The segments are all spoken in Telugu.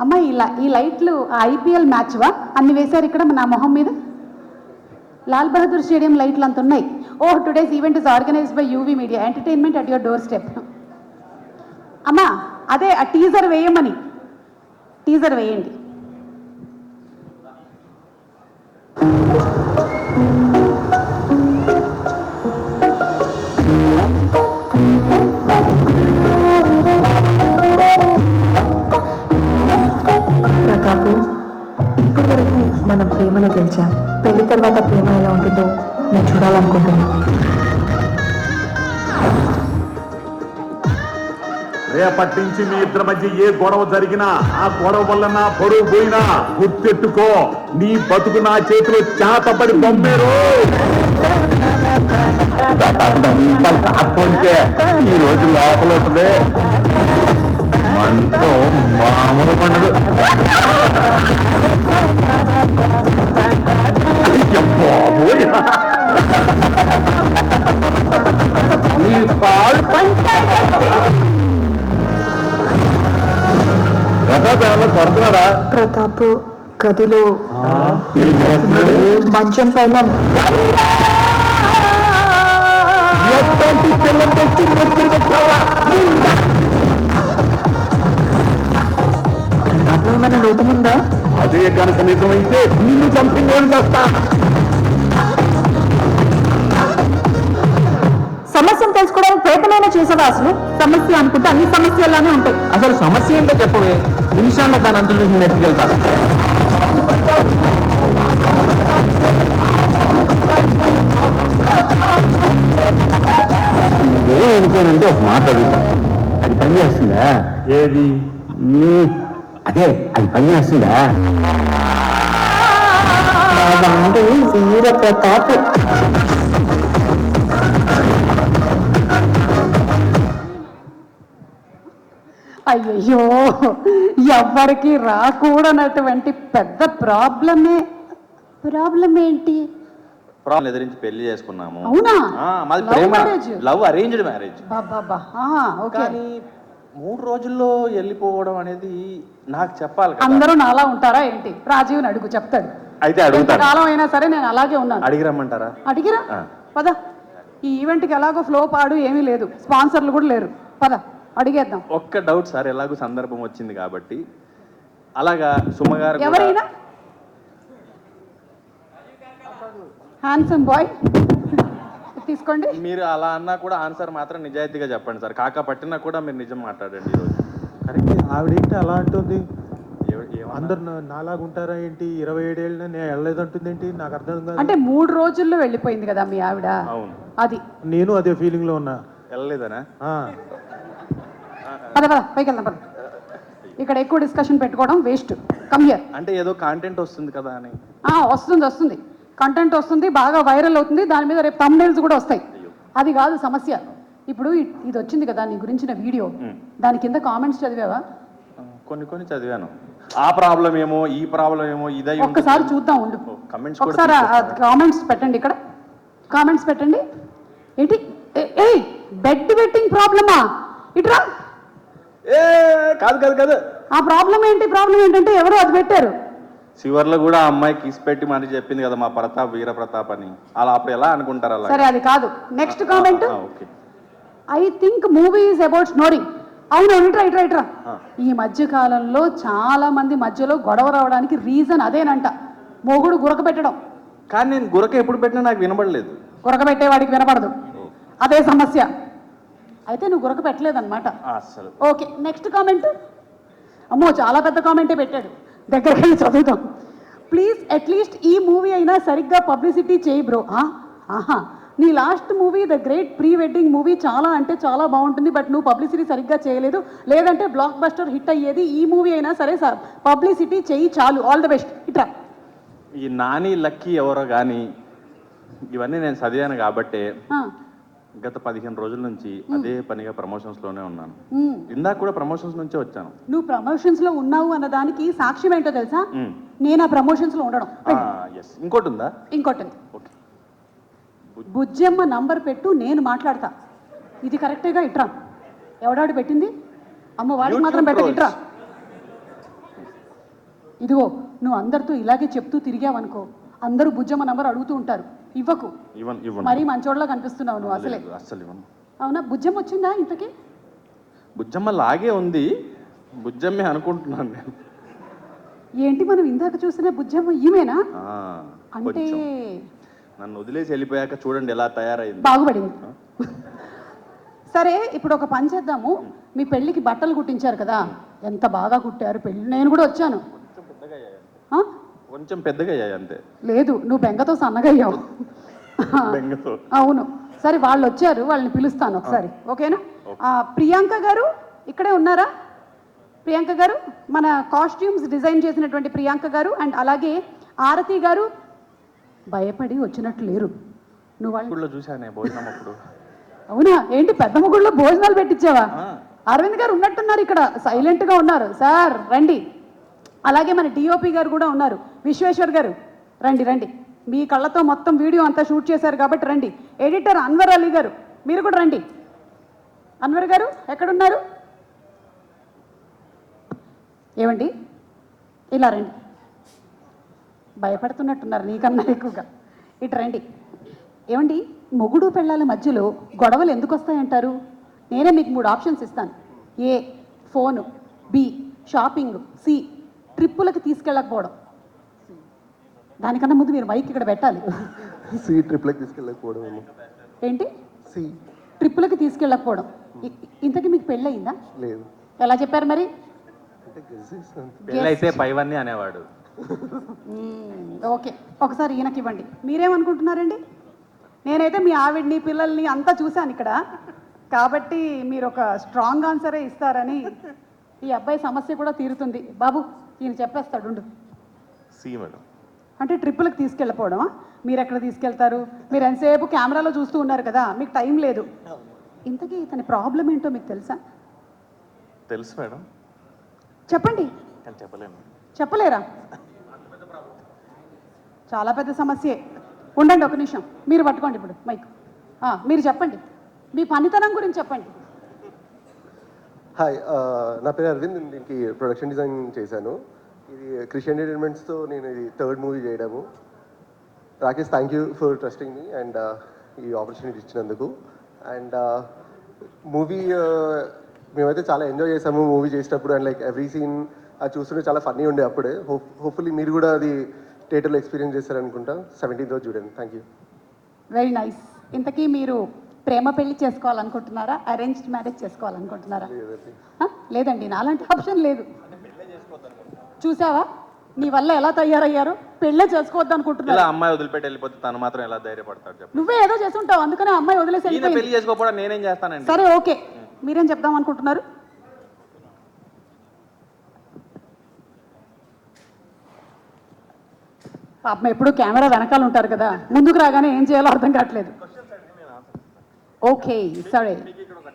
అమ్మ ఈ లైట్లు ఐపీఎల్ మ్యాచ్వా అన్ని వేశారు ఇక్కడ నా మొహం మీద. లాల్ బహదూర్ స్టేడియం లైట్లు అంత ఉన్నాయి. Oh, today's event is organised by UV media, entertainment at your doorstep. అమ్మా అదే ఆ టీజర్ వేయమని, టీజర్ వేయండి. ప్రతాపు, ఇప్పటి వరకు మనం ప్రేమలో గెలిచాం. పెళ్లి తర్వాత ప్రేమ ఎలా ఉంటుందో నేను చూడాలనుకుంటున్నాను. రేపటి నుంచి మీ ఇద్దరి మధ్య ఏ గొడవ జరిగినా ఆ గొడవ వల్ల నా పొరుగు పోయినా గుర్తెట్టుకో, నీ బతుకు నా చేతిలో చేతపడి బొమ్మేరు. ఈ రోజు లోపల వస్తుంది మనతో మామూలు పండుగ. కొడుతున్నాడా ప్రతాప్? గదిలో మంచం పైన ఏమైనా లోపముందా? అదే కనుక నిజమైతే నిన్ను చంపిందేం చేస్తా. సమస్యను తెలుసుకోవడానికి ప్రయత్నమైనా చేసేవా? అసలు సమస్య అనుకుంటే అన్ని సమస్యల్లానే ఉంటాయి. అసలు సమస్య ఏంటో చెప్పవే, నిమిషాల్లో దాని అంతా నేను నెట్టుకెళ్తాను. ఏమనుకోనంటే ఒక మాట అడుగుతా, అది పని చేస్తుందా? ఏది? అదే అది పని చేస్తుందా? వీర ప్రతాప్. అయ్యయ్యో, ఎవ్వరికి రాకూడనటువంటి పెద్ద ప్రాబ్లం ఏంటి? ప్రాబ్లం ఎదిరించి పెళ్లి చేసుకున్నాము. అవునా? మాది ప్రేమ, లవ్ అరేంజ్డ్ మ్యారేజ్. కానీ 3 రోజుల్లో వెళ్ళిపోవడం అనేది నాకు చెప్పాలి కదా. అందరూ నాలా ఉంటారా ఏంటి? రాజీవ్ని అడుగు, చెప్తాడు. అయితే అడుగుతాను. కాలం అయినా సరే నేను అలాగే ఉన్నాను. అడిగి రమ్మంటారా? అడిగిరా పద. ఈ ఈవెంట్కి ఎలాగో ఫ్లో పాడు ఏమీ లేదు, స్పాన్సర్లు కూడా లేరు. పద అడిగేద్దాం. ఒక్క డౌట్ సార్, ఎలాగో సందర్భం వచ్చింది కాబట్టి, అలాగా సుమగారు ఎవరైనా హ్యాండ్సమ్ బాయ్ తీసుకోండి. మీరు అలా అన్నా కూడా ఆన్సర్ మాత్రం నిజాయితీగా చెప్పండి సార్. కాక పట్టినా కూడా మీరు నిజం మాట్లాడండి ఈరోజు. కరెక్ట్. ఆవిడేంటి అలా అంటుంది? అందరు నాలాగా ఉంటారా ఏంటి? 27 ఏళ్ళ నేను వెళ్ళలేదంటుంది ఏంటి? నాకు అర్థం కాదు. అంటే 3 రోజుల్లో వెళ్ళిపోయింది కదా మీ ఆవిడ. అవును, అది నేను అదే ఫీలింగ్ లో ఉన్నా. వెళ్ళలేదనా? పద పద పైకి వెళ్దాం పద. ఇక్కడ ఎక్కువ డిస్కషన్ పెట్టుకోవడం వేస్ట్. Come here. అంటే ఏదో కాంటెంట్ వస్తుంది కదా అని. వస్తుంది కంటెంట్ వస్తుంది, బాగా వైరల్ అవుతుంది. దాని మీద రేపు థంబ్నెయిల్స్ కూడా వస్తాయి. అది కాదు సమస్య. ఇప్పుడు ఇది వచ్చింది కదా నీ గురించిన వీడియో, దాని కింద కామెంట్స్ చదివావా? కొన్ని చదివాను. ఆ ప్రాబ్లం ఏమో, ఈ ప్రాబ్లం ఏమో, ఇదే. ఒక్కసారి చూద్దాం ఉండు. కమెంట్స్ ఒకసారి కామెంట్స్ పెట్టండి. ఇక్కడ కామెంట్స్ పెట్టండి. ఏంటి? బెడ్ వెట్టింగ్ ప్రాబ్లమా? ఇట్రా. కాదు. ఆ ప్రాబ్లం ఏంటంటే ఎవరు అది పెట్టారు. చివర్లో కూడా ఆ అమ్మాయి కిస్ పెట్టి మరి చెప్పింది కదా మా ప్రతాప్ వీర ప్రతాప్ అని. అలా అప్పుడు ఎలా అనుకుంటారు? అలా సరే, అది కాదు. Next comment. I think movie is about snoring. అవును, ఇట్రా. ఈ మధ్య కాలంలో చాలా మంది మధ్యలో గొడవ రావడానికి రీజన్ అదేనంట, మొగుడు గురక పెట్టడం. కానీ నేను గురక ఎప్పుడు పెట్టినా నాకు వినబడలేదు. గురక పెట్టేవాడికి వినపడదు, అదే సమస్య. అయితే నువ్వు గురక పెట్టలేదన్నమాట. అసలు ఓకే, నెక్స్ట్ కామెంట్. అమ్మో, చాలా పెద్ద కామెంటే పెట్టాడు. దగ్గరికి వెళ్ళి చదువుతాం. ప్లీజ్ అట్లీస్ట్ ఈ మూవీ అయినా సరిగ్గా పబ్లిసిటీ చేయి బ్రో. నీ last movie the great pre wedding movie చాలా అంటే చాలా బాగుంటుంది, బట్ నువ్వు పబ్లిసిటీ సరిగ్గా చేయలేదు, లేదంటే బ్లాక్ బస్టర్ హిట్ అయ్యేది. ఈ మూవీ అయినా సరే పబ్లిసిటీ చేయి చాలు. All the best. ఇట్రా. ఈ నాని లక్కీ ఎవరో కానీ ఇవన్నీ నేను చదివాను కాబట్టే గత 15 రోజుల నుంచి అదే పనిగా ప్రమోషన్స్ లోనే ఉన్నాను. ఇందాక కూడా ప్రమోషన్స్ నుంచే వచ్చాను. నువ్వు ప్రమోషన్స్ లో ఉన్నావు అన్న దానికి సాక్ష్యం ఏంటో తెలుసా? నేను ఆ ప్రమోషన్స్ లో ఉండడం. ఇంకోటి ఉందా? ఇంకోటి ఉంది. బుజ్జమ్మ నంబర్ పెట్టు, నేను మాట్లాడతా. ఇది కరెక్టేగా? ఇట్రా. ఎవడాడు పెట్టింది? అమ్మ వాడికి మాత్రం పెట్టదు. ఇట్రా. ఇదిగో నువ్వు అందరితో ఇలాగే చెప్తూ తిరిగావనుకో, అందరూ బుజ్జమ్మ నంబర్ అడుగుతూ ఉంటారు. ఇవ్వకు. ఇవ్వను మరీ మంచోళ్ళ కనిపిస్తున్నావు నువ్వు అసలే. లేదు, అస్సలు ఇవ్వను. అవునా? బుజ్జమ్మ వచ్చిందా ఇంతకీ? బుజ్జమ్మ లాగే ఉంది, బుజ్జమ్మే అనుకుంటున్నాను నేను. ఏంటి, మనం ఇందాక చూసిన బుజ్జమ్మ ఈమెనా? ఆ, అంటే కొంచెం. నన్ను వదిలేసి వెళ్ళిపోయాక చూడండి ఎలా తయారైంది. బాగుపడింది. సరే, ఇప్పుడు ఒక పని చేద్దాము. మీ పెళ్ళికి బట్టలు కుట్టించారు కదా, ఎంత బాగా కుట్టారు పెళ్ళి. నేను కూడా వచ్చాను. ఆ? కొంచెం పెద్దగా అయ్యాయి అంతే. లేదు, నువ్వు బెంగతో సన్నగా అయ్యావు. బెంగతో. అవును. సరే, వాళ్ళు వచ్చారు, వాళ్ళని పిలుస్తాను ఒకసారి. ఓకేనా? ప్రియాంక గారు ఇక్కడే ఉన్నారా? ప్రియాంక గారు, మన కాస్ట్యూమ్స్ డిజైన్ చేసినటువంటి ప్రియాంక గారు, అండ్ అలాగే ఆరతి గారు. భయపడి వచ్చినట్లు లేరు. నువ్వు వాళ్ళు గుళ్ళో చూశానే భోజనం అప్పుడు. అవునా? ఏంటి పెద్ద ముగ్గురులో భోజనాలు పెట్టించావా? అరవింద్ గారు ఉన్నట్టున్నారు ఇక్కడ, సైలెంట్ గా ఉన్నారు. సార్ రండి. అలాగే మన డిఓపి గారు కూడా ఉన్నారు, విశ్వేశ్వర్ గారు. రండి రండి, మీ కళ్ళతో మొత్తం వీడియో అంతా షూట్ చేశారు కాబట్టి రండి. ఎడిటర్ అన్వర్ అలీ గారు, మీరు కూడా రండి. అన్వర్ గారు ఎక్కడున్నారు? ఏమండి ఇలా రండి. భయపడుతున్నట్టున్నారు నీకన్నా ఎక్కువగా. ఇటు రండి. ఏమండి, మొగుడు పెళ్ళాల మధ్యలో గొడవలు ఎందుకు వస్తాయంటారు? నేనే మీకు 3 ఆప్షన్స్ ఇస్తాను. ఏ ఫోను, బి షాపింగ్, సి ట్రిప్పులకి తీసుకెళ్ళకపోవడం. దానికన్నా ముందు మీరు మైక్ ఇక్కడ పెట్టాలి. సి ట్రిప్లకి తీసుకెళ్ళకపోవడం. ఏంటి? సి ట్రిప్పులకి తీసుకెళ్ళకపోవడం. ఇంతకీ మీకు పెళ్ళయిందా? లేదు. ఎలా చెప్పారు మరి? అంటే గెస్ చేస్తాను. పెళ్ళైతే పైవన్నీ అనేవాడు. ఓకే, ఒకసారి ఈయనకి ఇవ్వండి. మీరేమనుకుంటున్నారండి? నేనైతే మీ ఆవిడ్ని పిల్లల్ని అంతా చూశాను ఇక్కడ, కాబట్టి మీరు ఒక స్ట్రాంగ్ ఆన్సరే ఇస్తారని ఈ అబ్బాయి సమస్య కూడా తీరుతుంది. బాబు ఈయన చెప్పేస్తాడు ఉండు. See madam. అంటే ట్రిప్పులకు తీసుకెళ్ళిపోవడమా? మీరు ఎక్కడ తీసుకెళ్తారు? మీరు ఎంతసేపు కెమెరాలో చూస్తూ ఉన్నారు కదా, మీకు టైం లేదు. ఇంతకీ ఇతని ప్రాబ్లం ఏంటో మీకు తెలుసా? తెలుసు మేడం, చెప్పండి. కానీ చెప్పలేను. చెప్పలేరా? చాలా పెద్ద సమస్యే. ఉండండి ఒక నిమిషం, మీరు పట్టుకోండి ఇప్పుడు మైక్. మీరు చెప్పండి, మీ పనితనం గురించి చెప్పండి. హాయ్, నా పేరు అరవింద్. నేను దీనికి ప్రొడక్షన్ డిజైన్ చేశాను. ఇది క్రిష్ ఎంటర్టైన్మెంట్స్తో నేను ఇది 3rd మూవీ చేయడము. Rakesh, thank you for trusting me and ఈ ఆపర్చునిటీ ఇచ్చినందుకు. అండ్ మూవీ మేమైతే చాలా ఎంజాయ్ చేసాము మూవీ చేసేటప్పుడు. అండ్ లైక్ ఎవ్రీ సీన్ అది చూస్తుంటే చాలా ఫన్నీ ఉండే అప్పుడే. హోప్ఫుల్లీ మీరు కూడా అది థియేటర్లో ఎక్స్పీరియన్స్ చేస్తారనుకుంటా. 17th రోజు చూడండి. Thank you. Very nice. ఇంతకీ మీరు ప్రేమ పెళ్లి చేసుకోవాలనుకుంటున్నారా, అరేంజ్డ్ మ్యారేజ్ చేసుకోవాలనుకుంటున్నారా? లేదండి, నాలాంటి ఆప్షన్ లేదు. చూసావా నీ వల్ల ఎలా తయారయ్యారు? పెళ్ళే చేసుకోవద్దు అనుకుంటున్నారు. ఇలా అమ్మాయి వదిలిపెట్టి వెళ్ళిపోతే తను మాత్రం ఎలా ధైర్యపడతాడు చెప్పు. నువ్వే ఏదో చేసుంటావు, అందుకనే అమ్మాయి వదిలేసి ఈయన వెళ్ళిపోయింది. పెళ్లి చేసుకోకపోవడం నేనేం చేస్తానండి. సరే ఓకే, మీరేం చెప్దాం అనుకుంటున్నారు? పాపం ఎప్పుడు కెమెరా వెనకాల ఉంటారు కదా, ముందుకు రాగానే ఏం చేయాలో అర్థం కావట్లేదు. ఓకే సరే,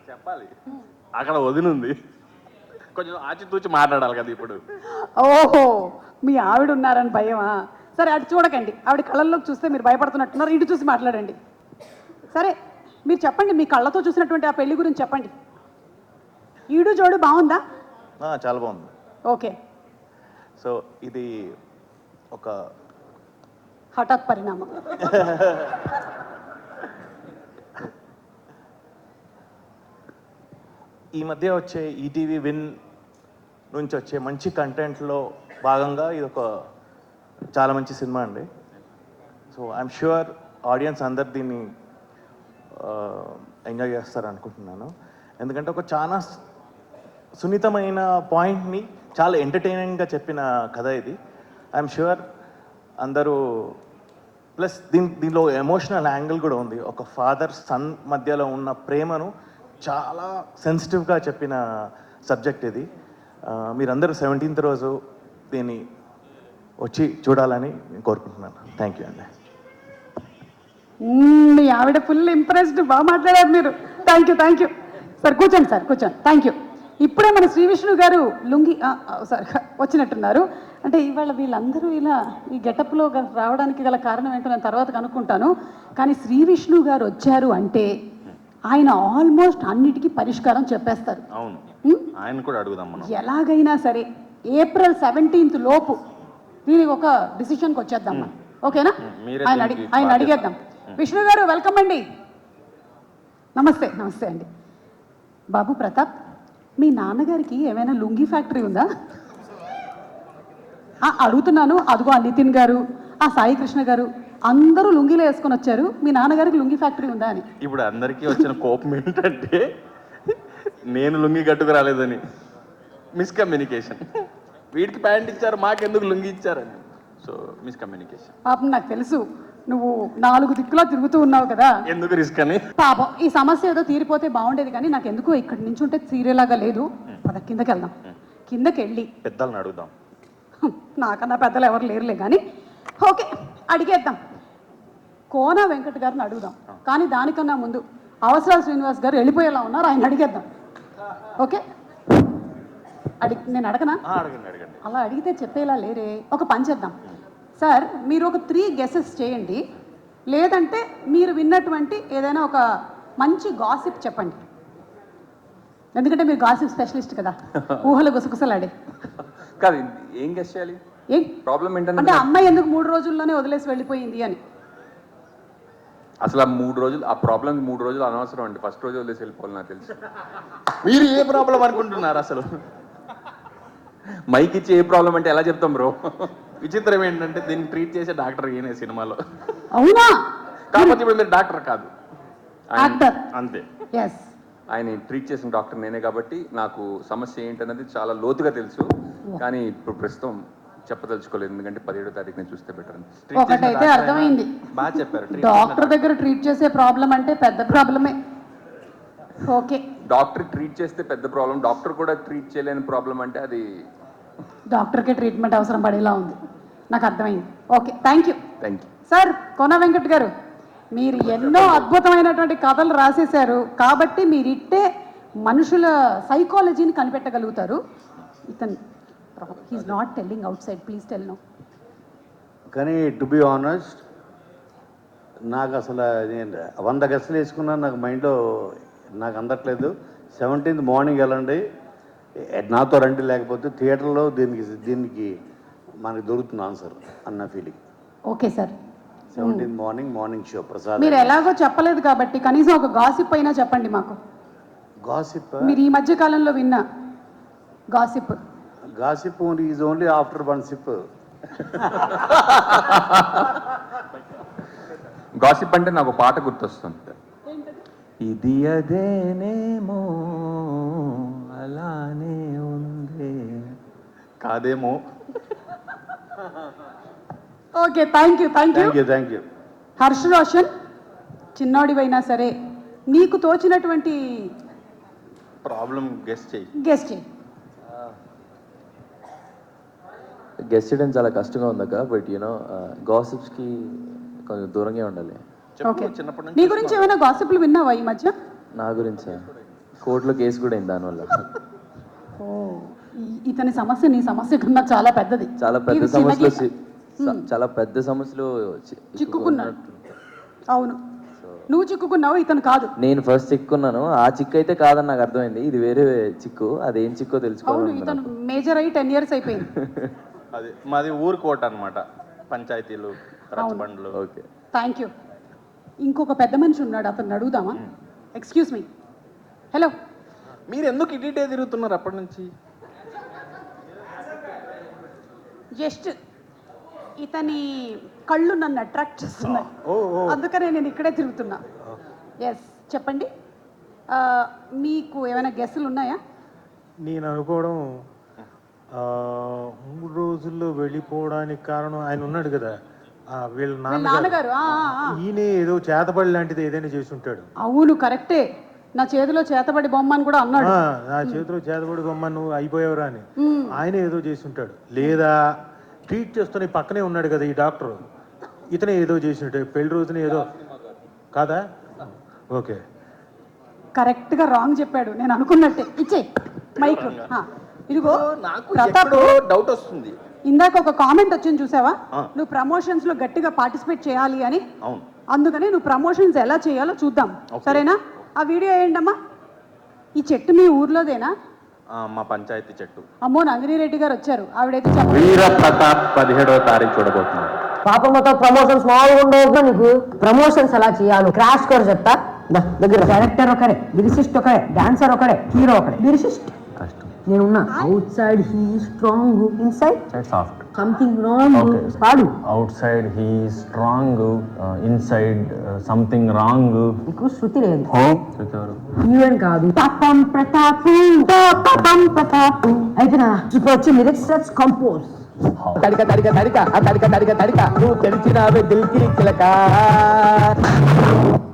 చెప్పాలి. అక్కడ వదినుంది, కొంచెం ఆచితూచి మాట్లాడాలి కదా ఇప్పుడు. ఓహో, మీ ఆవిడ ఉన్నారని భయమా? సరే అటు చూడకండి, ఆవిడ కళ్ళల్లోకి చూస్తే మీరు భయపడుతున్నట్టున్నారు. ఇటు చూసి మాట్లాడండి. సరే మీరు చెప్పండి, మీ కళ్ళతో చూసినటువంటి ఆ పెళ్లి గురించి చెప్పండి. ఈడు జోడు బాగుందా? చాలా బాగుంది. ఓకే, సో ఇది ఒక హఠాత్ పరిణామం. ఈ మధ్య వచ్చే ఈటీవీ విన్ నుంచి వచ్చే మంచి కంటెంట్లో భాగంగా ఇది ఒక చాలా మంచి సినిమా అండి. సో ఐఎమ్ ష్యూర్ ఆడియన్స్ అందరు దీన్ని ఎంజాయ్ చేస్తారు అనుకుంటున్నాను. ఎందుకంటే ఒక చాలా సున్నితమైన పాయింట్ని చాలా ఎంటర్టైనింగ్గా చెప్పిన కథ ఇది. ఐఎమ్ ష్యూర్ అందరూ, ప్లస్ దీనిలో ఎమోషనల్ యాంగిల్ కూడా ఉంది. ఒక ఫాదర్ సన్ మధ్యలో ఉన్న ప్రేమను చాలా సెన్సిటివ్గా చెప్పిన సబ్జెక్ట్ ఇది. మీరందరూ 17th రోజు దీన్ని వచ్చి చూడాలని నేను కోరుకుంటున్నాను. థ్యాంక్ యూ అండి. మీ ఆవిడ ఫుల్ ఇంప్రెస్డ్, బాగా మాట్లాడారు మీరు. Thank you sir. కూర్చోండి సార్, కూర్చోండి. Thank you. ఇప్పుడే మన శ్రీ విష్ణు గారు లుంగి సారీ వచ్చినట్టున్నారు. అంటే ఇవాళ వీళ్ళందరూ ఇలా ఈ గెటప్లో రావడానికి గల కారణం ఏంటో నేను తర్వాత కనుక్కుంటాను. కానీ శ్రీ విష్ణు గారు వచ్చారు అంటే ఆయన ఆల్మోస్ట్ అన్నిటికీ పరిష్కారం చెప్పేస్తారు. అవును, ఆయన కూడా అడుగుదాం మనం. ఎలాగైనా సరే ఏప్రిల్ 17th లోపు దీనికి ఒక డిసిషన్కి వచ్చేద్దాం మనం. ఓకేనా? మీరే ఆయన దీనికి ఆయన బాధ్యత. అడిగేద్దాం. విష్ణు గారు వెల్కమ్ అండి. నమస్తే. నమస్తే అండి. బాబు ప్రతాప్, మీ నాన్నగారికి ఏమైనా లుంగీ ఫ్యాక్టరీ ఉందా? అడుగుతున్నాను. అదిగో ఆ నితిన్ గారు, ఆ సాయి కృష్ణ గారు అందరూ లుంగీలో వేసుకొని వచ్చారు. మీ నాన్నగారికి లుంగీ ఫ్యాక్టరీ ఉందా అని. ఇప్పుడు అందరికీ వచ్చిన కోపం ఏంటంటే నేను లుంగి కట్టుకు రాలేదని. మిస్కమ్యూనికేషన్. వీడికి ప్యాంట్ ఇచ్చారు, మాకెందుకు లుంగి ఇచ్చారని. So miscommunication. పాపం నాకు తెలుసు, నువ్వు 4 దిక్కులా తిరుగుతూ ఉన్నావు కదా. ఎందుకు రిస్క్ అని. పాపం ఈ సమస్య ఏదో తీరిపోతే బాగుండేది, కానీ నాకు ఎందుకు ఇక్కడి నుంచి ఉంటే తీరేలాగా లేదు. పద కిందకి వెళ్దాం. కిందకి వెళ్ళి పెద్దలను అడుగుదాం. నాకన్నా పెద్దలు ఎవరు లేరులే కానీ ఓకే అడిగేద్దాం. కోన వెంకట్ గారిని అడుగుదాం. కానీ దానికన్నా ముందు అవసరాల శ్రీనివాస్ గారు వెళ్ళిపోయేలా ఉన్నారు, ఆయన అడిగేద్దాం. ఓకే నేను అడగనా? అడగండి అడగండి. అలా అడిగితే చెప్పేలా లేరే. ఒక పని చేద్దాం సార్, మీరు ఒక 3 గెసెస్ చేయండి, లేదంటే మీరు విన్నటువంటి ఏదైనా ఒక మంచి గాసిప్ చెప్పండి. ఎందుకంటే మీరు గాసిప్ స్పెషలిస్ట్ కదా, ఊహలు గుసగుసలాడే. కాదు, ఏం గెస్ చేయాలి? ఏం ప్రాబ్లం ఏంటంటే అంటే అమ్మాయి ఎందుకు 3 రోజుల్లోనే వదిలేసి వెళ్ళిపోయింది అని. అసలు ఆ 3 రోజులు, ఆ ప్రాబ్లం 3 రోజులు అనవసరం అండి. ఫస్ట్ రోజు వదిలేసి వెళ్ళిపోవాలి నాకు తెలుసు. మీరు ఏ ప్రాబ్లం అనుకుంటున్నారు అసలు? మైక్ ఇచ్చి ఏ ప్రాబ్లం అంటే ఎలా చెప్తాం బ్రో? విచిత్రం ఏంటంటే దీన్ని ట్రీట్ చేసే డాక్టర్ ఈయనే సినిమాలో. అవునా? కాకపోతే ఇప్పుడు మీరు డాక్టర్ కాదు, యాక్టర్. అంతే. ఎస్, ఆయన ట్రీట్ చేసిన డాక్టర్ నేనే కాబట్టి నాకు సమస్య ఏంటన్నది చాలా లోతుగా తెలుసు. కానీ ఇప్పుడు ప్రస్తుతం చెప్పదలుచుకోలేదు, ఎందుకంటే 17వ తారీఖుని చూస్తే బెటర్ అని. ఒకటైతే అర్థమైంది, బాగా చెప్పారు. డాక్టర్ దగ్గర ట్రీట్ చేసే ప్రాబ్లం అంటే పెద్ద ప్రాబ్లమే. ఓకే, డాక్టర్ ట్రీట్ చేస్తే పెద్ద ప్రాబ్లం, డాక్టర్ కూడా ట్రీట్ చేయలేని ప్రాబ్లం అంటే అది డాక్టర్కే ట్రీట్మెంట్ అవసరం పడేలా ఉంది. నాకు అర్థమైంది. Okay, thank you. Thank you sir. Kona Venkat గారు, మీరు ఎన్నో అద్భుతమైనటువంటి కథలు రాసేశారు కాబట్టి మీరు ఇట్టే మనుషుల సైకాలజీని కనిపెట్టగలుగుతారు. ఇతను he is not telling outside, please tell no. కానీ టు బి ఆనెస్ట్, నాకు అసలు నేను 100 గెస్టులు వేసుకున్నా, నాకు మైండ్లో నాకు అందట్లేదు. 17th మార్నింగ్ వెళ్ళండి, నాతో రండి, లేకపోతే థియేటర్లో దీనికి మనకి దొరుకుతుంది ఆన్సర్ అన్న feeling. Okay sir. 17th morning show Prasad. మీరు ఎలాగో చెప్పలేదు కాబట్టి కనీసం ఒక గాసిప్ అయినా చెప్పండి మాకు. గాసిప్ మీరు ఈ మధ్య కాలంలో విన్న gossip. Gossip is only after 1 sip. Gossip అంటే నాకు పాట గుర్తొస్తుంది. ఇది అదేనేమో అలానే ఉంది. కాదేమో. Okay, thank you. Thank you. Harsh Roshan, చిన్నోడివైనా సరే నీకు తోచినటువంటి ప్రాబ్లం గెస్ చేయి. గెస్ట్ చేయి. గెస్ట్ చేయడం చాలా కష్టంగా ఉందక్క, బట్ యూనో గాసిప్స్కి కొంచెం దూరంగా ఉండాలి. ఓకే, నీ గురించి ఏమైనా గాసిప్లు విన్నావా ఈ మధ్య? నా గురించి కోర్టులో కేసు కూడా అయింది దానివల్ల. ఓ, ఇతని సమస్య నీ సమస్య కన్నా చాలా పెద్దది. చాలా పెద్ద సమస్యలు చాలా పెద్ద సమస్యలు చిక్కుకున్నాడు. అవును, నువ్వు చిక్కుకున్నావు, ఇతను కాదు. నేను ఫస్ట్ చిక్కున్నాను. ఆ చిక్కు అయితే కాదని నాకు అర్థమైంది, ఇది వేరే చిక్కు. అదేం చిక్కో అవును, తెలుసుకోవాలి. ఇతను మేజర్ అయ్యి 10 years అయిపోయింది. అది మాది ఊరు కోట అనమాట, పంచాయతీలు, రచ్చబండ్లు. Okay, thank you. ఇంకొక పెద్ద మనిషి ఉన్నాడు, అతను అడుగుదామా? Excuse me. హలో, మీరు ఎందుకు ఇటీటే తిరుగుతున్నారు అప్పటి నుంచి? జస్ట్ ఇతని కళ్ళు నన్ను అట్రాక్ట్ చేస్తున్నాయి, అందుకనే నేను ఇక్కడే తిరుగుతున్నా. ఎస్, చెప్పండి. మీకు ఏమైనా గెస్సులు ఉన్నాయా? నేను అనుకోవడం 3 రోజుల్లో వెళ్ళిపోవడానికి కారణం ఆయన ఉన్నాడు కదా, వీళ్ళ నాన్నగారు. ఈయన ఏదో చేతబడి లాంటిది ఏదైనా చేసి ఉంటాడు. అవును, కరెక్టే. నా చేతిలో చేతబడి బొమ్మ అని కూడా అన్నాడు. నా చేతిలో చేతబడి బొమ్మ నువ్వు అయిపోయావురా అని ఆయన ఏదో చేసి ఉంటాడు. లేదా ట్రీట్ చేస్తున్న పక్కనే ఉన్నాడు కదా ఈ డాక్టర్, ఇతనే ఏదో చేసి ఉంటాడు. పెళ్లి రోజున ఏదో కాదా? ఓకే, కరెక్ట్గా రాంగ్ చెప్పాడు. నేను అనుకున్నట్టే. ఇచ్చే మైక్. ఇదిగో నాకు ప్రతాప్, డౌట్ వస్తుంది. ఇందాక ఒక కామెంట్ వచ్చింది చూసావా, నువ్వు ప్రమోషన్స్ లో గట్టిగా పార్టిసిపేట్ చేయాలి అని. అవును, అందుకని నువ్వు ప్రమోషన్స్ ఎలా చేయాలో చూద్దాం, సరేనా? ఆ వీడియో వేయండి అమ్మా. ఈ చెట్టు మీ ఊర్లోదేనా? మా పంచాయతీ చెట్టు. అమ్మో నందిని రెడ్డి గారు వచ్చారు, ఆవిడైతే చెప్పండి. వీర ప్రతాప్ 17వ తారీఖు చూడబోతున్నారు. పాపం మొత్తం ప్రమోషన్స్ మామూలుగా ఉండవు నీకు. ప్రమోషన్స్ ఎలా చేయాలి క్రాష్ కోర్స్ చెప్తా. దగ్గర డైరెక్టర్ ఒకడే, లిరిసిస్ట్ ఒకడే, డాన్సర్ ఒకడే, హీరో ఒకడే. లిరిసిస్ట్ నేనున్నా. Outside he strong, inside soft. Something wrong. పాడు. Outside he strong, inside something wrong. నీకు శృతి లేదు. ఈవెన్ కాదు. పాపం ప్రతాపు, పాపం ప్రతాపు. అయిపోయినా ఇప్పుడు వచ్చి లిరిక్స్ లెట్స్ కంపోజ్. తడిక తడిక తడిక ఆ తడిక తడిక తడిక నువ్వు తెలిసినావే దిల్కి చిలక.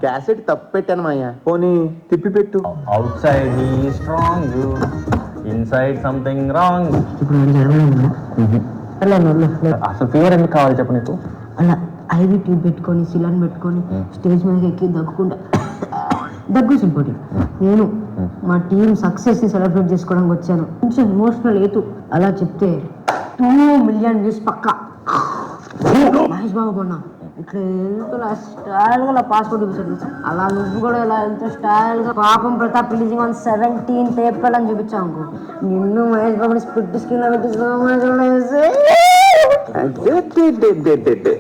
క్యాసెట్ తప్పు పెట్టాను మాయ్యా, పోనీ తిప్పి పెట్టు. Out side he strong, inside something wrong. అసలు ఫీవర్ ఎందుకు కావాలి చెప్పు నీకు? అలా ఐవి ట్యూబ్ పెట్టుకొని సిలన్ పెట్టుకొని స్టేజ్ మీదకి ఎక్కి దగ్గుకుంటా. దగ్గు సింపుల్. నేను మా టీం సక్సెస్ ని సెలబ్రేట్ చేసుకోవడానికి వచ్చాను. కొంచెం ఎమోషనల్ ఏతు అలా చెప్తే 2 మిలియన్ వ్యూస్ పక్కా. మహేష్ బాబు కొన్నా ఇట్లా ఎంత స్టైల్ గా పాస్పోర్ట్ చూపించాడు. అలా నువ్వు కూడా ఇలా ఎంత స్టైల్ గా పాపం ప్రతాప్ రిలీజింగ్ ఆన్ 17 ఏప్రిల్ అని చూపించావు అనుకో, నిన్ను మహేష్ బాబుని స్ప్లిట్ స్క్రీన్ లో పెట్టి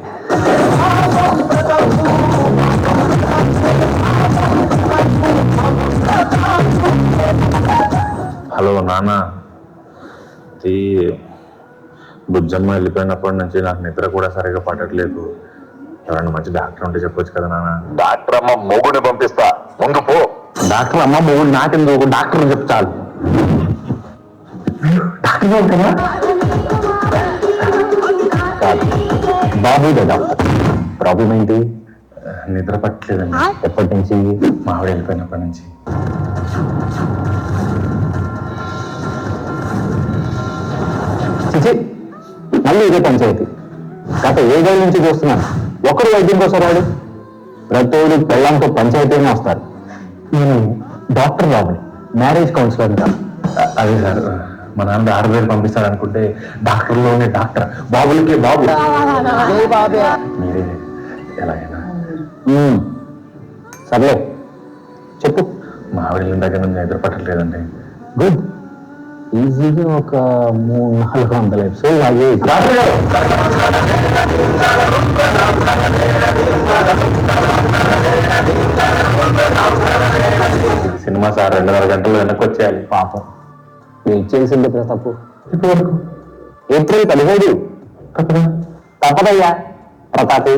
హలో నాన్న, బుజ్జమ్మ వెళ్ళిపోయినప్పటి నుంచి నాకు నిద్ర కూడా సరిగా పడట్లేదు. ఎవరైనా మంచి డాక్టర్ ఉంటే చెప్పొచ్చు కదా నాన్న. డాక్టర్ అమ్మ మొగుడిని పంపిస్తా, ముందు పో. డాక్టర్ అమ్మ మొగుడు నాకెందుకు, డాక్టర్ చెప్తాను. డాక్టర్ బాబు కదా? బాబు కదా. ప్రాబ్లం ఏంటి? నిద్ర పట్టలేదండి. ఎప్పటి నుంచి? మా ఆవిడ వెళ్ళిపోయినప్పటి నుంచి. మళ్ళీ ఇదే పంచాయతీ. గత 7 ఏళ్ళ నుంచి చూస్తున్నాను. ఒకరు వైద్యం కోసం రాడు, ప్రతోడు పెళ్ళంతో పంచాయతీనే వస్తారు. నేను డాక్టర్ బాబుని, మ్యారేజ్ కౌన్సిలర్. అదే సార్, మా నాన్న 6,000 పంపిస్తాడు అనుకుంటే డాక్టర్లోనే డాక్టర్, బాబులకే బాబు. మీరే ఎలాగైనా సర్లే చెప్పు. మా ఆవిడ దగ్గర నుంచి నిద్ర పట్టలేదండి. గుడ్. ఈజీగా ఒక 300-400 ఎపిసోడ్ అయ్యాయి. సినిమా సార్ 2.5 గంటలు వెనక్కి వచ్చేయాలి. పాపం నేను ఇచ్చేసింది తప్పు. ఇప్పటివరకు ఏప్రిల్ 15 తప్పదయ్యా ప్రతాప్.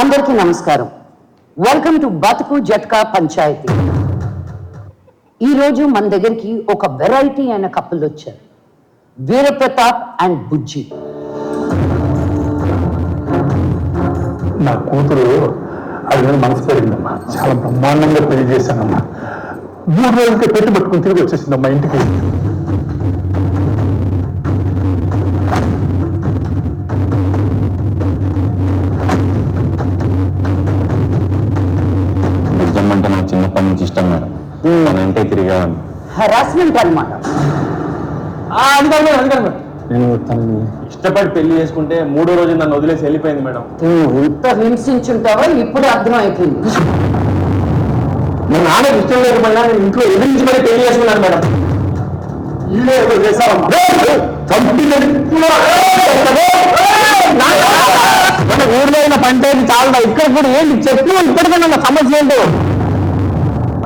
అందరికీ నమస్కారం. వెల్కమ్ టు బతుకు జట్కా పంచాయతీ. ఈరోజు మన దగ్గరికి ఒక వెరైటీ అయిన కపుల్ వచ్చారు, వీరప్రతాప్ అండ్ బుజ్జి. నా కూతురు అది మీద మనసు పెరిగిందమ్మా. చాలా బ్రహ్మాండంగా పెళ్లి చేశానమ్మా. 3 రోజులకి పెట్టి పట్టుకుని తిరిగి వచ్చేసిందమ్మా ఇంటికి. నిజమంటే నాకు చిన్నప్పటి నుంచి ఇష్టం మేడం. అంటే తిరిగాను. హరాస్మెంట్ అన్నమాట. నేను తనని ఇష్టపడి పెళ్లి చేసుకుంటే 3వ రోజు నన్ను వదిలేసి వెళ్ళిపోయింది మేడం. ఇంత హింసించుంటావో ఇప్పుడు అర్థం అయిపోయింది. మా నాన్నకి ఇష్టం లేకపోయినా నేను ఇంట్లో ఎదిరించి మరీ పెళ్లి చేసుకున్నాను మేడం. ఇల్లే చేశారమ్మా. మన ఊర్లో ఉన్న పంచాయతీ చాలా, ఇక్కడ కూడా ఏంటి చెప్పు, ఇప్పటికైనా సమస్య ఏంటో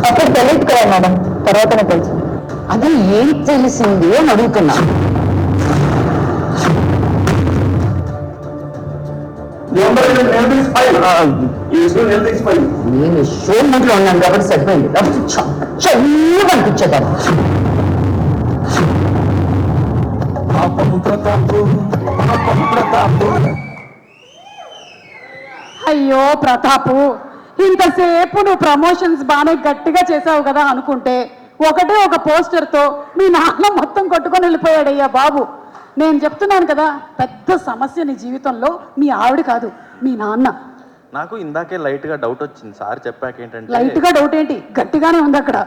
అప్పుడు తెలియదు కదా మేడం, తర్వాతనే తెలుసు. అది ఏం తెలిసింది అని అడుగుతున్నా. నేను షో ఇంట్లో ఉన్నాను కాబట్టి సరిపోయింది. చల్లు కనిపించేదాన్ని. అయ్యో ప్రతాపు, ఇంతసేపు నువ్వు ప్రమోషన్స్ బాగానే గట్టిగా చేసావు కదా అనుకుంటే ఒకటే ఒక పోస్టర్తో మీ నాన్న మొత్తం కొట్టుకొని వెళ్ళిపోయాడయ్యా బాబు. నేను చెప్తున్నాను కదా, పెద్ద సమస్య నీ జీవితంలో మీ ఆవిడ కాదు, మీ నాన్న. నాకు ఇందాకే లైట్ గా డౌట్ వచ్చింది సార్ చెప్పాక. ఏంటంటే లైట్ గా డౌట్ ఏంటి, గట్టిగానే ఉంది అక్కడ.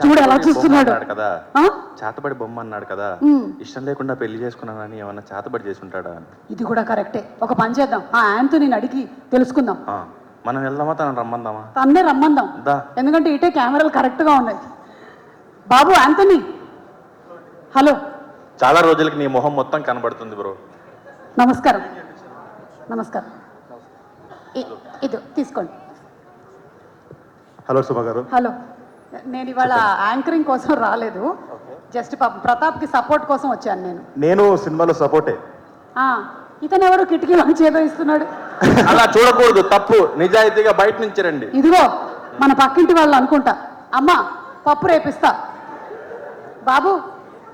చూడు ఎలా చూస్తున్నాడు కదా. చేతబడి బొమ్మ అన్నాడు కదా, ఇష్టం లేకుండా పెళ్లి చేసుకున్నానని ఏమన్నా చేతబడి చేసి ఉంటాడా? ఇది కూడా కరెక్టే. ఒక పని చేద్దాం, ఆ యాంథోనీని అడిగి తెలుసుకుందాం. మనం వెళ్దామా తనని రమ్మందామా? తన్నే రమ్మందాం, దా. ఎందుకంటే ఇటే కెమెరాలు కరెక్ట్గా ఉన్నాయి. బాబు యాంథనీ, హలో, చాలా రోజులకి నీ మొహం మొత్తం కనబడుతుంది బ్రో. నమస్కారం. నమస్కారం. ఇది తీసుకోండి. హలో సుమ గారు. హలో, నేను ఇవాళ యాంకరింగ్ కోసం రాలేదు, జస్ట్ ప్రతాప్కి సపోర్ట్ కోసం వచ్చాను నేను. నేను సినిమాలో సపోర్టే. ఇతను ఎవరు కిటికీలో చేదో ఇస్తున్నాడు? అలా చూడకూడదు, తప్పు. నిజాయితీగా బయట నుంచి రండి. ఇదిగో మన పక్కింటి వాళ్ళు అనుకుంటా. అమ్మా పప్పు రేపిస్తా. బాబు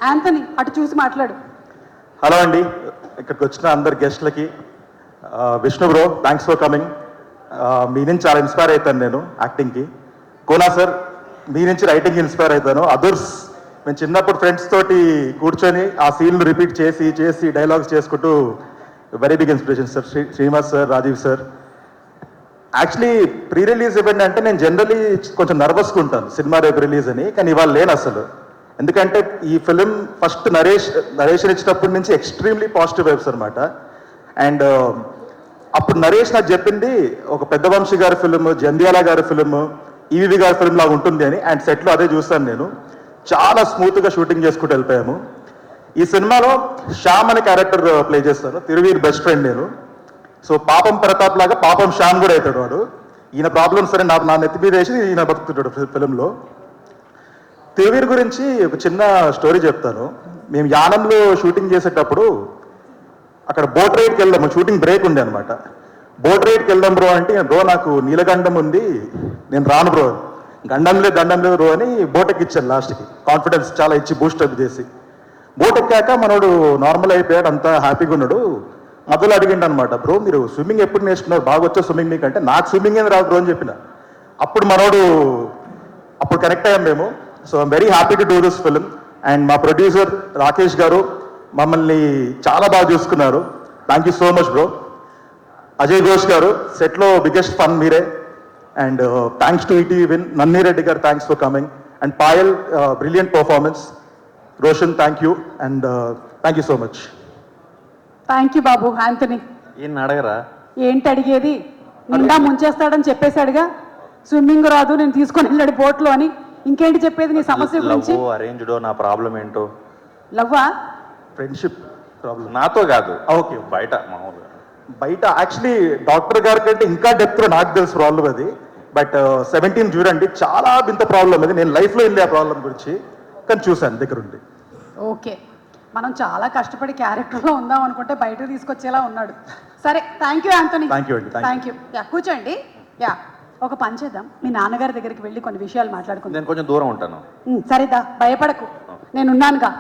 యాంథనీ అటు చూసి మాట్లాడు. హలో అండి, ఇక్కడికి వచ్చిన అందరు గెస్ట్లకి Vishnu bro, thanks for coming. మీ నుంచి చాలా ఇన్స్పైర్ అవుతాను నేను యాక్టింగ్కి. కోనా సార్, మీ నుంచి రైటింగ్ ఇన్స్పైర్ అవుతాను. అదర్స్, మేము చిన్నప్పుడు ఫ్రెండ్స్ తోటి కూర్చొని ఆ సీన్లు రిపీట్ చేసి చేసి డైలాగ్స్ చేసుకుంటూ very big inspiration sir. Srinivas sir, Rajeev sir. Actually pre release event అంటే నేను జనరలీ కొంచెం నర్వస్గా ఉంటాను, సినిమా రేపు రిలీజ్ అని. కానీ ఇవాళ లేను అసలు. ఎందుకంటే ఈ ఫిలిం ఫస్ట్ నరేషన్ ఇచ్చినప్పటి నుంచి ఎక్స్ట్రీమ్లీ పాజిటివ్ వైబ్స్ అనమాట. అండ్ అప్పుడు నరేష్ నాకు చెప్పింది ఒక పెద్ద వంశీ గారి ఫిలిం, జంధ్యాల గారి ఫిలిం, ఈవీవి గారి ఫిలిం లాగా ఉంటుంది అని. అండ్ సెట్లో అదే చూస్తాను నేను. చాలా స్మూత్గా షూటింగ్ చేసుకుంటూ వెళ్ళిపోయాము. ఈ సినిమాలో శ్యామ్ అనే క్యారెక్టర్ ప్లే చేస్తాను, తిరువీర్ బెస్ట్ ఫ్రెండ్ నేను. సో పాపం ప్రతాప్ లాగా పాపం శ్యామ్ కూడా అవుతాడు వాడు. ఈయన ప్రాబ్లమ్స్ సరే నా నెత్తి మీద వేసి ఈయన బతుకుతుంటాడు ఫిలింలో. తిరువీర్ గురించి ఒక చిన్న స్టోరీ చెప్తాను. మేము యానంలో షూటింగ్ చేసేటప్పుడు అక్కడ బోట్ రైడ్కి వెళ్దాము, షూటింగ్ బ్రేక్ ఉండే అనమాట. బోట్ రైడ్కి వెళ్దాం బ్రో అంటే, బ్రో నాకు నీలగండం ఉంది, నేను రాను బ్రో. గండం లేదు బ్రో అని బోట్ ఎక్కిచ్చాను లాస్ట్కి, కాన్ఫిడెన్స్ చాలా ఇచ్చి బూస్ట్ అప్ చేసి. బోట్ ఎక్కాక మనోడు నార్మల్ అయిపోయాడు, అంతా హ్యాపీగా ఉన్నాడు. మధ్యలో అడిగిండు అనమాట, బ్రో మీరు స్విమ్మింగ్ ఎప్పుడు నేర్చుకున్నారు, బాగా వచ్చా స్విమ్మింగ్ మీకు అంటే, నాకు స్విమ్మింగ్ ఏం రాదు బ్రో అని చెప్పిన. అప్పుడు కనెక్ట్ అయ్యాం మేము. So I'm very happy to do this film. And మా ప్రొడ్యూసర్ రాకేష్ గారు మమ్మల్ని చాలా బాగా చూసుకున్నారు. Thank you so much bro. Ajay Ghosh గారు, సెట్లో బిగ్గెస్ట్ ఫన్ మీరే. And thanks to ETV Win. Nanni Reddy గారు, thanks for coming. And Payal, brilliant performance. Roshan, thank you. And thank you so much. Thank you బాబు. యాంథనీ ఈయన అడగరా? ఏంటి అడిగేది, నిండా ముంచేస్తాడని చెప్పేశాడుగా. స్విమ్మింగ్ రాదు, నేను తీసుకొని వెళ్ళాడు బోట్లో అని. ఇంకేంటి చెప్పేది నీ సమస్య గురించి? లవ్ అరేంజ్డో, నా ప్రాబ్లం ఏంటో? లవ్వా? Friendship problem. నాతో కాదు, ఓకే బయట మామూలుగా. బయట యాక్చువల్లీ డాక్టర్ గారి కంటే ఇంకా డెప్త్లో నాకు తెలుసు ప్రాబ్లం అది. బట్ 17 చూడండి, చాలా వింత ప్రాబ్లం అది. నేను లైఫ్లో వెళ్ళే ఆ ప్రాబ్లం గురించి కానీ చూశాను దగ్గరుండి. ఓకే, మనం చాలా కష్టపడి క్యారెక్టర్లో ఉందాం అనుకుంటే బయట తీసుకొచ్చేలా ఉన్నాడు. సరే, thank you Anthony. Thank you అండి. Thank you. యా, కూర్చోండి. యా, ఒక పని చేద్దాం, మీ నాన్నగారి దగ్గరికి వెళ్ళి కొన్ని విషయాలు మాట్లాడుకుందాం. నేను కొంచెం దూరం ఉంటాను. సరేదా, భయపడకు, నేనున్నానుగా.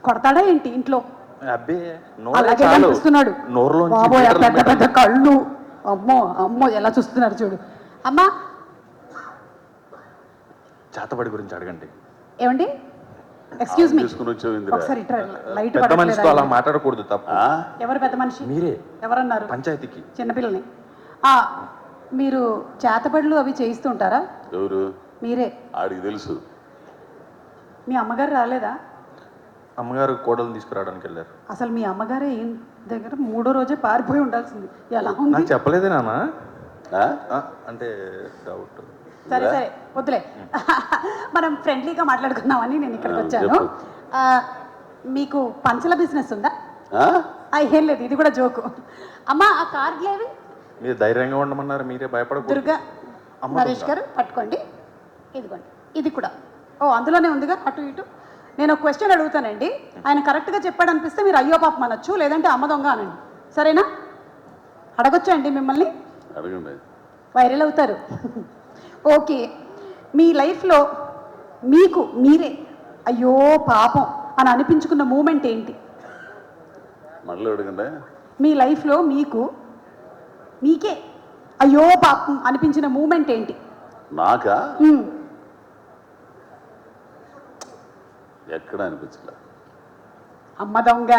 కొడతాడా ఏంటి ఇంట్లో? అబ్బే, అలాగే కనిపిస్తున్నాడు. నోరులోంచి బాబోయ్, పెద్ద పెద్ద కళ్ళు, అమ్మో అమ్మో ఎలా చూస్తున్నారు చూడు. అమ్మా, చేతబడి గురించి అడగండి. ఏమండి, ఎక్స్క్యూజ్ మీ, తీసుకుని వచ్చావు ఒకసారి లైట్ పెద్ద మనిషితో అలా మాట్లాడకూడదు, తప్పు. ఎవరు పెద్ద మనిషి? మీరే. ఎవరన్నారు? పంచాయతీకి చిన్నపిల్లని. మీరు చేతబడులు అవి చేయిస్తూ ఉంటారా? ఎవరు? మీరే. ఆడికి తెలుసు. మీ అమ్మగారు రాలేదా? అమ్మగారు కోడలు తీసుకురావడానికి వెళ్ళారు. అసలు మీ అమ్మగారే ఏం దగ్గర 3వ రోజే పారిపోయి ఉండాల్సింది. ఎలా ఉంది? నాకు చెప్పలేదే నాన్న. అంటే డౌట్. సరే సరే, వద్దులే. మనం ఫ్రెండ్లీగా మాట్లాడుకుందామని నేను ఇక్కడికి వచ్చాను. మీకు పంచల బిజినెస్ ఉందా? ఏం లేదు, ఇది కూడా జోకు. అమ్మా, ఆ కార్డులేవి? మీరు ధైర్యంగా ఉండమన్నారు, మీరే భయపడకూడదు. దుర్గా, నరేష్ గారు పట్టుకోండి. ఇదిగోండి, ఇది కూడా. అందులోనే ఉందిగా, అటు ఇటు. నేను ఒక క్వశ్చన్ అడుగుతానండి, ఆయన కరెక్ట్గా చెప్పాడు అనిపిస్తే మీరు అయ్యో పాపం అనొచ్చు, లేదంటే అమ్మ దొంగ అనండి. సరేనా? అడగొచ్చా అండి మిమ్మల్ని? అడగండి. వైరల్ అవుతారు. ఓకే, మీ లైఫ్లో మీకు మీరే అయ్యో పాపం అని అనిపించుకున్న మూమెంట్ ఏంటి? మళ్ళీ అడగండి. మీ లైఫ్లో మీకే అయ్యో పాపం అనిపించిన మూమెంట్ ఏంటి? నాకా? ఎక్కడ అనిపించలే. అమ్మ దొంగ.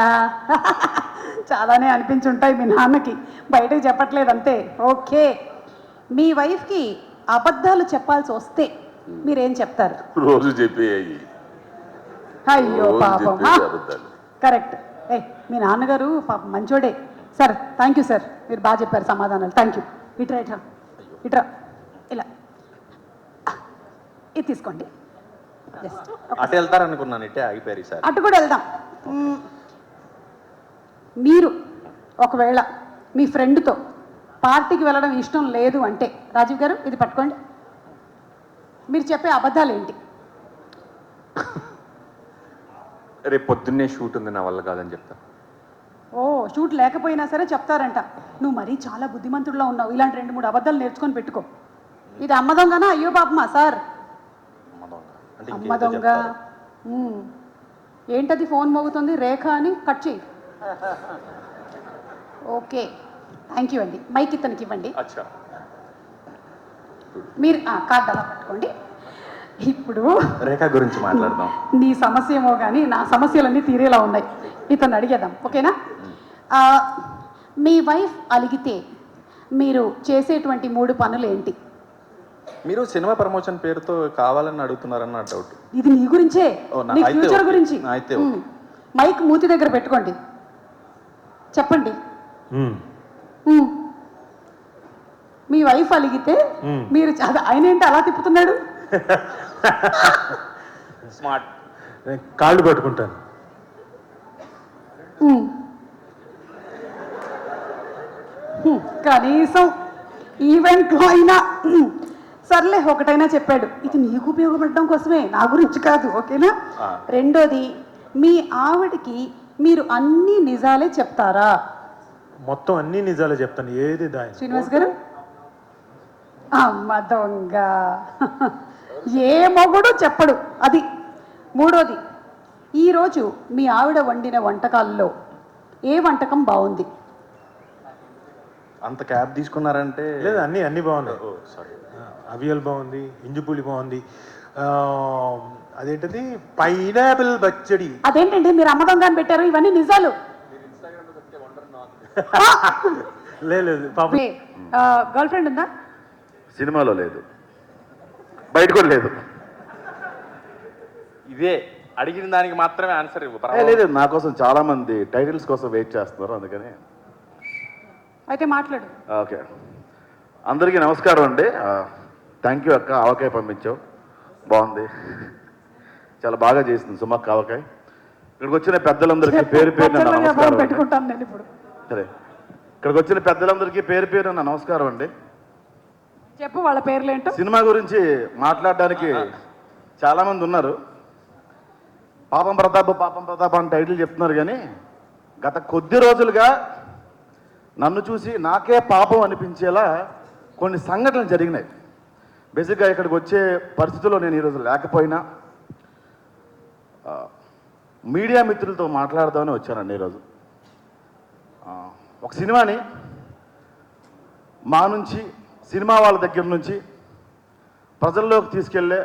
చాలానే అనిపించుంటాయి మీ నాన్నకి, బయటకు చెప్పట్లేదు అంతే. ఓకే, మీ వైఫ్కి అబద్ధాలు చెప్పాల్సి వస్తే మీరేం చెప్తారు? రోజు చెప్పేయి. అయ్యో పాపం. కరెక్ట్. మీ నాన్నగారు పాపం మంచోడే. సార్, థ్యాంక్ యూ సార్, మీరు బాగా చెప్పారు సమాధానాలు. Thank you. ఇటు రైట్ రా. ఇట్రా ఇలా ఇది తీసుకోండి. జస్ట్ అటు వెళ్తారనుకున్నాను, ఇట్టే ఆగిపోయారు ఈసారి. అటు కూడా వెళ్దాం. మీరు ఒకవేళ మీ ఫ్రెండ్తో పార్టీకి వెళ్ళడం ఇష్టం లేదు అంటే, రాజీవ్ గారు ఇది పట్టుకోండి, మీరు చెప్పే అబద్ధాలు ఏంటి? రేపు పొద్దున్నే షూట్ ఉంది, నా వల్ల కాదని చెప్తా. ఓ, షూట్ లేకపోయినా సరే చెప్తారంట. నువ్వు మరీ చాలా బుద్ధిమంతుడిలో ఉన్నావు. ఇలాంటి 2-3 అబద్ధాలు నేర్చుకొని పెట్టుకో. ఇది అమ్మ దొంగనా? అయ్యో పాపమా సార్, అమ్మ దొంగ. ఏంటది ఫోన్ మోగుతుంది? రేఖ అని కట్ చేయి. ఓకే, థ్యాంక్ యూ అండి. మైక్ ఇతనికి ఇవ్వండి. అచ్చా, మీరు కార్డు అలా పట్టుకోండి. ఇప్పుడు రేఖ గురించి మాట్లాడదాం. నీ సమస్య ఏమో కానీ నా సమస్యలన్నీ తీరేలా ఉన్నాయి. ఇతను అడిగేద్దాం, ఓకేనా? మీ వైఫ్ అలిగితే మీరు చేసేటువంటి 3 పనులు ఏంటి? మీరు సినిమా ప్రమోషన్ పేరుతో కావాలని అడుగుతున్నారన్న డౌట్. ఇది నీ గురించే, నీ ఫ్యూచర్ గురించి. అయితే మైక్ మూతి దగ్గర పెట్టుకోండి, చెప్పండి. మీ వైఫ్ అలిగితే మీరు ఆయన ఏంటి అలా తిప్పుతున్నాడు? స్మార్ట్. కాళ్ళు పట్టుకుంటాను. కనీసం ఈవెంట్లో అయినా సర్లే ఒకటైనా చెప్పాడు. ఇది నీకు ఉపయోగపడడం కోసమే, నా గురించి కాదు, ఓకేనా? రెండోది, మీ ఆవిడకి మీరు అన్ని నిజాలే చెప్తారా? మొత్తం అన్ని నిజాలే చెప్తాను, ఏది దాని. శ్రీనివాస్ గారు, అమ్మ దొంగ, ఏ మొగుడు చెప్పడు అది. మూడోది, ఈరోజు మీ ఆవిడ వండిన వంటకాల్లో ఏ వంటకం బాగుంది? అంత క్యాబ్ తీసుకున్నారంటే లేదు, అన్ని బాగున్నాయి. సారీ, అవియల్ బాగుంది, ఇంజుపులి బాగుంది, అదేంటది పైనాపిల్ పచ్చడి. అదేంటండి మీరు అమ్మ దొంగ అని పెట్టారు? ఇవన్నీ నిజాలు. లేదు గర్ల్ ఫ్రెండ్ ఉందా? సినిమాలో లేదు, బయట కూడా లేదు. ఇదే అడిగిన దానికి మాత్రమే ఆన్సర్ ఇవ్వు. లేదు, నా కోసం చాలా మంది టైటిల్స్ కోసం వెయిట్ చేస్తున్నారు, అందుకని. అయితే మాట్లాడు. ఓకే, అందరికీ నమస్కారం అండి. థ్యాంక్ యూ అక్క, ఆవకాయ పంపించావు, బాగుంది, చాలా బాగా చేసింది సుమక్క ఆవకాయ. ఇక్కడికి వచ్చిన పెద్దలందరికీ పేరు పేరు పెట్టుకుంటాను నేను ఇప్పుడు. సరే, ఇక్కడికి వచ్చిన పెద్దలందరికీ పేరు పేరు నా నమస్కారం అండి. చెప్పు వాళ్ళ పేర్లు ఏంటో. సినిమా గురించి మాట్లాడడానికి చాలా మంది ఉన్నారు. పాపం ప్రతాప్ అని టైటిల్ చెప్తున్నారు, కానీ గత కొద్ది రోజులుగా నన్ను చూసి నాకే పాపం అనిపించేలా కొన్ని సంఘటనలు జరిగినాయి. బేసిక్గా ఇక్కడికి వచ్చే పరిస్థితుల్లో నేను ఈరోజు లేకపోయినా మీడియా మిత్రులతో మాట్లాడదామని వచ్చానండి ఈరోజు. ఒక సినిమాని మా నుంచి, సినిమా వాళ్ళ దగ్గర నుంచి ప్రజల్లోకి తీసుకెళ్ళే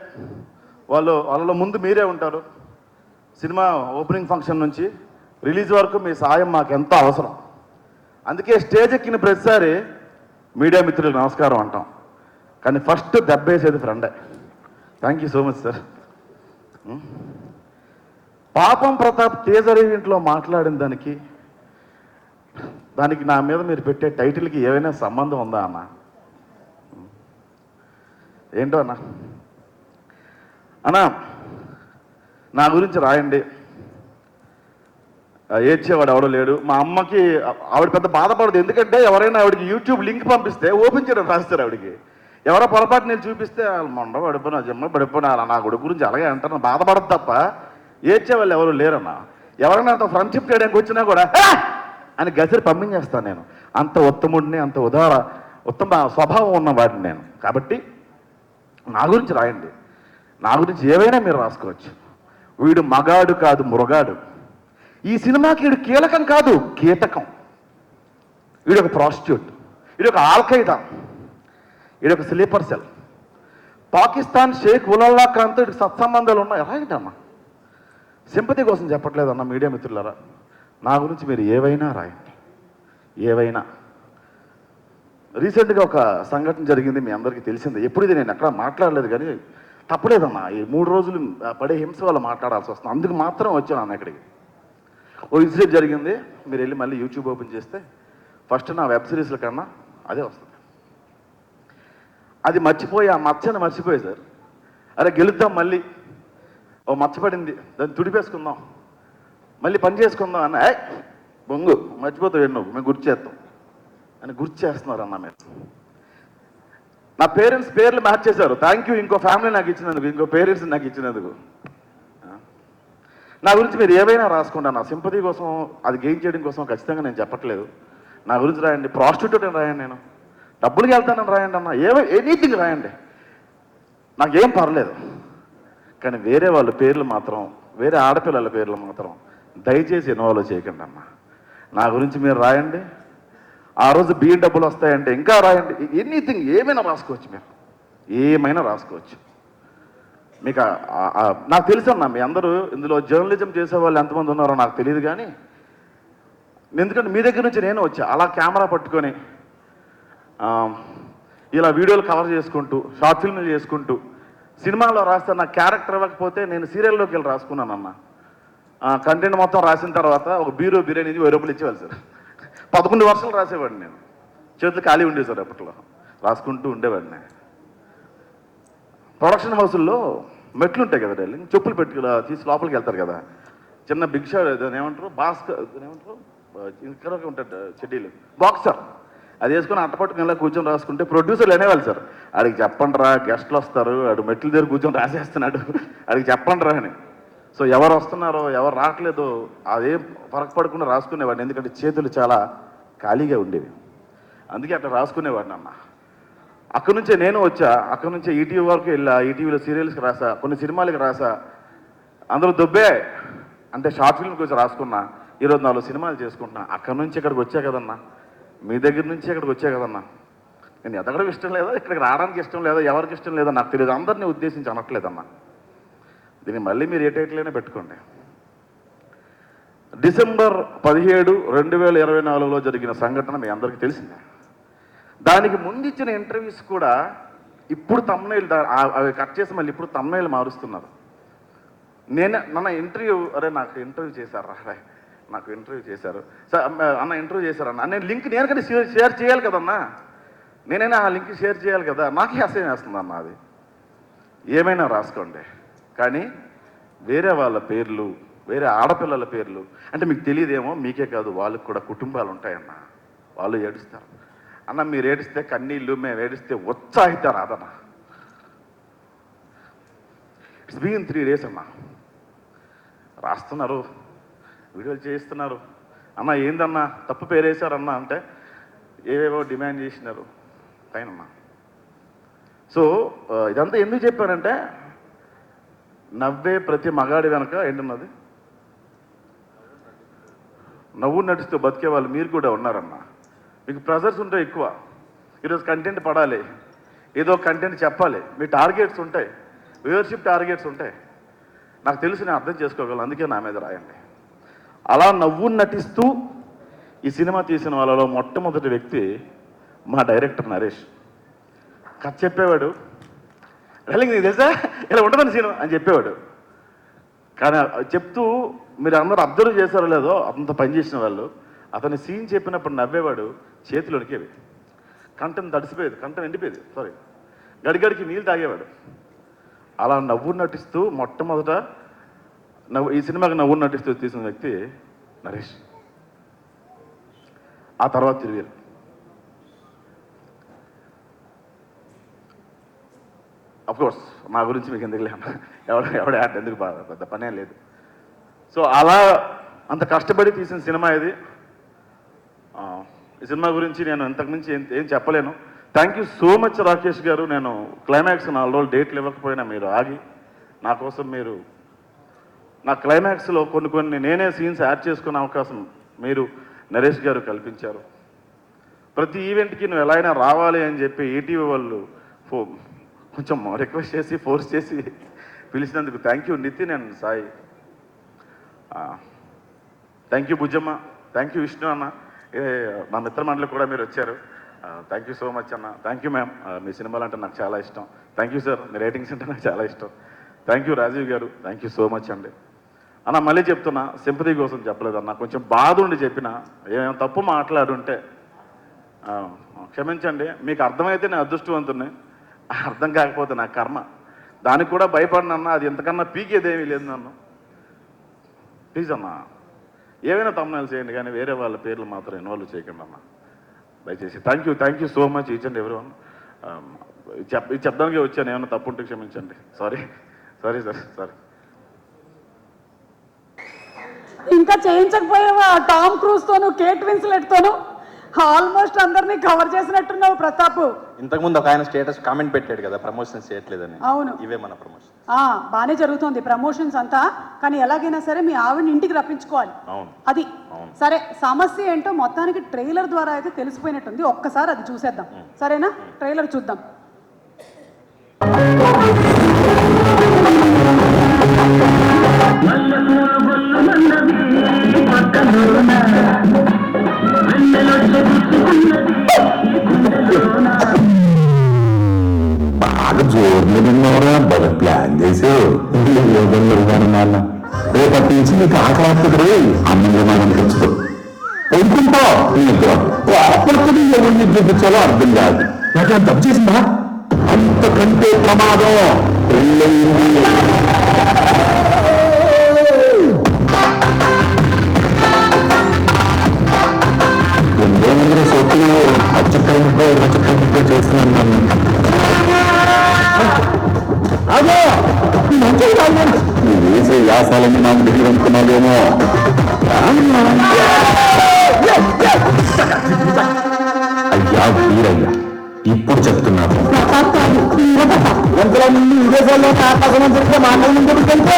వాళ్ళలో ముందు మీరే ఉంటారు. సినిమా ఓపెనింగ్ ఫంక్షన్ నుంచి రిలీజ్ వరకు మీ సాయం మాకు ఎంతో అవసరం. అందుకే స్టేజ్ ఎక్కిన ప్రతిసారి మీడియా మిత్రులకు నమస్కారం అంటాం, కానీ ఫస్ట్ దెబ్బేసేది ఫ్రెండే. Thank you so much sir. పాపం ప్రతాప్ తేజర్ ఇంట్లో మాట్లాడిన దానికి నా మీద మీరు పెట్టే టైటిల్కి ఏమైనా సంబంధం ఉందా అన్న? ఏంటో అన్నా, నా గురించి రాయండి, ఏడ్చేవాడు ఎవడో లేడు. మా అమ్మకి ఆవిడ పెద్ద బాధపడదు, ఎందుకంటే ఎవరైనా ఆవిడకి యూట్యూబ్ లింక్ పంపిస్తే ఓపెన్ చేయడం రాస్తారు ఆవిడకి. ఎవరో పొరపాటు నేను చూపిస్తే మొండ పడిపోయినా జమ్మ పడిపోయినా అలా నా గుడి గురించి అలాగే అంటారు, బాధపడదు తప్ప ఏడ్చేవాళ్ళు ఎవరు లేరన్నా. ఎవరైనా అంత ఫ్రెండ్షిప్ చేయడానికి వచ్చినా కూడా అని గసిరి పంపించేస్తాను నేను. అంత ఉత్తముడిని, అంత ఉత్తమ స్వభావం ఉన్న వాడిని నేను. కాబట్టి నా గురించి రాయండి, నా గురించి ఏవైనా మీరు రాసుకోవచ్చు. వీడు మగాడు కాదు, మురగాడు. ఈ సినిమాకి వీడు కీలకం కాదు, కీటకం. వీడు ఒక ప్రాస్టిట్యూట్, వీడు ఒక ఆల్ఖైదా, వీడు ఒక స్లీపర్ సెల్. పాకిస్తాన్ షేక్ ఉలల్లా ఖాన్తో వీడికి సత్సంబంధాలు ఉన్నాయి. రాయండి, సింపతి కోసం చెప్పట్లేదన్న మీడియా మిత్రులారా. నా గురించి మీరు ఏవైనా రాయండి, ఏవైనా. రీసెంట్గా ఒక సంఘటన జరిగింది, మీ అందరికీ తెలిసిందే. ఎప్పుడు ఇది నేను ఎక్కడ మాట్లాడలేదు, కానీ తప్పలేదన్నా. ఈ 3 రోజులు పడే హింస వల్ల మాట్లాడాల్సి వస్తుంది, అందుకు మాత్రం వచ్చాను అన్న ఇక్కడికి. ఓ ఇన్సిడెంట్ జరిగింది, మీరు వెళ్ళి మళ్ళీ యూట్యూబ్ ఓపెన్ చేస్తే ఫస్ట్ నా వెబ్ సిరీస్ల కన్నా అదే వస్తుంది. అది మర్చిపోయి ఆ మచ్చని మర్చిపోయి సార్, అరే గెలుద్దాం మళ్ళీ, ఓ మచ్చపడింది దాన్ని తుడిపేసుకుందాం, మళ్ళీ పని చేసుకుందాం అన్న, బొంగు మర్చిపోతావు నువ్వు, మేము గుర్తు చేస్తాం అని గుర్తు చేస్తున్నారు అన్న. మీరు నా పేరెంట్స్ పేర్లు మార్చేశారు. థ్యాంక్ యూ ఇంకో ఫ్యామిలీ నాకు ఇచ్చినందుకు, ఇంకో పేరెంట్స్ నాకు ఇచ్చినందుకు. నా గురించి మీరు ఏమైనా రాసుకోండి అన్న, సింపతి కోసం అది గెయిన్ చేయడం కోసం ఖచ్చితంగా నేను చెప్పట్లేదు. నా గురించి రాయండి, ప్రాస్టిట్యూట్ అని రాయండి, నేను డబ్బులకి వెళ్తానని రాయండి అన్న, ఎనీథింగ్ రాయండి, నాకేం పర్లేదు. కానీ వేరే వాళ్ళ పేర్లు మాత్రం, వేరే ఆడపిల్లల పేర్లు మాత్రం దయచేసి ఇన్వాల్వ్ చేయకండి అన్న. నా గురించి మీరు రాయండి, ఆ రోజు బియ్యం డబ్బులు వస్తాయంటే ఇంకా రాయండి, ఎనీథింగ్ ఏమైనా రాసుకోవచ్చు, మీరు ఏమైనా రాసుకోవచ్చు. మీకు నాకు తెలుసు అన్న, మీ అందరూ ఇందులో జర్నలిజం చేసే వాళ్ళు ఎంతమంది ఉన్నారో నాకు తెలియదు, కానీ ఎందుకంటే మీ దగ్గర నుంచి నేను వచ్చా అలా కెమెరా పట్టుకొని ఇలా వీడియోలు కవర్ చేసుకుంటూ, షార్ట్ ఫిల్మ్లు చేసుకుంటూ, సినిమాలో రాస్తే నాకు క్యారెక్టర్ ఇవ్వకపోతే నేను సీరియల్లోకి వెళ్ళి రాసుకున్నానన్న. కంటెంట్ మొత్తం రాసిన తర్వాత ఒక బిర్యానీ 1000 రూపాయలు ఇచ్చేవాళ్ళు సార్. 11 వర్షాలు రాసేవాడిని నేను, చేతులు ఖాళీ ఉండేది సార్, అప్పట్లో రాసుకుంటూ ఉండేవాడిని. ప్రొడక్షన్ హౌసుల్లో మెట్లు ఉంటాయి కదా డార్లింగ్, చెప్పులు పెట్టి తీసి లోపలికి వెళ్తారు కదా, చిన్న బిగ్ షాట్ ఏమంటారు, ఏమంటారు ఇక్కడ ఉంటాడు చెడ్డీలు, బాక్సర్, అది వేసుకొని అట్టపట్టుకుని ఇలా కూర్చొని రాసుకుంటే ప్రొడ్యూసర్లు అనేవాళ్ళు సార్, ఆడికి చెప్పండి రా, గెస్ట్లు వస్తారు, ఆడు మెట్ల దగ్గర కూర్చొని రాసేస్తున్నాడు, ఆడికి చెప్పండి రా అని. సో ఎవరు వస్తున్నారో ఎవరు రావట్లేదో అదేం ఫరక్ పడకుండా రాసుకునేవాడిని, ఎందుకంటే చేతులు చాలా ఖాళీగా ఉండేవి, అందుకే అట్లా రాసుకునేవాడిని అన్న. అక్కడి నుంచే నేను వచ్చా, అక్కడి నుంచే ఈటీవీ వరకు వెళ్ళా, ఈటీవీలో సీరియల్స్కి రాసా, కొన్ని సినిమాలకి రాసా, అందరూ దొబ్బే అంటే షార్ట్ ఫిల్మ్కి వచ్చి రాసుకున్నా, ఈరోజు 4 సినిమాలు చేసుకుంటున్నా. అక్కడి నుంచి ఇక్కడికి వచ్చా కదన్నా, మీ దగ్గర నుంచి ఇక్కడికి వచ్చా కదన్నా. నేను ఎదగడం ఇష్టం లేదా, ఇక్కడికి రావడానికి ఇష్టం లేదా, ఎవరికి ఇష్టం లేదా నాకు తెలియదు, అందరినీ ఉద్దేశించి అనట్లేదన్నా. దీన్ని మళ్ళీ మీరు ఏ టైటిల్ పెట్టుకోండి. డిసెంబర్ 17, 2024లో జరిగిన సంఘటన మీ అందరికీ తెలిసిందే. దానికి ముందు ఇచ్చిన ఇంటర్వ్యూస్ కూడా ఇప్పుడు తమ్నైల్ అవి కట్ చేసి మళ్ళీ ఇప్పుడు తమ్నైల్ మారుస్తున్నారు. నన్న ఇంటర్వ్యూ, అరే నాకు ఇంటర్వ్యూ చేశారు, నాకు ఇంటర్వ్యూ చేశారు సార్ అన్న, ఇంటర్వ్యూ చేశారన్న, నేను లింక్ నేను కానీ షేర్ చేయాలి కదన్నా, నేనైనా ఆ లింక్ షేర్ చేయాలి కదా, నాకే అసహ్యం వేస్తుంది అన్న. అది ఏమైనా రాసుకోండి, కానీ వేరే వాళ్ళ పేర్లు, వేరే ఆడపిల్లల పేర్లు అంటే మీకు తెలియదేమో, మీకే కాదు వాళ్ళకి కూడా కుటుంబాలు ఉంటాయన్న, వాళ్ళు ఏడుస్తారు అన్న. మీరు ఏడిస్తే కన్నీళ్ళు, మేము ఏడిస్తే ఉత్సాహిత రాదన్న. ఇట్స్ బీన్ 3 days అన్న, రాస్తున్నారు, వీడియోలు చేయిస్తున్నారు అన్న, ఏందన్నా తప్పు పేరేశారన్నా అంటే ఏవేవో డిమాండ్ చేసినారు పైనమ్మా. సో ఇదంతా ఎందుకు చెప్పానంటే, నవ్వే ప్రతి మగాడి వెనక ఏంటన్నది, నవ్వు నడుస్తూ బతికే వాళ్ళు మీరు కూడా ఉన్నారన్న. మీకు ప్రెజర్స్ ఉంటాయి ఎక్కువ, ఈరోజు కంటెంట్ పడాలి, ఏదో కంటెంట్ చెప్పాలి, మీ టార్గెట్స్ ఉంటాయి, వ్యూవర్షిప్ టార్గెట్స్ ఉంటాయి, నాకు తెలుసు, నేను అర్థం చేసుకోగలను, అందుకే నా మీద రాయండి. అలా నవ్వు నటిస్తూ ఈ సినిమా తీసిన వాళ్ళలో మొట్టమొదటి వ్యక్తి మా డైరెక్టర్ నరేష్. కథ చెప్పేవాడు, నీకు తెలుసా ఇలా ఉండదని సీను అని చెప్పేవాడు. కానీ చెప్తూ మీరు అందరూ అబ్జర్వ్ చేశారో లేదో, అంత పనిచేసిన వాళ్ళు, అతని సీన్ చెప్పినప్పుడు నవ్వేవాడు, చేతులు వణికేవి, కంఠం తడిసిపోయేది, కంఠం ఎండిపోయేది, గడిగడికి నీళ్ళు తాగేవాడు. అలా నవ్వు నటిస్తూ మొట్టమొదట ఈ సినిమాకి నవ్వు నటిస్తూ తీసిన వ్యక్తి నరేష్. ఆ తర్వాత తిరువీరు. అఫ్కోర్స్ నా గురించి మీకు ఎందుకు లేదు, ఎవడ యాడ్ ఎందుకు పెద్ద పనే లేదు. సో అలా అంత కష్టపడి తీసిన సినిమా ఇది. ఈ సినిమా గురించి నేను ఇంతకుమించి ఏం చెప్పలేను. Thank you so much Rakesh గారు. నేను క్లైమాక్స్ 4 రోజులు డేట్లు ఇవ్వకపోయినా మీరు ఆగి నా కోసం, మీరు నా క్లైమాక్స్లో కొన్ని నేనే సీన్స్ యాడ్ చేసుకునే అవకాశం మీరు నరేష్ గారు కల్పించారు. ప్రతి ఈవెంట్కి నువ్వు ఎలా అయినా రావాలి అని చెప్పి ఈటీవీ వాళ్ళు కొంచెం రిక్వెస్ట్ చేసి ఫోర్స్ చేసి పిలిచినందుకు thank you Nithin and Sai. Thank you Bujjamma, thank you Vishnu అన్న, మా మిత్రమండలి కూడా మీరు వచ్చారు. థ్యాంక్ యూ సో మచ్ అన్న. థ్యాంక్ యూ మ్యామ్, మీ సినిమాలు అంటే నాకు చాలా ఇష్టం. థ్యాంక్ యూ సార్, మీ రేటింగ్స్ అంటే నాకు చాలా ఇష్టం. థ్యాంక్ యూ రాజీవ్ గారు, థ్యాంక్ యూ సో మచ్ అండి. అన్న మళ్ళీ చెప్తున్నా, సింపతి కోసం చెప్పలేదన్న, కొంచెం బాధ ఉండి చెప్పిన, ఏమైనా తప్పు మాట్లాడుంటే క్షమించండి. మీకు అర్థమైతే నేను అదృష్టవంతుని, అర్థం కాకపోతే నా కర్మ. దానికి కూడా భయపడినన్నా, అది ఎంతకన్నా పీకేదేమీ లేదు నన్ను. ప్లీజ్ అన్నా, ఏవైనా తమ్ముళ్ళు చేయండి కానీ వేరే వాళ్ళ పేర్లు మాత్రం ఇన్వాల్వ్ చేయకండి అన్న, దయచేసి. Thank you so much each and every one. ఇది చెప్పడానికి వచ్చాను, ఏమైనా తప్పు ఉంటే క్షమించండి. Sorry sir. ఇంకా చేయించకపోయావా టామ్ క్రూజ్తోను, కేట్ విన్స్లెట్తోను? ఆల్మోస్ట్ అందరినీ కవర్ చేసినట్టున్నావు ప్రతాప్. ఇంతకుముందు ఒక ఆయన స్టేటస్ కామెంట్ పెట్టాడు కదా ప్రమోషన్స్ చేయట్లేదని. అవును, ఇవే మన ప్రమోషన్. బాగానే జరుగుతుంది ప్రమోషన్స్ అంతా, కానీ ఎలాగైనా సరే మీ ఆవిడని ఇంటికి రప్పించుకోవాలి. అది సరే. సమస్య ఏంటో మొత్తానికి ట్రైలర్ ద్వారా అయితే తెలిసిపోయినట్టుంది. ఒక్కసారి అది చూసేద్దాం, సరేనా? ట్రైలర్ చూద్దాం. బాగా జోర్లు తిన్నారా, బాగా ప్లాన్ చేసావు. నాన్న రేపటి నుంచి నీకు ఆకలి అన్నంగా మనం తెచ్చుకో కొనుక్కుంటా. అప్పటికీ ఎవరిని చూపించాలో అర్థం కాదు. నాకు తప్పు చేసిందా? అంతకంటే ప్రమాదం పెళ్ళయింది. ఎంతో మంది సోకులు అచ్చటైనప్పుడు చేస్తున్నాను. అదో నువ్వు వేసే వ్యాసాలన్నీ నాకు దగ్గర అనుకున్నావేమో. అయ్యా వీరయ్యా, ఇప్పుడు చెప్తున్నాను. ఎంతలో ముందు విదేశాల్లో ఆకాశం జరిగితే మాట్లాడుకుంటే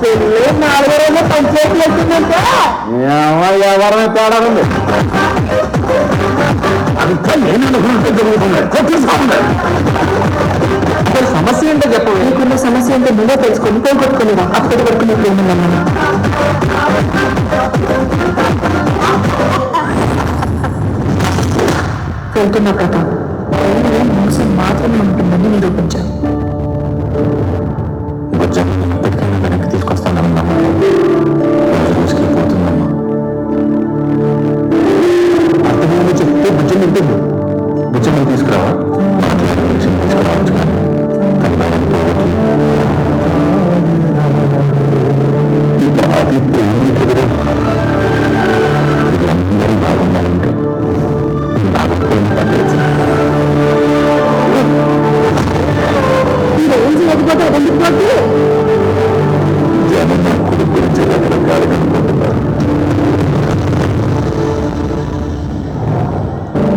పెళ్ళి 4 రోజులు పంచాయతీ వచ్చిందంటే ఎవరైనా తేడా ఉంది. అంతా నేను అనుకుంటే జరుగుతుంది. సమస్య ఏంటో చెప్పండి. నీకున్న సమస్య ఏంటో నువ్వే తెలుసుకొని పోగొట్టుకునేవా? అప్పటి వరకు నీకు ఏమన్నా వెళ్తున్నా కదా, మోసం మాత్రమే ఉంటుందని నిరూపించాను. ఎప్పటికైనా వెనక్కి తీసుకొస్తానమ్మా. రోజుకి పోతుందమ్మా. అర్థమైంది చెప్తే భుజం ఉంటుంది. భుజం తీసుకురావా? తీసుకురావచ్చు కానీ అందరూ బాగుండాలంటే జనం నా కొడుకు గురించి రకరకాలుగా అనుకుంటున్నారు.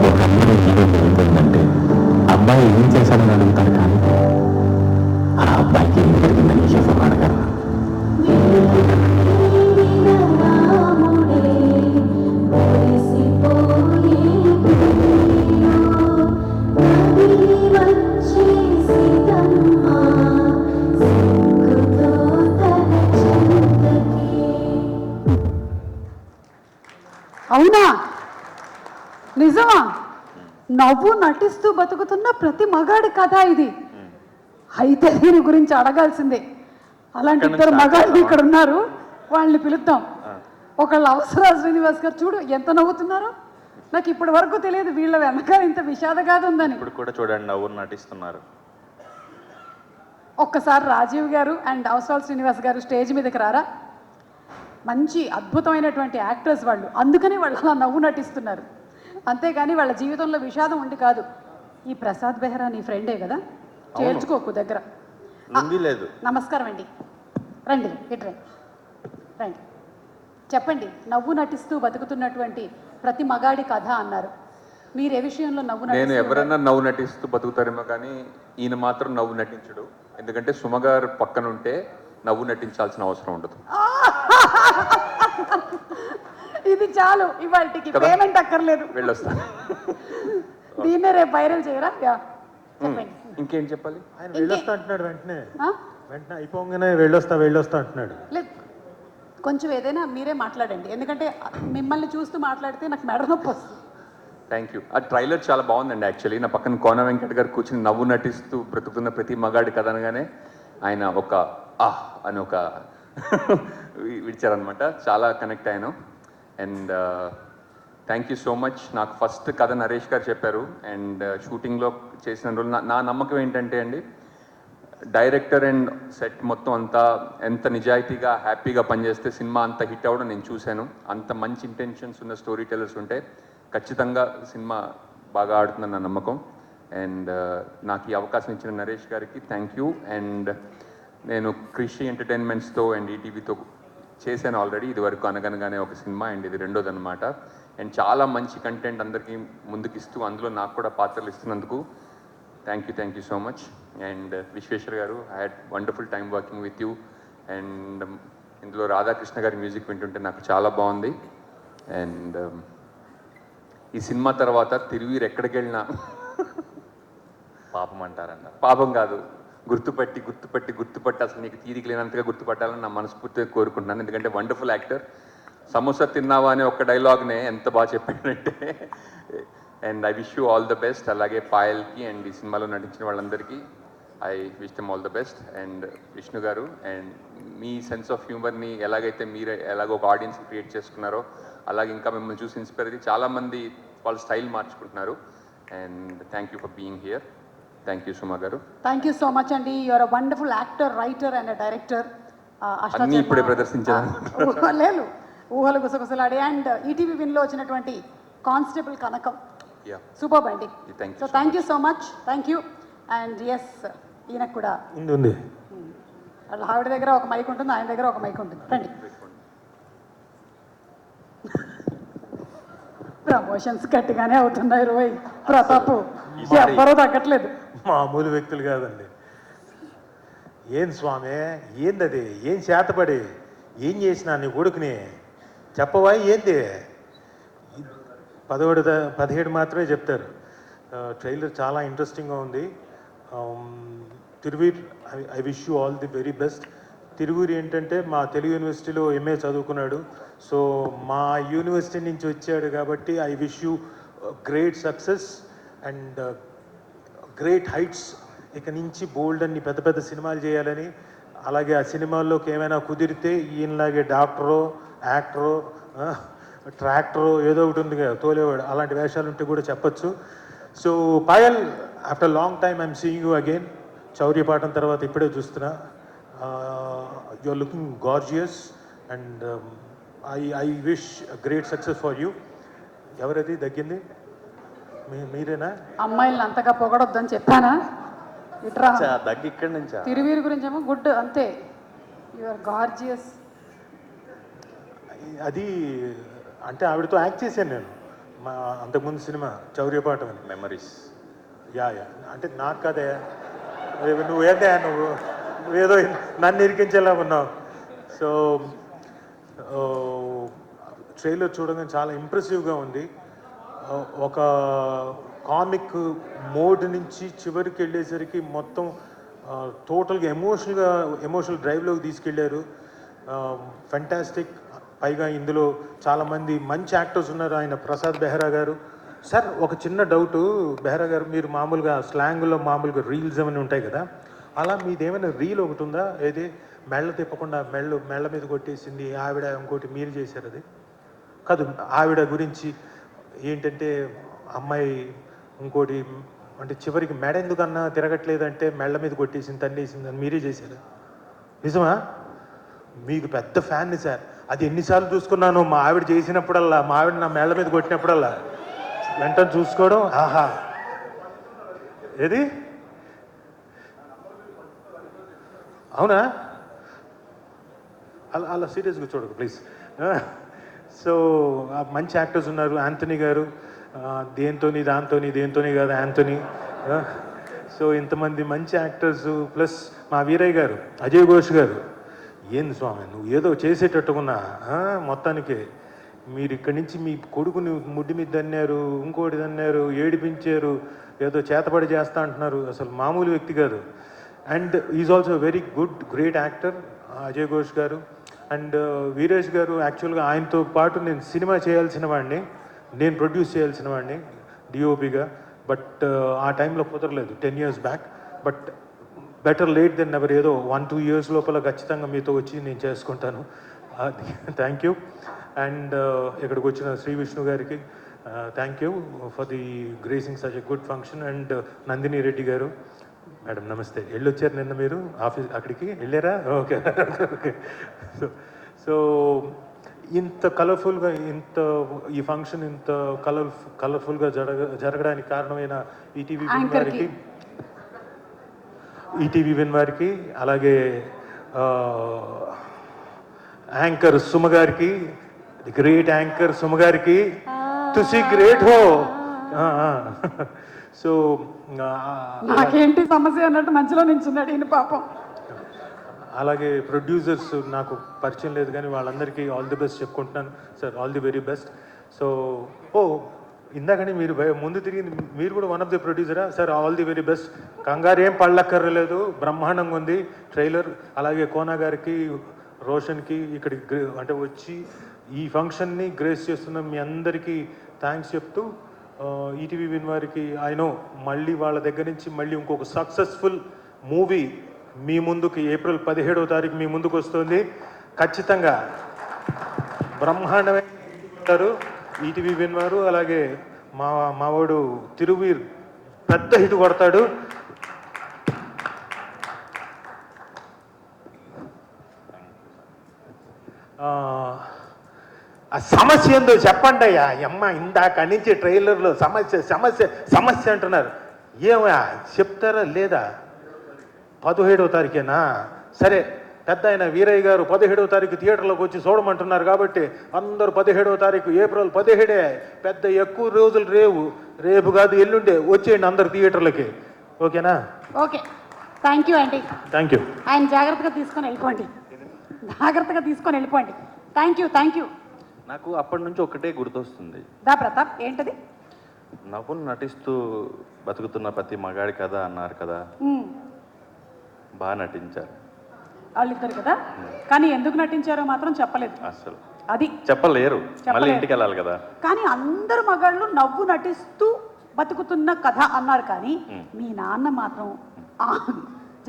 ఒక అమ్మాయి హీరో ఏంటంటే అబ్బాయి ఏం చేశాడని అడుగుతారు కానీ ఆ అబ్బాయికి ఏం జరిగిందని ఎవరు అడగరు. అవునా? నిజమా? నవ్వు నటిస్తూ బతుకుతున్న ప్రతి మగాడి కథ ఇది. అయితే దీని గురించి అడగాల్సిందే. అలాంటి 2 మగాళ్ళు ఇక్కడ ఉన్నారు, వాళ్ళని పిలుద్దాం. ఒకళ్ళు అవసరా శ్రీనివాస్ గారు, చూడు ఎంత నవ్వుతున్నారో. నాకు ఇప్పటి వరకు తెలియదు వీళ్ళ వెనకాల ఇంత విషాదగాథ ఉందని. ఇప్పుడు కూడా చూడండి నవ్వు నటిస్తున్నారు. ఒక్కసారి రాజీవ్ గారు అండ్ అవసరాల శ్రీనివాస్ గారు స్టేజ్ మీదకి రారా? మంచి అద్భుతమైనటువంటి యాక్టర్స్ వాళ్ళు, అందుకని వాళ్ళు అలా నవ్వు నటిస్తున్నారు. అంతేగాని వాళ్ళ జీవితంలో విషాదం ఉండి కాదు. ఈ ప్రసాద్ బెహ్రా నీ ఫ్రెండే కదా, చేర్చుకోకు దగ్గర. లేదు. నమస్కారం అండి, రండి ఇటు రండి. చెప్పండి, నవ్వు నటిస్తూ బతుకుతున్నటువంటి ప్రతి మగాడి కథ అన్నారు. మీరు ఏ విషయంలో నవ్వు నేను ఎవరైనా నవ్వు నటిస్తూ బతుకుతారేమో కానీ ఈయన మాత్రం నవ్వు నటించడు. ఎందుకంటే సుమగారు పక్కన ఉంటే నవ్వు నటించాల్సిన అవసరం ఉండదు. ఇది చాలు, ఇవాళకి పేమెంట్ అక్కర్లేదు. వెళ్ళొస్తాను. దీన్నే రేపు వైరల్ చేయరా? ఇంకేం చెప్పాలి? ఆయన వెళ్ళొస్తా అంటున్నాడు. వెంటనే అయిపోగానే వెళ్ళొస్తా అంటున్నాడు. లేదు, కొంచెం ఏదైనా మీరే మాట్లాడండి, ఎందుకంటే మిమ్మల్ని చూస్తూ మాట్లాడితే నాకు మెడ నొప్పి వస్తుంది. Thank you. ఆ ట్రైలర్ చాలా బాగుందండి. యాక్చువల్లీ నా పక్కన కోన వెంకట్ గారు కూర్చుని నవ్వు నటిస్తూ బ్రతుకుతున్న ప్రతి మగాడి కథ అనగానే ఆయన ఒక అని ఒక విడిచారనమాట. చాలా కనెక్ట్ అయ్యాను. And thank you so much. నాకు ఫస్ట్ కథ నరేష్ గారు చెప్పారు అండ్ షూటింగ్లో చేసిన రోజు నా నమ్మకం ఏంటంటే అండి, డైరెక్టర్ అండ్ సెట్ మొత్తం అంతా ఎంత నిజాయితీగా హ్యాపీగా పనిచేస్తే సినిమా అంత హిట్ అవ్వడం నేను చూశాను. అంత మంచి ఇంటెన్షన్స్ ఉన్న స్టోరీ టెల్లర్స్ ఉంటే ఖచ్చితంగా సినిమా బాగా ఆడుతుందని నా నమ్మకం. అండ్ నాకు ఈ అవకాశం ఇచ్చిన నరేష్ గారికి థ్యాంక్ యూ. అండ్ నేను కృషి ఎంటర్టైన్మెంట్స్తో అండ్ ఈటీవీతో చేశాను ఆల్రెడీ, ఇది వరకు అనగనగానే ఒక సినిమా అండ్ ఇది రెండోది అనమాట. అండ్ చాలా మంచి కంటెంట్ అందరికీ ముందుకు ఇస్తూ అందులో నాకు కూడా పాత్రలు ఇస్తున్నందుకు thank you so much. And Vishweshwar గారు, I had wonderful time working with you. And ఇందులో రాధాకృష్ణ గారి మ్యూజిక్ వింటుంటే నాకు చాలా బాగుంది. అండ్ ఈ సినిమా తర్వాత తిరువీరు ఎక్కడికి వెళ్ళినా పాపం అంటారన్న. పాపం కాదు, గుర్తుపట్టి అసలు నీకు తీరిక లేనంతగా గుర్తుపట్టాలని నా మనస్ఫూర్తిగా కోరుకుంటున్నాను. ఎందుకంటే వండర్ఫుల్ యాక్టర్. సమోసా తిన్నావా అనే ఒక్క డైలాగ్నే ఎంత బాగా చెప్పాడంటే. And I wish you all the best. అలాగే పాయల్కి అండ్ ఈ సినిమాలో నటించిన వాళ్ళందరికీ I wish them all the best. And Vishnu గారు, అండ్ మీ సెన్స్ ఆఫ్ హ్యూమర్ని ఎలాగైతే మీరు ఎలాగో ఒక ఆడియన్స్ క్రియేట్ చేసుకున్నారో అలాగే ఇంకా మిమ్మల్ని చూసి ఇన్స్పైర్ అయ్యి చాలామంది వాళ్ళ స్టైల్ మార్చుకుంటున్నారు. And thank you for being here. Thank you Suma గారు. థ్యాంక్ యూ సో మచ్ అండి. You're a wonderful actor, writer and director. అన్నీ ఇప్పుడే ప్రదర్శించాను. లేదు, ఊహలు గుసగుసలాడి. అండ్ ఈటీవీ విన్లో వచ్చినటువంటి కానిస్టేబుల్ కనకం సూపర్ అండి. So thank you so much. Thank you. And yes, ఈయనకు కూడా ఉంది. వాళ్ళ ఆవిడ దగ్గర ఒక మైక్ ఉంటుంది, ఆయన దగ్గర ఒక మైక్ ఉంటుంది. రండి. ప్రమోషన్స్ గట్టిగానే అవుతున్నాయి రోయ్. ప్రతాప్ ఎవ్వరూ తగ్గట్లేదు. మామూలు వ్యక్తులు కాదండి. ఏం స్వామి, ఏందది? ఏం చేతపడి ఏం చేసినా నీ కొడుకుని చెప్పవా? ఏంది 17 మాత్రమే చెప్తారు. ట్రైలర్ చాలా ఇంట్రెస్టింగ్గా ఉంది. Thiruveer, I wish you all the very best. తిరువూరి ఏంటంటే మా తెలుగు యూనివర్సిటీలో ఎంఏ చదువుకున్నాడు. సో మా యూనివర్సిటీ నుంచి వచ్చాడు కాబట్టి I wish you great success and great heights. ఇక నుంచి బోల్డ్ అన్ని పెద్ద పెద్ద సినిమాలు చేయాలని, అలాగే ఆ సినిమాల్లోకి ఏమైనా కుదిరితే ఈయనలాగే డాక్టరో, యాక్టరో, ట్రాక్టరో ఏదో ఒకటి ఉంది కదా తోలేవాడు, అలాంటి వేషాలు ఉంటే కూడా చెప్పచ్చు. So Payal, after long time I'm seeing you again. Chauryapaatham తర్వాత ఇప్పుడే చూస్తున్నా. You are looking gorgeous and I wish great success for you. ఎవరది దగ్గింది? మీరేనా? అమ్మాయిలను అంతగా పొగడొద్దని చెప్పానా? ఇట్రా దగ్గి ఇక్కడి నుంచా? తిరువీరు గురించి ఏమో గుడ్ అంతే. Your gorgeous. అది అంటే ఆవిడతో యాక్ట్ చేశాను నేను మా అంతకుముందు సినిమా చౌర్యపాఠం అని. మెమరీస్. యా అంటే నాకు కదే, నువ్వేదే నువ్వేదో నన్ను ఇరికించేలా ఉన్నావు. సో ట్రైలర్ చూడగానే చాలా ఇంప్రెసివ్గా ఉంది. ఒక కామిక్ మోడ్ నుంచి చివరికి వెళ్ళేసరికి మొత్తం టోటల్గా ఎమోషనల్ డ్రైవ్లోకి తీసుకెళ్ళారు. ఫెంటాస్టిక్. పైగా ఇందులో చాలామంది మంచి యాక్టర్స్ ఉన్నారు. ఆయన ప్రసాద్ బెహ్రా గారు. సార్ ఒక చిన్న డౌటు బెహ్రా గారు, మీరు మామూలుగా స్లాంగ్లో మామూలుగా రీల్స్ ఏమైనా ఉంటాయి కదా, అలా మీదేమైనా రీల్ ఒకటి ఉందా? ఏది మెళ్ళ తిప్పకుండా మెళ్ళ మీద కొట్టేసింది ఆవిడ, ఇంకోటి మీరు చేశారు అది కాదు. ఆవిడ గురించి ఏంటంటే అమ్మాయి ఇంకోటి అంటే చివరికి మెడ ఎందుకన్నా తిరగట్లేదంటే మెళ్ళ మీద కొట్టేసింది, తన్నేసింది అని మీరే చేశారు. నిజమా? మీకు పెద్ద ఫ్యాన్ని సార్. అది ఎన్నిసార్లు చూసుకున్నాను. మా ఆవిడ చేసినప్పుడల్లా, మా ఆవిడ నా మెళ్ళ మీద కొట్టినప్పుడల్లా వెంటనే చూసుకోవడం. ఆహా, ఏది అవునా? అలా సీరియస్గా చూడకు ప్లీజ్. సో మంచి యాక్టర్స్ ఉన్నారు. యాంథనీ గారు దేంతోని కాదు యాంథనీ. సో ఇంతమంది మంచి యాక్టర్స్ ప్లస్ మా వీరయ్య గారు, అజయ్ ఘోష్ గారు. ఏంది స్వామి నువ్వు ఏదో చేసేటట్టుకున్నా మొత్తానికి. మీరు ఇక్కడి నుంచి మీ కొడుకుని ముడ్డి మీద దన్నారు, ఇంకోటి దన్నారు, ఏడిపించారు, ఏదో చేతపడి చేస్తా అంటున్నారు. అసలు మామూలు వ్యక్తి కాదు. And is also very good great actor Ajay Ghosh గారు. అండ్ వీరేష్ గారు యాక్చువల్గా ఆయనతో పాటు నేను సినిమా చేయాల్సిన వాడిని, నేను ప్రొడ్యూస్ చేయాల్సిన వాడిని డిఓపిగా. బట్ ఆ టైంలో కుదరలేదు 10 years back. But better late than never. ఏదో 1-2 years లోపల ఖచ్చితంగా మీతో వచ్చి నేను చేసుకుంటాను. Thank you. అండ్ ఇక్కడికి వచ్చిన శ్రీ విష్ణు గారికి thank you for the gracing such a good function. And Nandini Reddy గారు మేడం నమస్తే. వెళ్ళొచ్చారు నిన్న మీరు ఆఫీస్ అక్కడికి వెళ్ళారా? Okay okay. సో ఇంత కలర్ఫుల్గా ఈ ఫంక్షన్ ఇంత కలర్ఫుల్గా జరగడానికి కారణమైన ఈటీవీ విన్ వారికి అలాగే యాంకర్ సుమ గారికి, గ్రేట్ యాంకర్ సుమ గారికి, తుసి గ్రేట్ హో. సో నాకేంటి సమస్య అన్నట్టు మధ్యలో నించున్నాడు ఈయన పాపం. అలాగే ప్రొడ్యూసర్స్ నాకు పరిచయం లేదు కానీ వాళ్ళందరికీ ఆల్ ది బెస్ట్ చెప్పుకుంటున్నాను sir, all the very best. So ఇందాకని మీరు ముందు తిరిగింది మీరు కూడా వన్ ఆఫ్ ది ప్రొడ్యూసరా sir? All the very best. కంగారు ఏం పళ్ళక్కర్లేదు, బ్రహ్మాండంగా ఉంది ట్రైలర్. అలాగే కోనా గారికి, రోషన్కి ఇక్కడికి అంటే వచ్చి ఈ ఫంక్షన్ని గ్రేస్ చేస్తున్న మీ అందరికీ థ్యాంక్స్ చెప్తూ ఈటీవీ విన్ వారికి నో మళ్ళీ వాళ్ళ దగ్గర నుంచి మళ్ళీ ఇంకొక సక్సెస్ఫుల్ మూవీ మీ ముందుకు ఏప్రిల్ 17వ తారీఖు మీ ముందుకు వస్తుంది. ఖచ్చితంగా బ్రహ్మాండమైన ఈటీవీ విన్ వారు. అలాగే మావాడు తిరువీర్ పెద్ద హిట్ కొడతాడు. ఆ సమస్య ఏందో చెప్పండి అయ్యా. అమ్మ ఇందాక నుంచి ట్రైలర్లో సమస్య సమస్య సమస్య అంటున్నారు. ఏమయ్యా చెప్తారా లేదా? 17వ తారీఖేనా? సరే, పెద్ద ఆయన వీరయ్య గారు 17వ తారీఖు థియేటర్లోకి వచ్చి చూడమంటున్నారు కాబట్టి అందరూ 17వ తారీఖు ఏప్రిల్ 17 పెద్ద ఎక్కువ రోజులు రేపు కాదు ఎల్లుండే వచ్చేయండి అందరు థియేటర్లకి. ఓకేనా? ఓకే, థ్యాంక్ యూ అండి. Thank you. ఆయన జాగ్రత్తగా తీసుకొని వెళ్ళిపోండి. Thank you. నాకు అప్పటి నుంచి ఒకటే గుర్తొస్తుంది. దా ప్రతాప్, ఏంటది? నవ్వును నటిస్తూ బతుకుతున్న ప్రతి మగాడి కథ అన్నారు కదా, బాగా నటించారు వాళ్ళిద్దరు కదా. కానీ ఎందుకు నటించారో మాత్రం చెప్పలేదు. అసలు అది చెప్పలేరు, మళ్ళీ ఇంటికి వెళ్ళాలి కదా. కానీ అందరు మగాళ్ళు నవ్వు నటిస్తూ బతుకుతున్న కథ అన్నారు. కానీ మీ నాన్న మాత్రం ఆ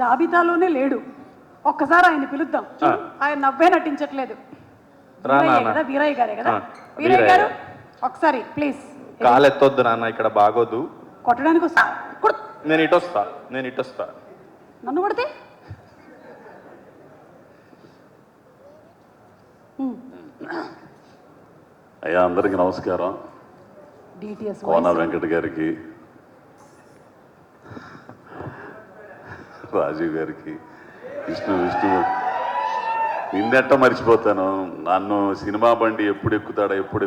జాబితాలోనే లేడు. ఒక్కసారి ఆయన పిలుద్దాం. ఆయన నవ్వే నటించట్లేదు. వీరయ్య గారే కదా. వీరయ్య గారు ఒకసారి ప్లీజ్. కాలెత్తొద్దు నాన్న, ఇక్కడ బాగోదు. కొట్టడానికి వస్తా. నేను ఇటొస్తా. నన్ను కొడితే అయ్యా అందరికీ నమస్కారం. కోన వెంకట గారికి, రాజీవ్ గారికి, విష్ణు నిన్నెట్ట మర్చిపోతాను. నన్ను సినిమా బండి ఎప్పుడు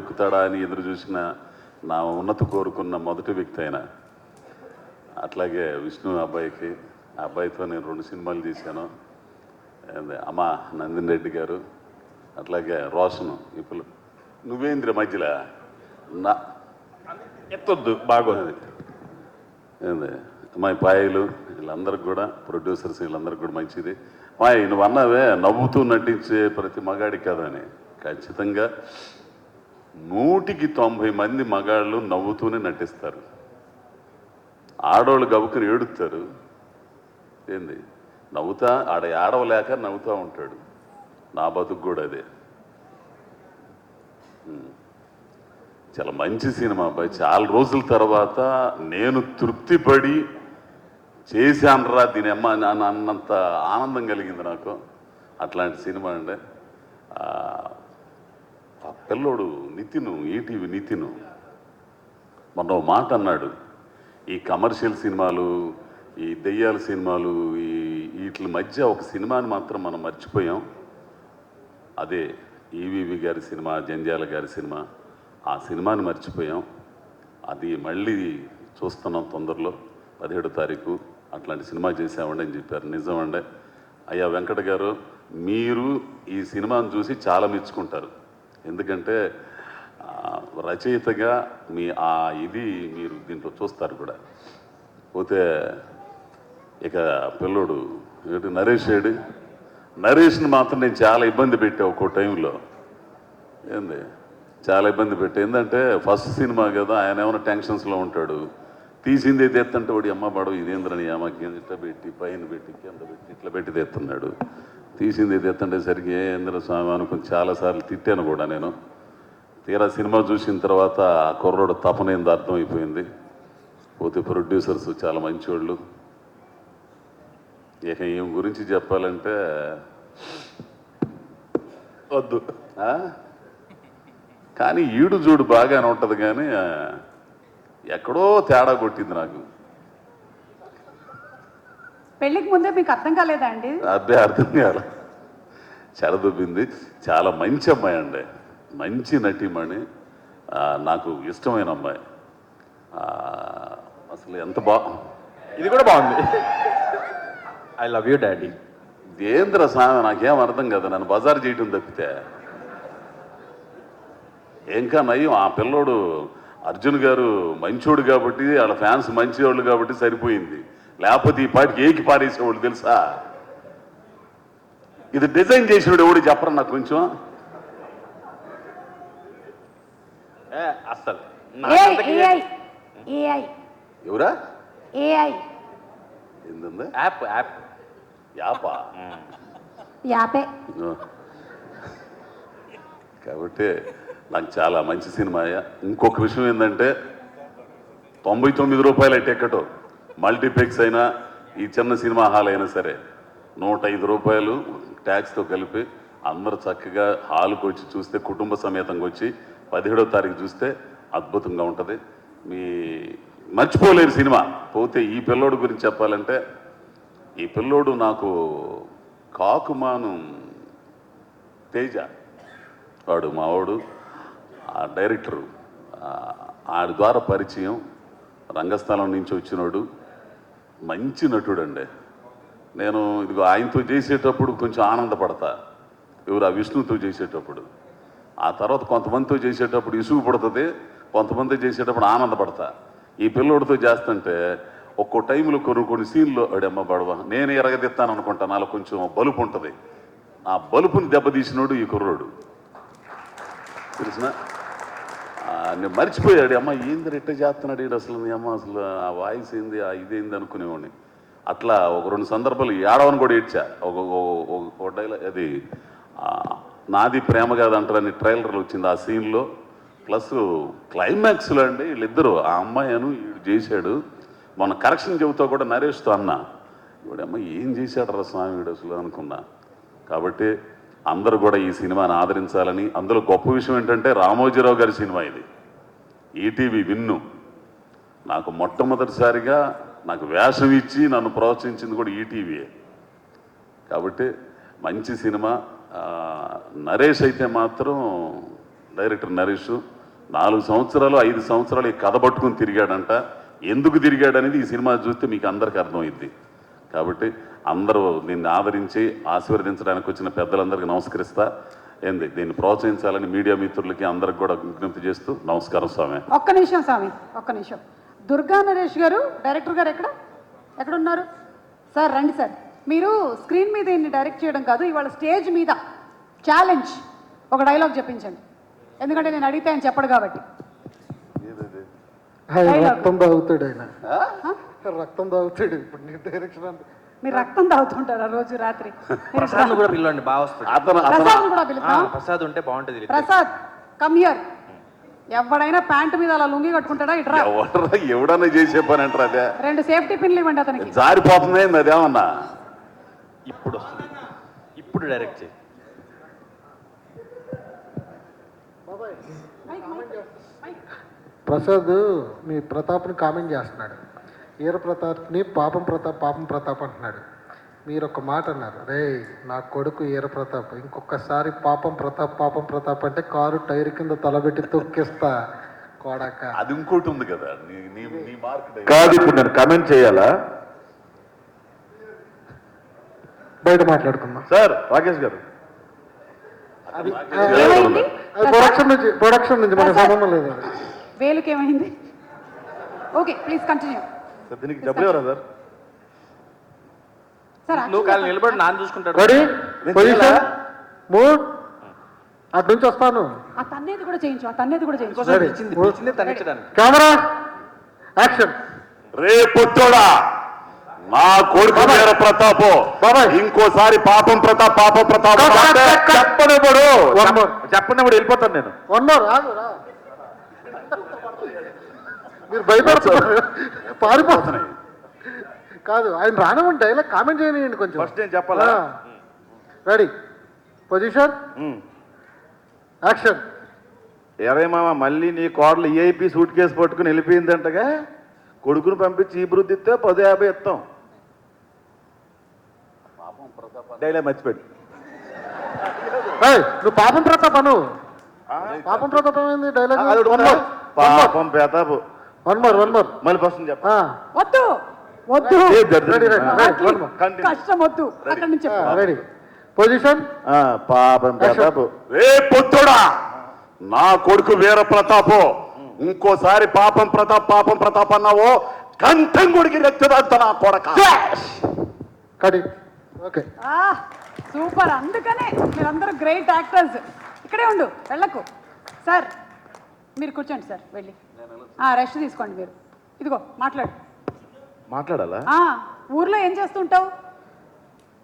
ఎక్కుతాడా అని ఎదురు చూసిన నా ఉన్నత కోరుకున్న మొదటి వ్యక్తి అయినా. అట్లాగే విష్ణు అబ్బాయికి, ఆ అబ్బాయితో నేను 2 సినిమాలు తీశాను. అమ్మ నందిని రెడ్డి గారు, అట్లాగే రోషను. ఇప్పుడు నువ్వేంద్ర మధ్యలో నా ఎత్తొద్దు బాగోదు. ఏంది మా పాయలు వీళ్ళందరికి కూడా, ప్రొడ్యూసర్స్ వీళ్ళందరికీ కూడా మంచిది. నువ్వు అన్నావే నవ్వుతూ నటించే ప్రతి మగాడి కదని. ఖచ్చితంగా 100కి 90 మంది మగాళ్ళు నవ్వుతూనే నటిస్తారు. ఆడవాళ్ళు గబుకుని ఏడుస్తారు. ఏంది నవ్వుతా ఆడవలేక నవ్వుతూ ఉంటాడు. నా బతుకు కూడా అదే. చాలా మంచి సినిమా అబ్బాయి. చాలా రోజుల తర్వాత నేను తృప్తిపడి చేశానరా దీని అమ్మ అన్నంత ఆనందం కలిగింది నాకు. అట్లాంటి సినిమా అండి. ఆ పిల్లోడు నితిను, ఈటీవీ నితిను మొన్న మాట అన్నాడు, ఈ కమర్షియల్ సినిమాలు, ఈ దెయ్యాల సినిమాలు, వీటి మధ్య ఒక సినిమాని మాత్రం మనం మర్చిపోయాం. అదే ఈవీవి గారి సినిమా, జంధ్యాల గారి సినిమా. ఆ సినిమాని మర్చిపోయాం. అది మళ్ళీ చూస్తున్నాం తొందరలో 17వ తారీఖు. అట్లాంటి సినిమా చేసామండి అని చెప్పారు. నిజమండి అయ్యా వెంకట గారు, మీరు ఈ సినిమాను చూసి చాలా మెచ్చుకుంటారు. ఎందుకంటే రచయితగా మీ ఇది మీరు దీంట్లో చూస్తారు కూడా. పోతే ఇక పిల్లోడు నరేష్ని మాత్రం నేను చాలా ఇబ్బంది పెట్టా ఒక్కో టైంలో. చాలా ఇబ్బంది పెట్టా. ఏంటంటే ఫస్ట్ సినిమా కదా, ఆయన ఏమైనా టెన్షన్స్లో ఉంటాడు. తీసింది తెత్తంటే వాడి అమ్మ పడవ ఇదేంద్రని అమ్మకి ఇట్లా పెట్టి పైన పెట్టి కింద పెట్టి ఇట్లా పెట్టి తెస్తున్నాడు. తీసింది తెత్తంటే సరికి ఏంద్ర స్వామి అనుకుని చాలాసార్లు తిట్టాను కూడా నేను. తీరా సినిమా చూసిన తర్వాత ఆ కుర్రోడు తపనేంది అర్థమైపోయింది. పోతే ప్రొడ్యూసర్స్ చాలా మంచివాళ్ళు. ఇక ఏం గురించి చెప్పాలంటే వద్దు. కానీ ఈడు చూడు బాగానే ఉంటుంది, కానీ ఎక్కడో తేడా కొట్టింది నాకు. పెళ్ళికి ముందే మీకు అర్థం కాలేదా అండి? అదే అర్థం కాదు, చెరదొబ్బింది. చాలా మంచి అమ్మాయి అండి, మంచి నటీమణి, నాకు ఇష్టమైన అమ్మాయి. అసలు ఎంత ఇది కూడా బాగుంది. I love you daddy. దేంద్ర స్వామి నాకేం అర్థం కదా, నన్ను బజారు చేయటం తప్పితే. ఇంకా నయ్యం ఆ పిల్లోడు అర్జున్ గారు మంచోడు కాబట్టి, వాళ్ళ ఫ్యాన్స్ మంచివాళ్ళు కాబట్టి సరిపోయింది. లేకపోతే ఈ పాటికి ఏకి పారేసేవాళ్ళు తెలుసా. ఇది డిజైన్ చేసినాడు ఎవడు చెప్పరు నాకు కొంచెం. అస్సలు ఎవరా ఏంది యాప్ యాప్ యాపా యాపే. కాబట్టి నాకు చాలా మంచి సినిమా. ఇంకొక విషయం ఏంటంటే 99 రూపాయల టికెట్ మల్టీప్లెక్స్ అయినా ఈ చిన్న సినిమా హాల్ అయినా సరే 105 రూపాయలు ట్యాక్స్తో కలిపి అందరూ చక్కగా హాల్కి వచ్చి చూస్తే, కుటుంబ సమేతంగా వచ్చి 17వ తారీఖు చూస్తే అద్భుతంగా ఉంటుంది. మర్చిపోలేని సినిమా. పోతే ఈ పిల్లోడు గురించి చెప్పాలంటే, ఈ పిల్లోడు నాకు కాకుమాను తేజ వాడు మావాడు, ఆ డైరెక్టరు ఆడి ద్వారా పరిచయం, రంగస్థలం నుంచి వచ్చినోడు, మంచి నటుడు అండి. నేను ఇదిగో ఆయనతో చేసేటప్పుడు కొంచెం ఆనందపడతా, ఎవరు ఆ విష్ణుతో చేసేటప్పుడు. ఆ తర్వాత కొంతమందితో చేసేటప్పుడు ఇసుగు పడుతుంది, కొంతమంది చేసేటప్పుడు ఆనందపడతా. ఈ పిల్లోడితో చేస్తుంటే ఒక్కో టైంలో కొన్ని సీన్లో అడమ్మ బడవ నేను ఎరగదిస్తాను అనుకుంటా, నాలో కొంచెం బలుపు ఉంటుంది. ఆ బలుపుని దెబ్బతీసినోడు ఈ కుర్రోడు తెలిసిన. నేను మర్చిపోయాడు, అమ్మ ఏంది రెట్ట చేస్తున్నాడు ఈడు అసలు, నీ అమ్మ అసలు ఆ వాయిస్ ఏంది, ఆ ఇదేంది అనుకునేవాడిని. అట్లా ఒక 2 సందర్భాలు ఏడవని కూడా ఏడ్చా. ఒక డైలాగ్ అది నాది ప్రేమ కాదంటారని ట్రైలర్లు వచ్చింది ఆ సీన్లో. ప్లస్ క్లైమాక్స్లో అండి వీళ్ళిద్దరూ, ఆ అమ్మాయి అను వీడు చేశాడు. మొన్న కరెక్షన్ చెబుతా కూడా నరేష్తో అన్నా, ఇవాడమ్మ ఏం చేశాడు రా స్వామి వీడు అసలు అనుకున్నా. కాబట్టి అందరూ కూడా ఈ సినిమాని ఆదరించాలని. అందులో గొప్ప విషయం ఏంటంటే రామోజీరావు గారి సినిమా ఇది. ఈటీవీ విన్ను నాకు మొట్టమొదటిసారిగా నాకు వేషం ఇచ్చి నన్ను ప్రోత్సహించింది కూడా ఈటీవీయే. కాబట్టి మంచి సినిమా. నరేష్ అయితే మాత్రం డైరెక్టర్ నరేష్ 4 సంవత్సరాలు 5 సంవత్సరాలు ఈ కథ పట్టుకుని తిరిగాడంట. ఎందుకు తిరిగాడనేది ఈ సినిమా చూస్తే మీకు అందరికీ అర్థమైద్ది. కాబట్టి అందరూ దీన్ని ఆదరించి ఆశీర్వదించడానికి వచ్చిన పెద్దలందరికీ నమస్కరిస్తా. ఏంది దీన్ని ప్రోత్సహించాలని మీడియా మిత్రులకి అందరికి కూడా విజ్ఞప్తి చేస్తూ నమస్కారం స్వామి. ఒక్క నిమిషం స్వామి, ఒక్క నిమిషం. దుర్గా నరేష్ గారు, డైరెక్టర్ గారు ఎక్కడున్నారు సార్? రండి సార్. మీరు స్క్రీన్ మీద ఇన్ని డైరెక్ట్ చేయడం కాదు, ఇవాళ స్టేజ్ మీద ఛాలెంజ్ ఒక డైలాగ్ చెప్పించండి. ఎందుకంటే నేను అడిగితే ఆయన చెప్పడు కాబట్టి. రక్తం తాగుతాడు ఆయన, రక్తం తాగుతాడు. ఇప్పుడు నీ డైరెక్షన్ అంతా మీరు రక్తం తాగుతుంటారా రోజు రాత్రి? ప్రసాద్ కూడా పిలవండి, బాగా వస్తుంది. ప్రసాద్ కూడా పిలుద్దాం. ప్రసాద్ ఉంటే బాగుంటుంది. Prasad come here. ఎవడైనా ప్యాంటు మీద అలా లుంగి కట్టుకుంటాడా? ఇట్రా. ఎవడన్నా చేసే పని అంటారు అదే. 2 సేఫ్టీ పిన్లు ఇవ్వండి అతనికి. జారిపోతుంది అదేమన్నా. ఇప్పుడు వస్తుంది, ఇప్పుడు డైరెక్ట్ చేయి. ప్రసాద్ మీ ప్రతాప్ని కామెంట్ చేస్తున్నాడు. ఈర ప్రతాప్ని పాపం ప్రతాప్ అంటున్నాడు. మీరు ఒక మాట అన్నారు, రే నా కొడుకు ఈర ప్రతాప్, ఇంకొకసారి పాపం ప్రతాప్ అంటే కారు టైర్ కింద తలబెట్టి తొక్కిస్తా కోడాక. అది ఇంకోటి ఉంది కదా కాదు. ఇప్పుడు నేను కామెంట్ చేయాలా? బయట మాట్లాడుకుందాం సార్. రాకేష్ గారు ప్రొడక్షన్ నుంచి మన సంబంధం లేదు. వేలుకి ఏమైంది? Okay please continue. దీనికి డబ్బులు ఎవరా సార్? నువ్వు కాదు నిలబడి నాన్న చూసుకుంటాడు. అటు నుంచి వస్తాను. ఆ తన్నేది కూడా చేయించు, ఆ తన్నేది కూడా చేయించు. ఇచ్చింది తన్నించడానికి. Camera action. రే పుట్టోడా, నా కొడుకు వీర ప్రతాప్ ఇంకోసారి పాపం ప్రతాప్ చెప్పనిప్పుడు వెళ్ళిపోతాను నేను. మీరు భయపడుతున్నారు, పారిపోతున్నాయి కాదు. ఆయన రానమంటే ఇలా కామెంట్ చేయనియండి కొంచెం. ఫస్ట్ నేను చెప్పాలా? Ready, position, action. ఎరే మామ, మళ్ళీ నీ కోడలు ఈఐపీ సూట్ కేసు పట్టుకుని వెళ్ళిపోయిందంటగా, కొడుకును పంపించి ఈ బృద్ధి ఇస్తే 10,50 ఇస్తాం. డైలాగ్ మర్చిపెట్టు. నువ్వు పాపం ప్రతాప్ అను. పాపం ప్రతాప్ ఏంది డైలాగ్? పాపం ప్రతాప్. వన్ మోర్ మళ్ళీ ఫస్ట్ చెప్ప. వద్దు వద్దు, కష్టం వద్దు, అక్కడ నుంచి రెడీ, పొజిషన్, పాపం ప్రతాప్. రే పొత్తుడా, నా కొడుకు వీర ప్రతాప్ ఇంకోసారి పాపం ప్రతాప్ అన్నావో కంఠం కొడికి రెచ్చదంత నా కొడక. కడి. Okay, super. అందుకనే మీరందరూ గ్రేట్ యాక్టర్స్. ఇక్కడే ఉండు, వెళ్ళకు. సార్ మీరు కూర్చోండి సార్, వెళ్ళి రెస్ట్ తీసుకోండి. మీరు ఇదిగో మాట్లాడాలా? ఊర్లో ఏం చేస్తుంటావు?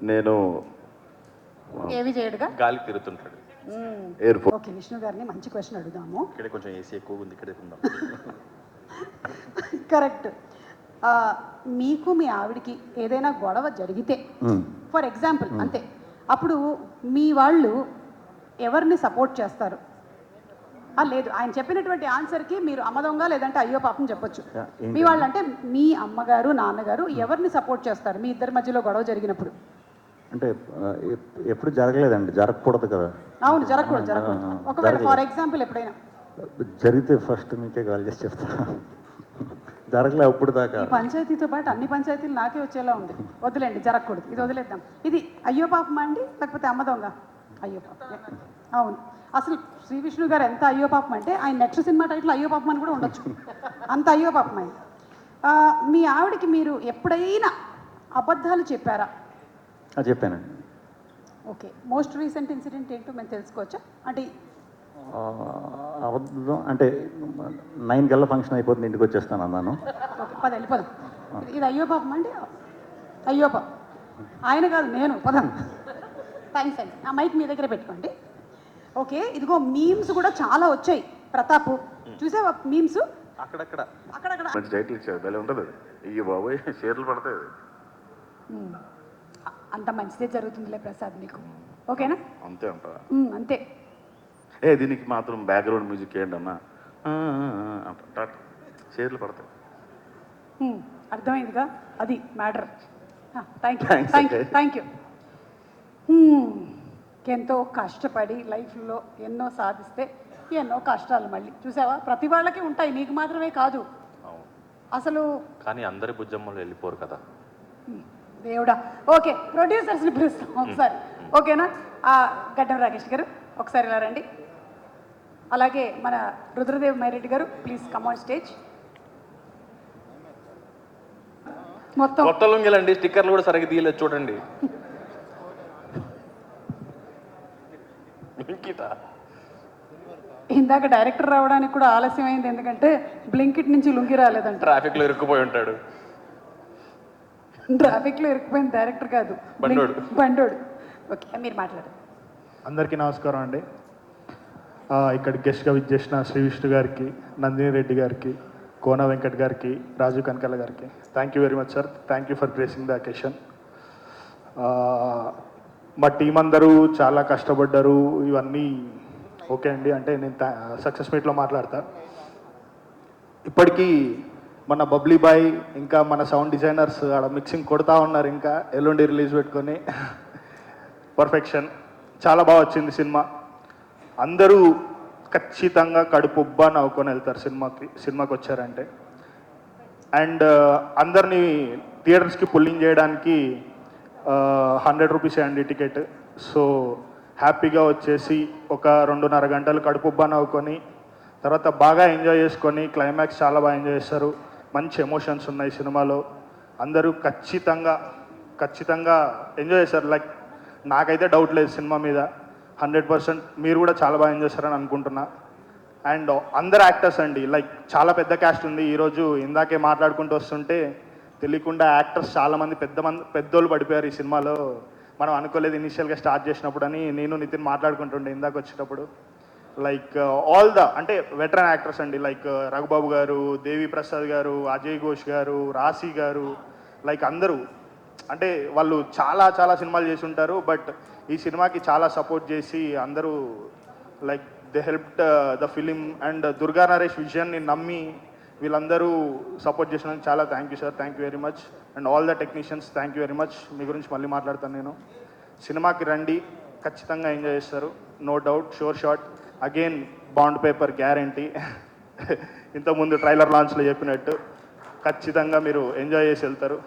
నేను ఏవి చేయడుగా గాలి తిరుగుతుంటాడు. ఓకే, విష్ణు గారిని మంచి క్వశ్చన్ అడుగుదాము. ఇక్కడ కొంచెం ఏసీ ఎక్కువ ఉంది, ఇక్కడే ఉందాం. కరెక్ట్. మీకు మీ ఆవిడికి ఏదైనా గొడవ జరిగితే, ఫర్ ఎగ్జాంపుల్ అంతే, అప్పుడు మీ వాళ్ళు ఎవరిని సపోర్ట్ చేస్తారు? లేదు, ఆయన చెప్పినటువంటి ఆన్సర్కి మీరు అమ్మదొంగ లేదంటే అయ్యో పాపం చెప్పొచ్చు. మీ వాళ్ళు అంటే మీ అమ్మగారు నాన్నగారు ఎవరిని సపోర్ట్ చేస్తారు మీ ఇద్దరి మధ్యలో గొడవ జరిగినప్పుడు? అంటే ఎప్పుడు జరగలేదండి, జరగకూడదు కదా. అవును, జరగకూడదు. ఒకవేళ ఫర్ ఎగ్జాంపుల్ ఎప్పుడైనా జరిగితే ఫస్ట్ మీకే కాల్ చేసి చెప్తా. జరగలే అప్పుడు దాకా. ఈ పంచాయతీతో పాటు అన్ని పంచాయతీలు నాకే వచ్చేలా ఉంది. వదిలేండి, జరగకూడదు, ఇది వదిలేద్దాం. ఇది అయ్యో పాపమా అండి లేకపోతే అమ్మ దొంగ? అయ్యో పాపం. అవును, అసలు శ్రీ విష్ణు గారు ఎంత అయ్యో పాపం అంటే ఆయన నెక్స్ట్ సినిమా టైటిల్ అయ్యో పాపం అని కూడా ఉండొచ్చు, అంత అయ్యో పాపం ఆయన. మీ ఆవిడకి మీరు ఎప్పుడైనా అబద్ధాలు చెప్పారా? చెప్పానండి. ఓకే, మోస్ట్ రీసెంట్ ఇన్సిడెంట్ ఏంటో మేము తెలుసుకోవచ్చా? అంటే అబద్ధం అంటే 9 గంటల ఫంక్షన్ అయిపోతుంది, ఇంటికి వచ్చేస్తాను అన్నాను. ఓకే, వెళ్ళిపోదాం. ఇది అయ్యో పాపం అండి? అయ్యో పాపం ఆయన కాదు, నేను. పదం. థ్యాంక్స్ అండి. ఆ మైక్ మీ దగ్గర పెట్టుకోండి. ఓకే, ఇదిగో మీమ్స్ కూడా చాలా వచ్చాయి. ప్రతాప్ చూసావా మీమ్స్? అక్కడక్కడ మంచి టైటిల్ ఇచ్చాడు, భలే ఉంటుంది. అయ్యో బాబోయ్, షేర్లు పడతాయి. అంత మంచిదే జరుగుతుందిలే ప్రసాద్ నీకు, ఓకేనా? అంతే అంటారా? అంతే. దీనికి మాత్రం బ్యాక్గ్రౌండ్ మ్యూజిక్ ఏంటన్నా, షేర్లు పడతాయి. అర్థమైందిగా, అది మ్యాటర్. Thank you. ఎంతో కష్టపడి లైఫ్లో ఎన్నో సాధిస్తే ఎన్నో కష్టాలు మళ్ళీ చూసావా, ప్రతి వాళ్ళకి ఉంటాయి, నీకు మాత్రమే కాదు అసలు. కానీ అందరి బుజ్జమ్మలు వెళ్ళిపోరు కదా దేవుడా. ఓకే, ప్రొడ్యూసర్స్ని పిలుస్తాం ఒకసారి, ఓకేనా? గడ్డం రాకేష్ గారు ఒకసారి ఇలా రండి. అలాగే మన రుద్రదేవ్ మైరెడ్డి గారు, ప్లీజ్ కమ్ ఆన్ స్టేజ్. మొత్తం కొత్త లుంగిలండి, స్టిక్కర్లు కూడా సరిగ్గా తీయలేదు చూడండి. ఇందాక డైరెక్టర్ రావడానికి కూడా ఆలస్యం అయింది, ఎందుకంటే బ్లింకిట్ నుంచి లుంగి రాలేదంట. ట్రాఫిక్లో ఇరుక్కుపోయి ఉంటాడు. ట్రాఫిక్లో ఇరుక్కుపోయిన డైరెక్టర్ కాదు, బండోడు. ఓకే, మీరు మాట్లాడు. అందరికీ నమస్కారం అండి. ఇక్కడ గెస్ట్గా విచ్చేసిన శ్రీ విష్ణు గారికి, నందిని రెడ్డి గారికి, కోన వెంకట్ గారికి, రాజు కనకాల గారికి thank you very much sir. Thank you for gracing the occasion. మా టీం అందరూ చాలా కష్టపడ్డారు, ఇవన్నీ ఓకే అండి. అంటే నేను సక్సెస్ మీట్లో మాట్లాడతా. ఇప్పటికీ మన బబ్లీ బాయ్ ఇంకా మన సౌండ్ డిజైనర్స్ ఆడ మిక్సింగ్ కొడతా ఉన్నారు, ఇంకా ఎల్లుండి రిలీజ్ పెట్టుకొని. పర్ఫెక్షన్, చాలా బాగా వచ్చింది సినిమా. అందరూ ఖచ్చితంగా కడుపుబ్బా నవ్వుకొని వెళ్తారు సినిమాకి వచ్చారంటే. అండ్ అందరినీ థియేటర్స్కి పుల్లింగ్ చేయడానికి 100 రూపీస్ అండి టికెట్. సో హ్యాపీగా వచ్చేసి ఒక 2.5 గంటలు కడుపుబ్బా నవ్వుకొని తర్వాత బాగా ఎంజాయ్ చేసుకొని, క్లైమాక్స్ చాలా బాగా ఎంజాయ్ చేస్తారు. మంచి ఎమోషన్స్ ఉన్నాయి సినిమాలో. అందరూ ఖచ్చితంగా ఎంజాయ్ చేశారు. లైక్ నాకైతే డౌట్ లేదు సినిమా మీద, 100% మీరు కూడా చాలా బాగా ఎంజాయ్ చేస్తారని అనుకుంటున్నా. అండ్ అందరు యాక్టర్స్ అండి, లైక్ చాలా పెద్ద క్యాస్ట్ ఉంది. ఈరోజు ఇందాకే మాట్లాడుకుంటూ వస్తుంటే తెలియకుండా యాక్టర్స్ చాలామంది పెద్దోళ్ళు పడిపోయారు ఈ సినిమాలో. మనం అనుకోలేదు ఇనిషియల్గా స్టార్ట్ చేసినప్పుడు అని నేను నితిన్ మాట్లాడుకుంటుండే ఇందాక వచ్చేటప్పుడు. లైక్ ఆల్ ద అంటే వెటరన్ యాక్టర్స్ అండి, లైక్ రఘుబాబు గారు, దేవి ప్రసాద్ గారు, అజయ్ ఘోష్ గారు, రాశి గారు, లైక్ అందరూ అంటే వాళ్ళు చాలా చాలా సినిమాలు చేసి ఉంటారు. బట్ ఈ సినిమాకి చాలా సపోర్ట్ చేసి అందరూ like they helped the film. And Durga Naresh విజన్ని నమ్మి వీళ్ళందరూ సపోర్ట్ చేసినందుకు చాలా thank you sir, thank you very much. And all the technicians thank you very much. మీ గురించి మళ్ళీ మాట్లాడతాను నేను. సినిమాకి రండి, ఖచ్చితంగా ఎంజాయ్ చేస్తారు, no doubt, sure shot. Again bond paper guarantee. ఇంతకుముందు ట్రైలర్ లాంచ్లో చెప్పినట్టు ఖచ్చితంగా మీరు ఎంజాయ్ చేసి వెళ్తారు.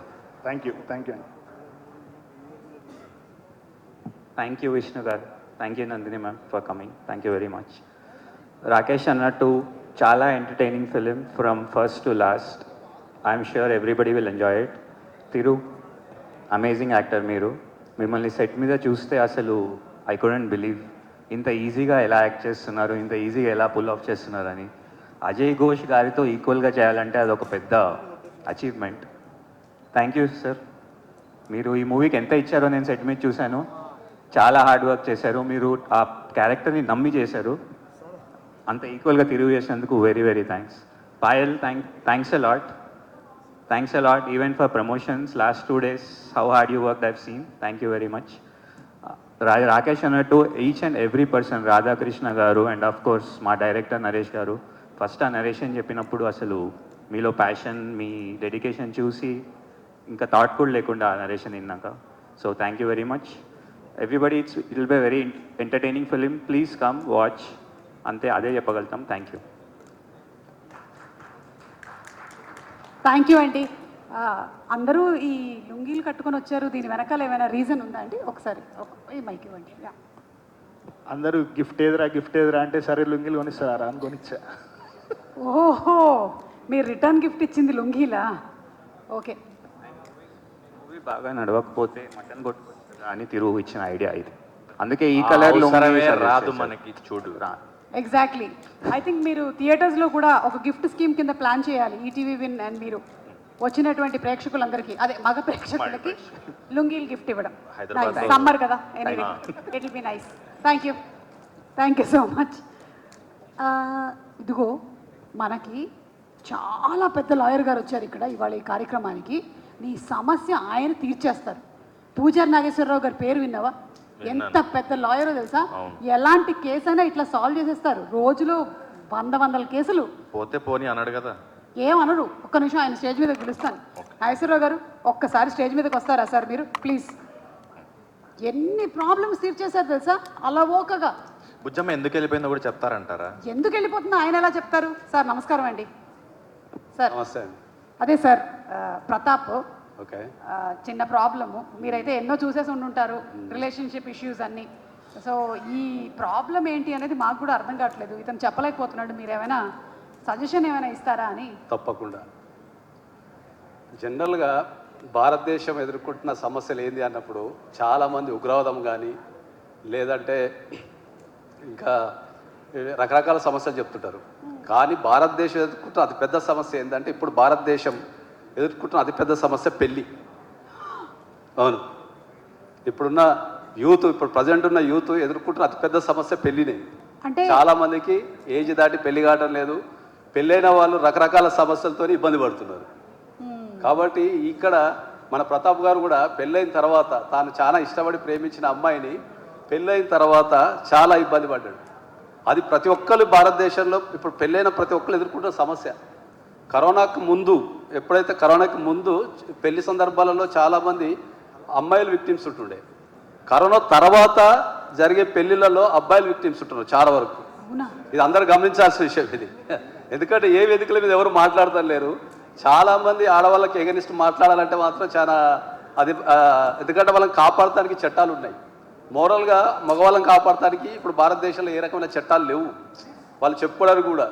థ్యాంక్ యూ అండి. థ్యాంక్ యూ విష్ణు గారు, thank you Nandini ma'am for coming, thank you very much. Rakesh అన్నట్టు చాలా entertaining film from first to last. I'm sure everybody will enjoy it. Thiru amazing actor. మీరు మిమ్మల్ని సెట్ మీద చూస్తే అసలు ఐ కుడెంట్ బిలీవ్ ఇంత ఈజీగా ఎలా యాక్ట్ చేస్తున్నారు, ఇంత ఈజీగా ఎలా పుల్ ఆఫ్ చేస్తున్నారని. అజయ్ ఘోష్ గారితో ఈక్వల్గా చేయాలంటే అదొక పెద్ద అచీవ్మెంట్. Thank you sir. మీరు ఈ మూవీకి ఎంత ఇచ్చారో నేను సెట్ మీద చూశాను. చాలా హార్డ్ వర్క్ చేశారు మీరు, ఆ క్యారెక్టర్ని నమ్మి చేశారు. అంత ఈక్వల్గా తిరుగు చేసినందుకు very very thanks. Payal thanks a lot. Thanks a lot even for promotions last 2 days. How hard you work I've seen. Thank you very much. Rakesh అన్నట్టు each and every person, Radhakrishna గారు అండ్ ఆఫ్ కోర్స్ మా డైరెక్టర్ నరేష్ గారు. ఫస్ట్ ఆ నరేషన్ చెప్పినప్పుడు అసలు మీలో ప్యాషన్, మీ డెడికేషన్ చూసి ఇంకా థాట్ కూడా లేకుండా ఆ నరేషన్ విన్నాక. So thank you very much everybody. It will be very entertaining film. Please come watch. అంతే, అదే చెప్పగలుగుతాం. Thank you. థ్యాంక్ యూ అండి. అందరూ ఈ లుంగీలు కట్టుకొని వచ్చారు, దీని వెనకాల ఏమైనా రీజన్ ఉందా అండి? ఒకసారి ఈ మైక్ ఇవ్వండి. అందరూ గిఫ్ట్ ఏదిరా అంటే సరే లుంగీలు కొనిస్తారా అని కొనిచ్చా. ఓహో, మీరు రిటర్న్ గిఫ్ట్ ఇచ్చింది లుంగీలా? ఓకే. మూవీ బాగా నడవకపోతే మటన్ కొట్టుకొస్తుందా అని తిరుగు ఇచ్చిన ఐడియా ఇది. అందుకే ఈ కలర్ రాదు మనకి, చూడు రా. ఎగ్జాక్ట్లీ. ఐ థింక్ మీరు థియేటర్స్లో కూడా ఒక గిఫ్ట్ స్కీమ్ కింద ప్లాన్ చేయాలి. ఈటీవీ విన్ అండ్ మీరు వచ్చినటువంటి ప్రేక్షకులందరికీ, అదే మగ ప్రేక్షకులకి లుంగీలు గిఫ్ట్ ఇవ్వడం. సమ్మర్ కదా, anyway it will be nice. Thank you so much. ఇదిగో మనకి చాలా పెద్ద లాయర్ గారు వచ్చారు ఇక్కడ ఇవాళ ఈ కార్యక్రమానికి. నీ సమస్య ఆయన తీర్చేస్తారు. పూజారి నాగేశ్వరరావు గారి పేరు విన్నావా? ఎంత పెద్ద లాయరో తెలుసా? ఎలాంటి కేసు అయినా ఇట్లా సాల్వ్ చేసేస్తారు. రోజులో 100 కేసులు. పోతే పోనీ అన్నాడు కదా. ఏమనడు. ఒక్క నిమిషం ఆయన స్టేజ్ మీద పిలుస్తాను. నాగేశ్వరరావు గారు ఒక్కసారి స్టేజ్ మీదకి వస్తారా సార్ మీరు ప్లీజ్? ఎన్ని ప్రాబ్లమ్స్ తీర్చేశారు తెలుసా అలవోకగా. బుజ్జమ్మ ఎందుకు వెళ్ళిపోయిందో కూడా చెప్తారంటారా? ఎందుకు వెళ్ళిపోతుందో ఆయన ఎలా చెప్తారు? సార్ నమస్కారం అండి. సార్ నమస్తే. అదే సార్, ప్రతాప్ ఓకే, చిన్న ప్రాబ్లము. మీరైతే ఎన్నో చూసేసి ఉండుంటారు, రిలేషన్షిప్ ఇష్యూస్ అన్నీ. సో ఈ ప్రాబ్లం ఏంటి అనేది మాకు కూడా అర్థం కావట్లేదు. ఇతను చెప్పలేకపోతున్నాడు. మీరు ఏమైనా సజెషన్ ఏమైనా ఇస్తారా అని. తప్పకుండా. జనరల్గా భారతదేశం ఎదుర్కొంటున్న సమస్యలు ఏంది అన్నప్పుడు చాలామంది ఉగ్రవాదం కానీ లేదంటే ఇంకా రకరకాల సమస్యలు చెప్తుంటారు. కానీ భారతదేశం ఎదుర్కొంటున్న అతిపెద్ద సమస్య ఏంటంటే ఇప్పుడు భారతదేశం ఎదుర్కొంటున్న అతిపెద్ద సమస్య పెళ్ళి. అవును, ఇప్పుడున్న యూత్, ఇప్పుడు ప్రజెంట్ ఉన్న యూత్ ఎదుర్కొంటున్న అతిపెద్ద సమస్య పెళ్ళినే. అంటే చాలా మందికి ఏజ్ దాటి పెళ్లి కావడం లేదు. పెళ్ళైన వాళ్ళు రకరకాల సమస్యలతో ఇబ్బంది పడుతున్నారు. కాబట్టి ఇక్కడ మన ప్రతాప్ గారు కూడా పెళ్ళైన తర్వాత తాను చాలా ఇష్టపడి ప్రేమించిన అమ్మాయిని పెళ్ళైన తర్వాత చాలా ఇబ్బంది పడ్డాడు. అది ప్రతి ఒక్కరు భారతదేశంలో ఇప్పుడు పెళ్ళైన ప్రతి ఒక్కరు ఎదుర్కొంటున్న సమస్య. కరోనాకు ముందు, ఎప్పుడైతే కరోనాకి ముందు పెళ్లి సందర్భాలలో చాలామంది అమ్మాయిలు విక్టిమ్స్ ఉంటుండే. కరోనా తర్వాత జరిగే పెళ్లిళ్ళలో అబ్బాయిలు విక్టిమ్స్ ఉంటున్నారు చాలా వరకు. ఇది అందరూ గమనించాల్సిన విషయం ఇది. ఎందుకంటే ఏ వేదికల మీద ఎవరు మాట్లాడతలేరు. చాలామంది ఆడవాళ్ళకి ఎగనిస్ట్ మాట్లాడాలంటే మాత్రం చాలా అది, ఎందుకంటే వాళ్ళని కాపాడటానికి చట్టాలు ఉన్నాయి. మోరల్గా మగవాళ్ళని కాపాడటానికి ఇప్పుడు భారతదేశంలో ఏ రకమైన చట్టాలు లేవు. వాళ్ళు చెప్పుకోవడానికి కూడా.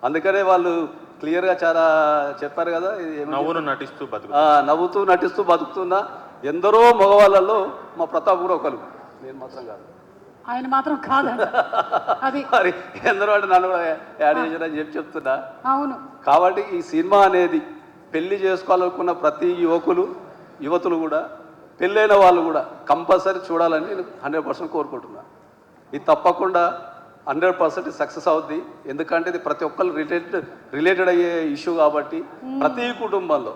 అందుకనే వాళ్ళు క్లియర్గా చాలా చెప్పారు కదా. నవ్వుతూ నటిస్తూ బతుకుతున్న ఎందరో మగవాళ్ళలో మా ప్రతాప్ కూడా ఒకరు. నేను మాత్రం కాదు, ఆయన మాత్రం కాదు. అది మరి ఎందరో అంటే నన్ను కూడా యాడ్ చేశారని చెప్తున్నా. అవును. కాబట్టి ఈ సినిమా అనేది పెళ్లి చేసుకోవాలనుకున్న ప్రతి యువతులు కూడా పెళ్ళైన వాళ్ళు కూడా కంపల్సరీ చూడాలని నేను 100% కోరుకుంటున్నా. ఇది తప్పకుండా 100% సక్సెస్ అవుద్ది. ఎందుకంటే ఇది ప్రతి ఒక్కరు రిలేటెడ్ అయ్యే ఇష్యూ కాబట్టి ప్రతి కుటుంబంలో.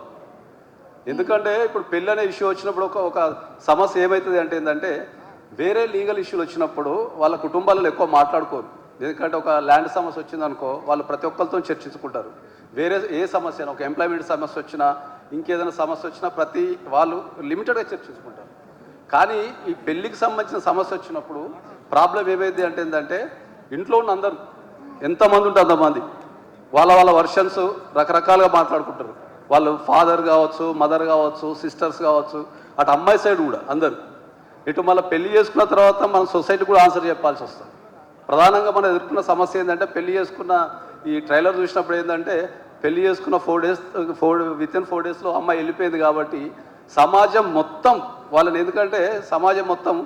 ఎందుకంటే ఇప్పుడు పెళ్ళి అనే ఇష్యూ వచ్చినప్పుడు ఒక సమస్య ఏమవుతుంది అంటే ఏంటంటే వేరే లీగల్ ఇష్యూలు వచ్చినప్పుడు వాళ్ళ కుటుంబాలలో ఎక్కువ మాట్లాడుకోరు. ఎందుకంటే ఒక ల్యాండ్ సమస్య వచ్చిందనుకో వాళ్ళు ప్రతి ఒక్కరితో చర్చించుకుంటారు. వేరే ఏ సమస్య, ఒక ఎంప్లాయ్మెంట్ సమస్య వచ్చినా ఇంకేదైనా సమస్య వచ్చినా ప్రతి వాళ్ళు లిమిటెడ్గా చర్చించుకుంటారు. కానీ ఈ పెళ్ళికి సంబంధించిన సమస్య వచ్చినప్పుడు ప్రాబ్లం ఏమైంది అంటే ఏంటంటే ఇంట్లో ఉన్న అందరూ ఎంతమంది ఉంటే అంతమంది వాళ్ళ వర్షన్స్ రకరకాలుగా మాట్లాడుకుంటారు. వాళ్ళు ఫాదర్ కావచ్చు, మదర్ కావచ్చు, సిస్టర్స్ కావచ్చు, అటు అమ్మాయి సైడ్ కూడా అందరు. ఇటు మళ్ళీ పెళ్లి చేసుకున్న తర్వాత మన సొసైటీ కూడా ఆన్సర్ చెప్పాల్సి వస్తుంది. ప్రధానంగా మనం ఎదుర్కొన్న సమస్య ఏంటంటే పెళ్లి చేసుకున్న ఈ ట్రైలర్ చూసినప్పుడు ఏంటంటే పెళ్లి చేసుకున్న 4 డేస్లో అమ్మాయి వెళ్ళిపోయింది కాబట్టి సమాజం మొత్తం వాళ్ళని, ఎందుకంటే సమాజం మొత్తం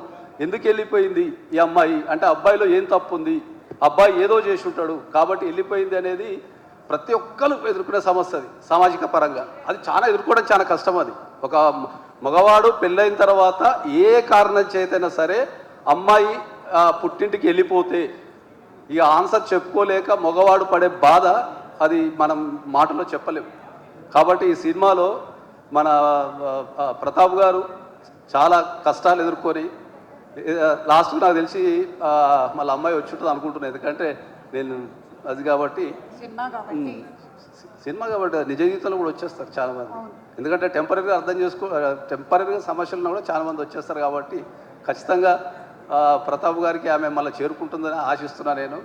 ఎందుకు వెళ్ళిపోయింది ఈ అమ్మాయి అంటే అబ్బాయిలో ఏం తప్పు ఉంది, అబ్బాయి ఏదో చేసి ఉంటాడు కాబట్టి వెళ్ళిపోయింది అనేది ప్రతి ఒక్కరు ఎదుర్కొనే సమస్య. అది సామాజిక పరంగా అది చాలా ఎదుర్కోవడం చాలా కష్టం. అది ఒక మగవాడు పెళ్ళైన తర్వాత ఏ కారణం చేతైనా సరే అమ్మాయి పుట్టింటికి వెళ్ళిపోతే ఇక ఆన్సర్ చెప్పుకోలేక మగవాడు పడే బాధ అది మనం మాటలో చెప్పలేము. కాబట్టి ఈ సినిమాలో మన ప్రతాప్ గారు చాలా కష్టాలు ఎదుర్కొని లాస్ట్ నాకు తెలిసి మళ్ళీ అమ్మాయి వచ్చి ఉంటుంది అనుకుంటున్నాను. ఎందుకంటే నేను అది కాబట్టి సినిమా కాబట్టి నిజ జీవితంలో కూడా వచ్చేస్తారు చాలామంది. ఎందుకంటే టెంపరీగా సమస్యలను కూడా చాలామంది వచ్చేస్తారు కాబట్టి ఖచ్చితంగా ప్రతాప్ గారికి ఆమె మళ్ళీ చేరుకుంటుందని ఆశిస్తున్నాను నేను.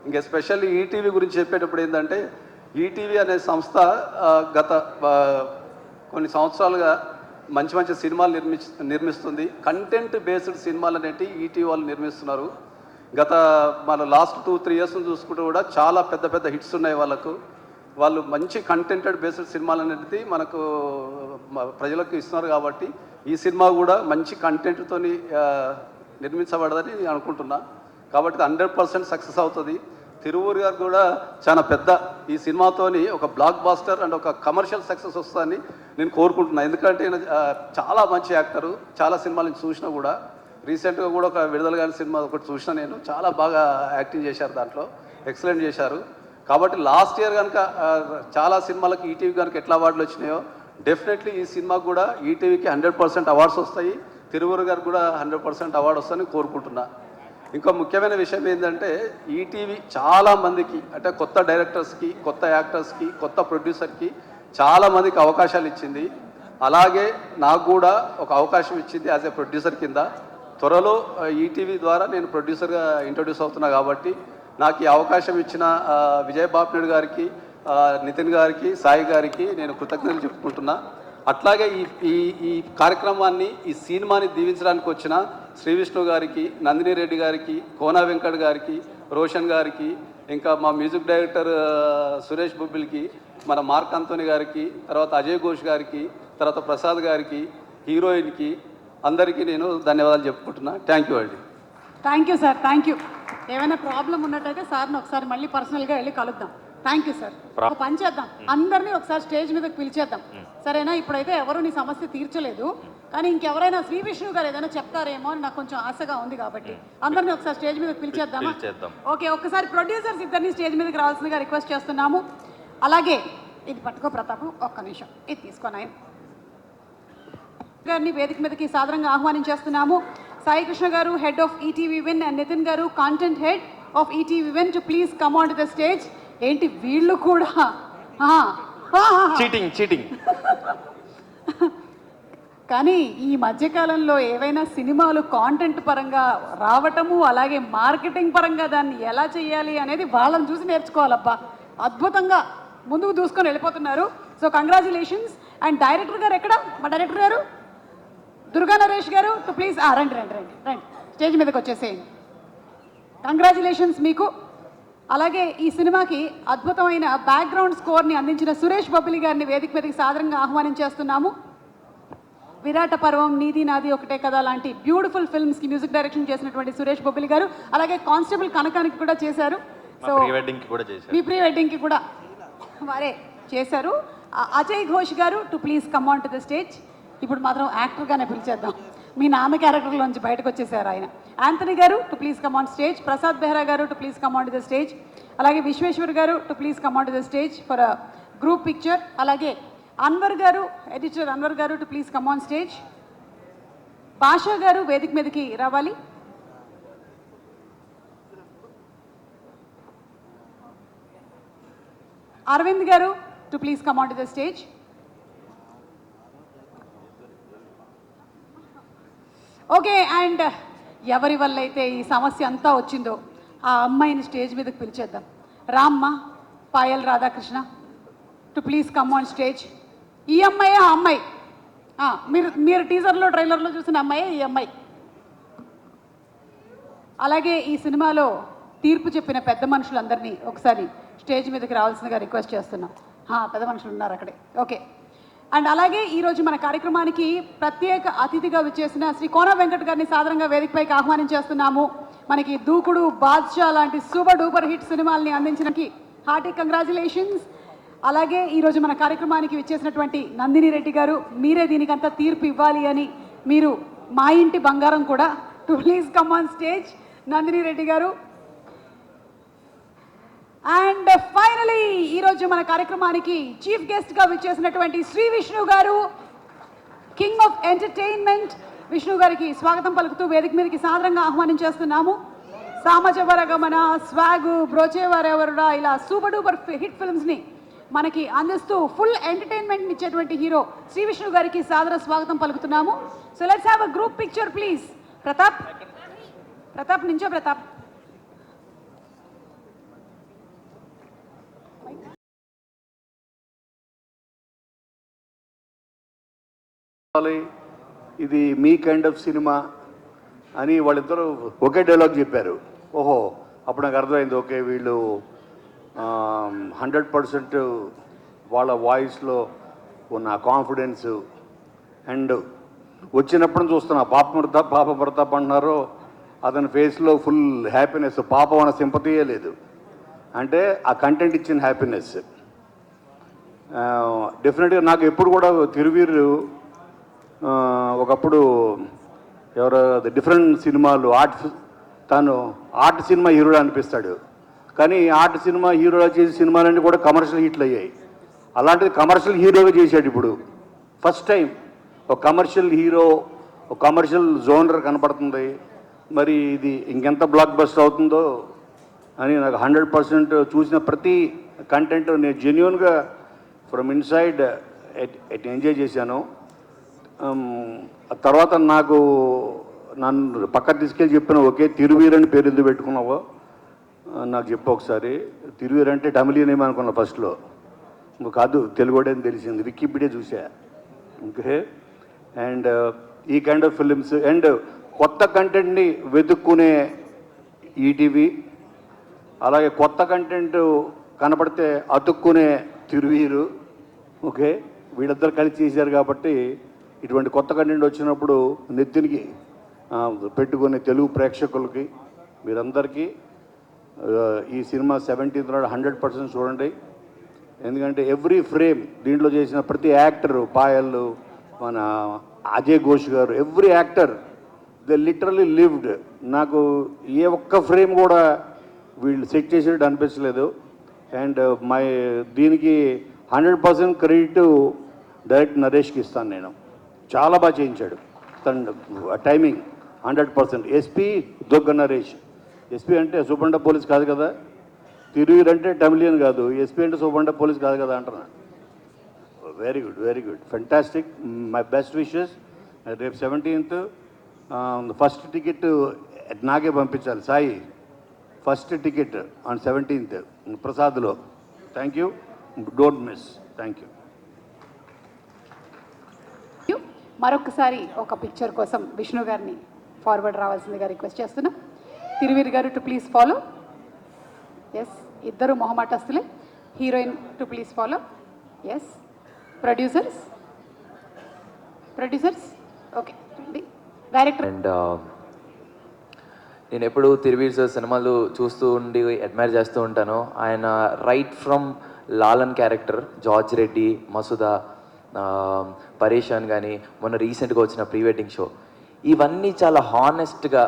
ఇంకా ఎస్పెషల్లీ ఈటీవీ గురించి చెప్పేటప్పుడు ఏంటంటే ఈటీవీ అనే సంస్థ గత కొన్ని సంవత్సరాలుగా మంచి సినిమాలు నిర్మిస్తుంది. కంటెంట్ బేస్డ్ సినిమాలు అనేవి ఈటీవీ వాళ్ళు నిర్మిస్తున్నారు. గత మన లాస్ట్ 2-3 ఇయర్స్ చూసుకుంటే కూడా చాలా పెద్ద హిట్స్ ఉన్నాయి వాళ్ళకు. వాళ్ళు మంచి కంటెంటెడ్ బేస్డ్ సినిమాలు అనేది మనకు ప్రజలకు ఇస్తున్నారు. కాబట్టి ఈ సినిమా కూడా మంచి కంటెంట్తో నిర్మించబడదని నేను అనుకుంటున్నా. కాబట్టి 100% సక్సెస్ అవుతుంది. తిరువూరు గారు కూడా చాలా పెద్ద ఈ సినిమాతోని ఒక బ్లాక్ బాస్టర్ అండ్ ఒక కమర్షియల్ సక్సెస్ వస్తుందని నేను కోరుకుంటున్నాను. ఎందుకంటే చాలా మంచి యాక్టరు, చాలా సినిమాలు చూసినా కూడా రీసెంట్గా కూడా ఒక విడుదల కాని సినిమా ఒకటి చూసినా నేను, చాలా బాగా యాక్టింగ్ చేశారు, దాంట్లో ఎక్సలెంట్ చేశారు. కాబట్టి లాస్ట్ ఇయర్ కనుక చాలా సినిమాలకు ఈటీవీ కనుక ఎట్లా అవార్డులు వచ్చినాయో డెఫినెట్లీ ఈ సినిమాకు కూడా ఈటీవీకి 100% అవార్డ్స్ వస్తాయి. తిరువూరు గారికి కూడా 100% అవార్డు వస్తుందని కోరుకుంటున్నా. ఇంకో ముఖ్యమైన విషయం ఏంటంటే ఈటీవీ చాలా మందికి అంటే కొత్త డైరెక్టర్స్కి, కొత్త యాక్టర్స్కి, కొత్త ప్రొడ్యూసర్కి చాలా మందికి అవకాశాలు ఇచ్చింది. అలాగే నాకు కూడా ఒక అవకాశం ఇచ్చింది యాజ్ ఏ ప్రొడ్యూసర్ కింద. త్వరలో ఈటీవీ ద్వారా నేను ప్రొడ్యూసర్గా ఇంట్రొడ్యూస్ అవుతున్నా. కాబట్టి నాకు ఈ అవకాశం ఇచ్చిన విజయ్ బాపినేడు గారికి, నితిన్ గారికి, సాయి గారికి నేను కృతజ్ఞతలు చెప్పుకుంటున్నా. అట్లాగే ఈ కార్యక్రమాన్ని, ఈ సినిమాని దీవించడానికి వచ్చిన శ్రీ విష్ణు గారికి, నందిని రెడ్డి గారికి, కోనా వెంకట్ గారికి, రోషన్ గారికి, ఇంకా మా మ్యూజిక్ డైరెక్టర్ సురేష్ బుబ్బిల్కి, మన మార్క్ అంతోని గారికి, తర్వాత అజయ్ ఘోష్ గారికి, తర్వాత ప్రసాద్ గారికి, హీరోయిన్కి అందరికీ నేను ధన్యవాదాలు చెప్పుకుంటున్నా. థ్యాంక్ యూ అండి. Thank you sir, thank you. ఏమైనా ప్రాబ్లం ఉన్నట్టయితే సార్ని ఒకసారి మళ్ళీ పర్సనల్గా వెళ్ళి కలుద్దాం. Thank you sir. ఒక పని చేద్దాం, అందరినీ ఒకసారి స్టేజ్ మీదకి పిలిచేద్దాం, సరేనా? ఇప్పుడైతే ఎవరు నీ సమస్య తీర్చలేదు, కానీ ఇంకెవరైనా శ్రీ విష్ణు గారు ఏదైనా చెప్తారేమో అని నాకు కొంచెం ఆశగా ఉంది. కాబట్టి అందరినీ ఒకసారి స్టేజ్ మీదకి పిలిచేద్దామా? ఓకే, ఒక్కసారి ప్రొడ్యూసర్స్ ఇద్దరిని స్టేజ్ మీదకి రావాల్సిందిగా రిక్వెస్ట్ చేస్తున్నాము. అలాగే ఇది పట్టుకో ప్రతాప్, ఒక్క నిమిషం ఇది తీసుకో నాయన. గారిని వేదిక మీదకి సాదరంగా ఆహ్వానించేస్తున్నాము. సాయి కృష్ణ గారు, head of ETV Win, and Nithin గారు, content head of ETV Win, to please come on to the stage. ఏంటి వీళ్ళు కూడా చీటింగ్ కానీ ఈ మధ్యకాలంలో ఏవైనా సినిమాలు కాంటెంట్ పరంగా రావటము, అలాగే మార్కెటింగ్ పరంగా దాన్ని ఎలా చేయాలి అనేది వాళ్ళని చూసి నేర్చుకోవాలబ్బా. అద్భుతంగా ముందుకు దూసుకొని వెళ్ళిపోతున్నారు. So congratulations. అండ్ డైరెక్టర్ గారు ఎక్కడ? మా డైరెక్టర్ గారు దుర్గా నరేష్ గారు, టు ప్లీజ్ రండి రండి రండి రండి స్టేజ్ మీదకి వచ్చేసేయండి. కంగ్రాచులేషన్స్ మీకు. అలాగే ఈ సినిమాకి అద్భుతమైన బ్యాక్గ్రౌండ్ స్కోర్ని అందించిన సురేష్ బొబ్బిలి గారిని వేదిక మీదకి సాదరంగా ఆహ్వానించేస్తున్నాము. విరాట పర్వం, నీది నాది ఒకటే కదా లాంటి బ్యూటిఫుల్ ఫిల్మ్స్కి మ్యూజిక్ డైరెక్షన్ చేసినటువంటి సురేష్ బొబ్బిలి గారు, అలాగే కానిస్టేబుల్ కనకానికి కూడా చేశారు. సో మీ ప్రీ వెడ్డింగ్కి కూడా వారే చేశారు. అజయ్ ఘోష్ గారు to please come on to the stage. ఇప్పుడు మాత్రం యాక్టర్గానే పిలిచేద్దాం, మీ నాన్న క్యారెక్టర్లోంచి బయటకు వచ్చేసారు ఆయన. యాంథనీ గారు to please come on stage. Prasad Behra గారు to please come on to the stage. అలాగే విశ్వేశ్వర్ గారు to please come on to the stage for a group picture. అలాగే అన్వర్ గారు, ఎడిటర్ అన్వర్ గారు to please come on stage. Bhasha గారు వేదిక మీదకి రావాలి. అరవింద్ గారు to please come on to the stage. Okay, and ఎవరి వల్ల అయితే ఈ సమస్య అంతా వచ్చిందో ఆ అమ్మాయిని స్టేజ్ మీదకి పిలిచేద్దాం. రామ్మ Payal Radhakrishna to please come on stage. ఈ అమ్మాయి ఆ అమ్మాయి మీరు టీజర్లో ట్రైలర్లో చూసిన అమ్మాయి ఈ అమ్మాయి. అలాగే ఈ సినిమాలో తీర్పు చెప్పిన పెద్ద మనుషులందరినీ ఒకసారి స్టేజ్ మీదకి రావాల్సిందిగా రిక్వెస్ట్ చేస్తున్నాం. పెద్ద మనుషులు ఉన్నారు అక్కడే. ఓకే, అండ్ అలాగే ఈరోజు మన కార్యక్రమానికి ప్రత్యేక అతిథిగా విచ్చేసిన శ్రీ కోన వెంకట్ గారిని సాదరంగా వేదికపైకి ఆహ్వానించేస్తున్నాము. మనకి దూకుడు, బాద్షా లాంటి సూపర్ డూపర్ హిట్ సినిమాల్ని అందించడానికి హార్టీ కంగ్రాచులేషన్స్. అలాగే ఈరోజు మన కార్యక్రమానికి విచ్చేసినటువంటి నందిని రెడ్డి గారు, మీరే దీనికంతా తీర్పు ఇవ్వాలి అని, మీరు మా ఇంటి బంగారం కూడా. To please come on stage Nandini Reddy గారు. అండ్ ఫైనలీ ఈరోజు మన కార్యక్రమానికి చీఫ్ గెస్ట్గా విచ్చేసినటువంటి శ్రీ విష్ణు గారు, కింగ్ ఆఫ్ ఎంటర్టైన్మెంట్. విష్ణు గారికి స్వాగతం పలుకుతూ వేదిక మీదకి సాదరంగా ఆహ్వానించేస్తున్నాము. సామజవరగమన, స్వాగు, బ్రోచేవారెవరుడా ఇలా సూపర్ డూపర్ హిట్ ఫిల్మ్స్ని మనకి అందిస్తూ ఫుల్ ఎంటర్టైన్మెంట్ ఇచ్చేటువంటి హీరో శ్రీ విష్ణు గారికి సాదర స్వాగతం పలుకుతున్నాము. So let's have a group picture please. Pratap నుంచో ప్రతాప్. ఇది మీ కైండ్ ఆఫ్ సినిమా అని వాళ్ళిద్దరూ ఒకే డైలాగ్ చెప్పారు. ఓహో, అప్పుడు నాకు అర్థమైంది. ఓకే, వీళ్ళు 100% వాళ్ళ వాయిస్లో ఉన్న కాన్ఫిడెన్స్ అండ్ వచ్చినప్పుడు చూస్తున్నా పాప ప్రతాప్ అంటున్నారు, అతని ఫేస్లో ఫుల్ హ్యాపీనెస్, పాపం అన్న సింపతియే లేదు. అంటే ఆ కంటెంట్ ఇచ్చిన హ్యాపీనెస్ డెఫినెట్గా నాకు ఎప్పుడు కూడా తిరువీరు ఒకప్పుడు ఎవరో డిఫరెంట్ సినిమాలు తను ఆర్ట్ సినిమా హీరోగా అనిపిస్తాడు, కానీ ఆర్ట్ సినిమా హీరోగా చేసే సినిమాలన్నీ కూడా కమర్షియల్ హిట్లు అయ్యాయి. అలాంటిది కమర్షియల్ హీరోగా చేశాడు ఇప్పుడు. ఫస్ట్ టైం ఒక కమర్షియల్ హీరో, ఒక కమర్షియల్ జోనర్ కనపడుతుంది. మరి ఇది ఇంకెంత బ్లాక్ బస్టర్ అవుతుందో అని నాకు 100% చూసిన ప్రతి కంటెంట్ నేను జెన్యున్గా ఫ్రమ్ ఇన్సైడ్ ఎంజాయ్ చేశాను. తర్వాత నాకు నన్ను పక్కకు తీసుకెళ్ళి చెప్పిన, ఒకే తిరువీర్ అని పేరు ఎందుకు పెట్టుకున్నావో నాకు చెప్పు ఒకసారి. తిరువీర్ అంటే తమిళియన్ ఏమనుకున్నా ఫస్ట్లో, కాదు తెలుగుడే అని తెలిసింది, వికీపీడియా చూసా. ఓకే, అండ్ ఈ కైండ్ ఆఫ్ ఫిలిమ్స్ అండ్ కొత్త కంటెంట్ని వెతుక్కునే ఈటీవీ, అలాగే కొత్త కంటెంట్ కనపడితే అతుక్కునే తిరువీరు. ఓకే, వీళ్ళిద్దరు కలిసి చేశారు కాబట్టి ఇటువంటి కొత్త కంటెంట్ వచ్చినప్పుడు నెత్తినికి పెట్టుకునే తెలుగు ప్రేక్షకులకి మీరందరికీ ఈ సినిమా 17th నాడు 100% చూడండి. ఎందుకంటే ఎవ్రీ ఫ్రేమ్ దీంట్లో చేసిన ప్రతి యాక్టరు, పాయల్, మన అజయ్ ఘోష్ గారు, every actor they literally lived. నాకు ఏ ఒక్క ఫ్రేమ్ కూడా వీళ్ళు సెట్ చేసేటట్టు అనిపించలేదు. అండ్ దీనికి 100% క్రెడిట్ డైరెక్ట్ నరేష్కి ఇస్తాను నేను. చాలా బాగా చేయించాడు తన టైమింగ్ 100%. ఎస్పీ దుగ్గ నరేష్. ఎస్పీ అంటే సూపరింట పోలీస్ కాదు కదా, తిరువీర్ అంటే తమిళియన్ కాదు, ఎస్పీ అంటే సూపరింట పోలీస్ కాదు కదా అంటున్నా. Very good, very good, fantastic. My best wishes. రేపు 17th ఫస్ట్ టికెట్ నాకే పంపించాలి Sai. First ticket on 17th ప్రసాద్లో. Thank you, don't miss. Thank you. మరొకసారి ఒక పిక్చర్ కోసం విష్ణు గారిని ఫార్వర్డ్ రావాల్సిందిగా రిక్వెస్ట్ చేస్తున్నాం. తిరువీర్ గారు టు ప్లీజ్ ఫాలో. ఎస్, ఇద్దరు మొహమాటస్తులే. Heroine to please follow. Yes, producers okay, director. And నేను ఎప్పుడు తిరువీర్ సార్ సినిమాలు చూస్తూ ఉండి అడ్మైర్ చేస్తూ ఉంటాను. ఆయన right from Lalan character, George Reddy, Masooda, పరేషాన్ కానీ, మొన్న రీసెంట్గా వచ్చిన ప్రీ వెడ్డింగ్ షో, ఇవన్నీ చాలా హానెస్ట్గా,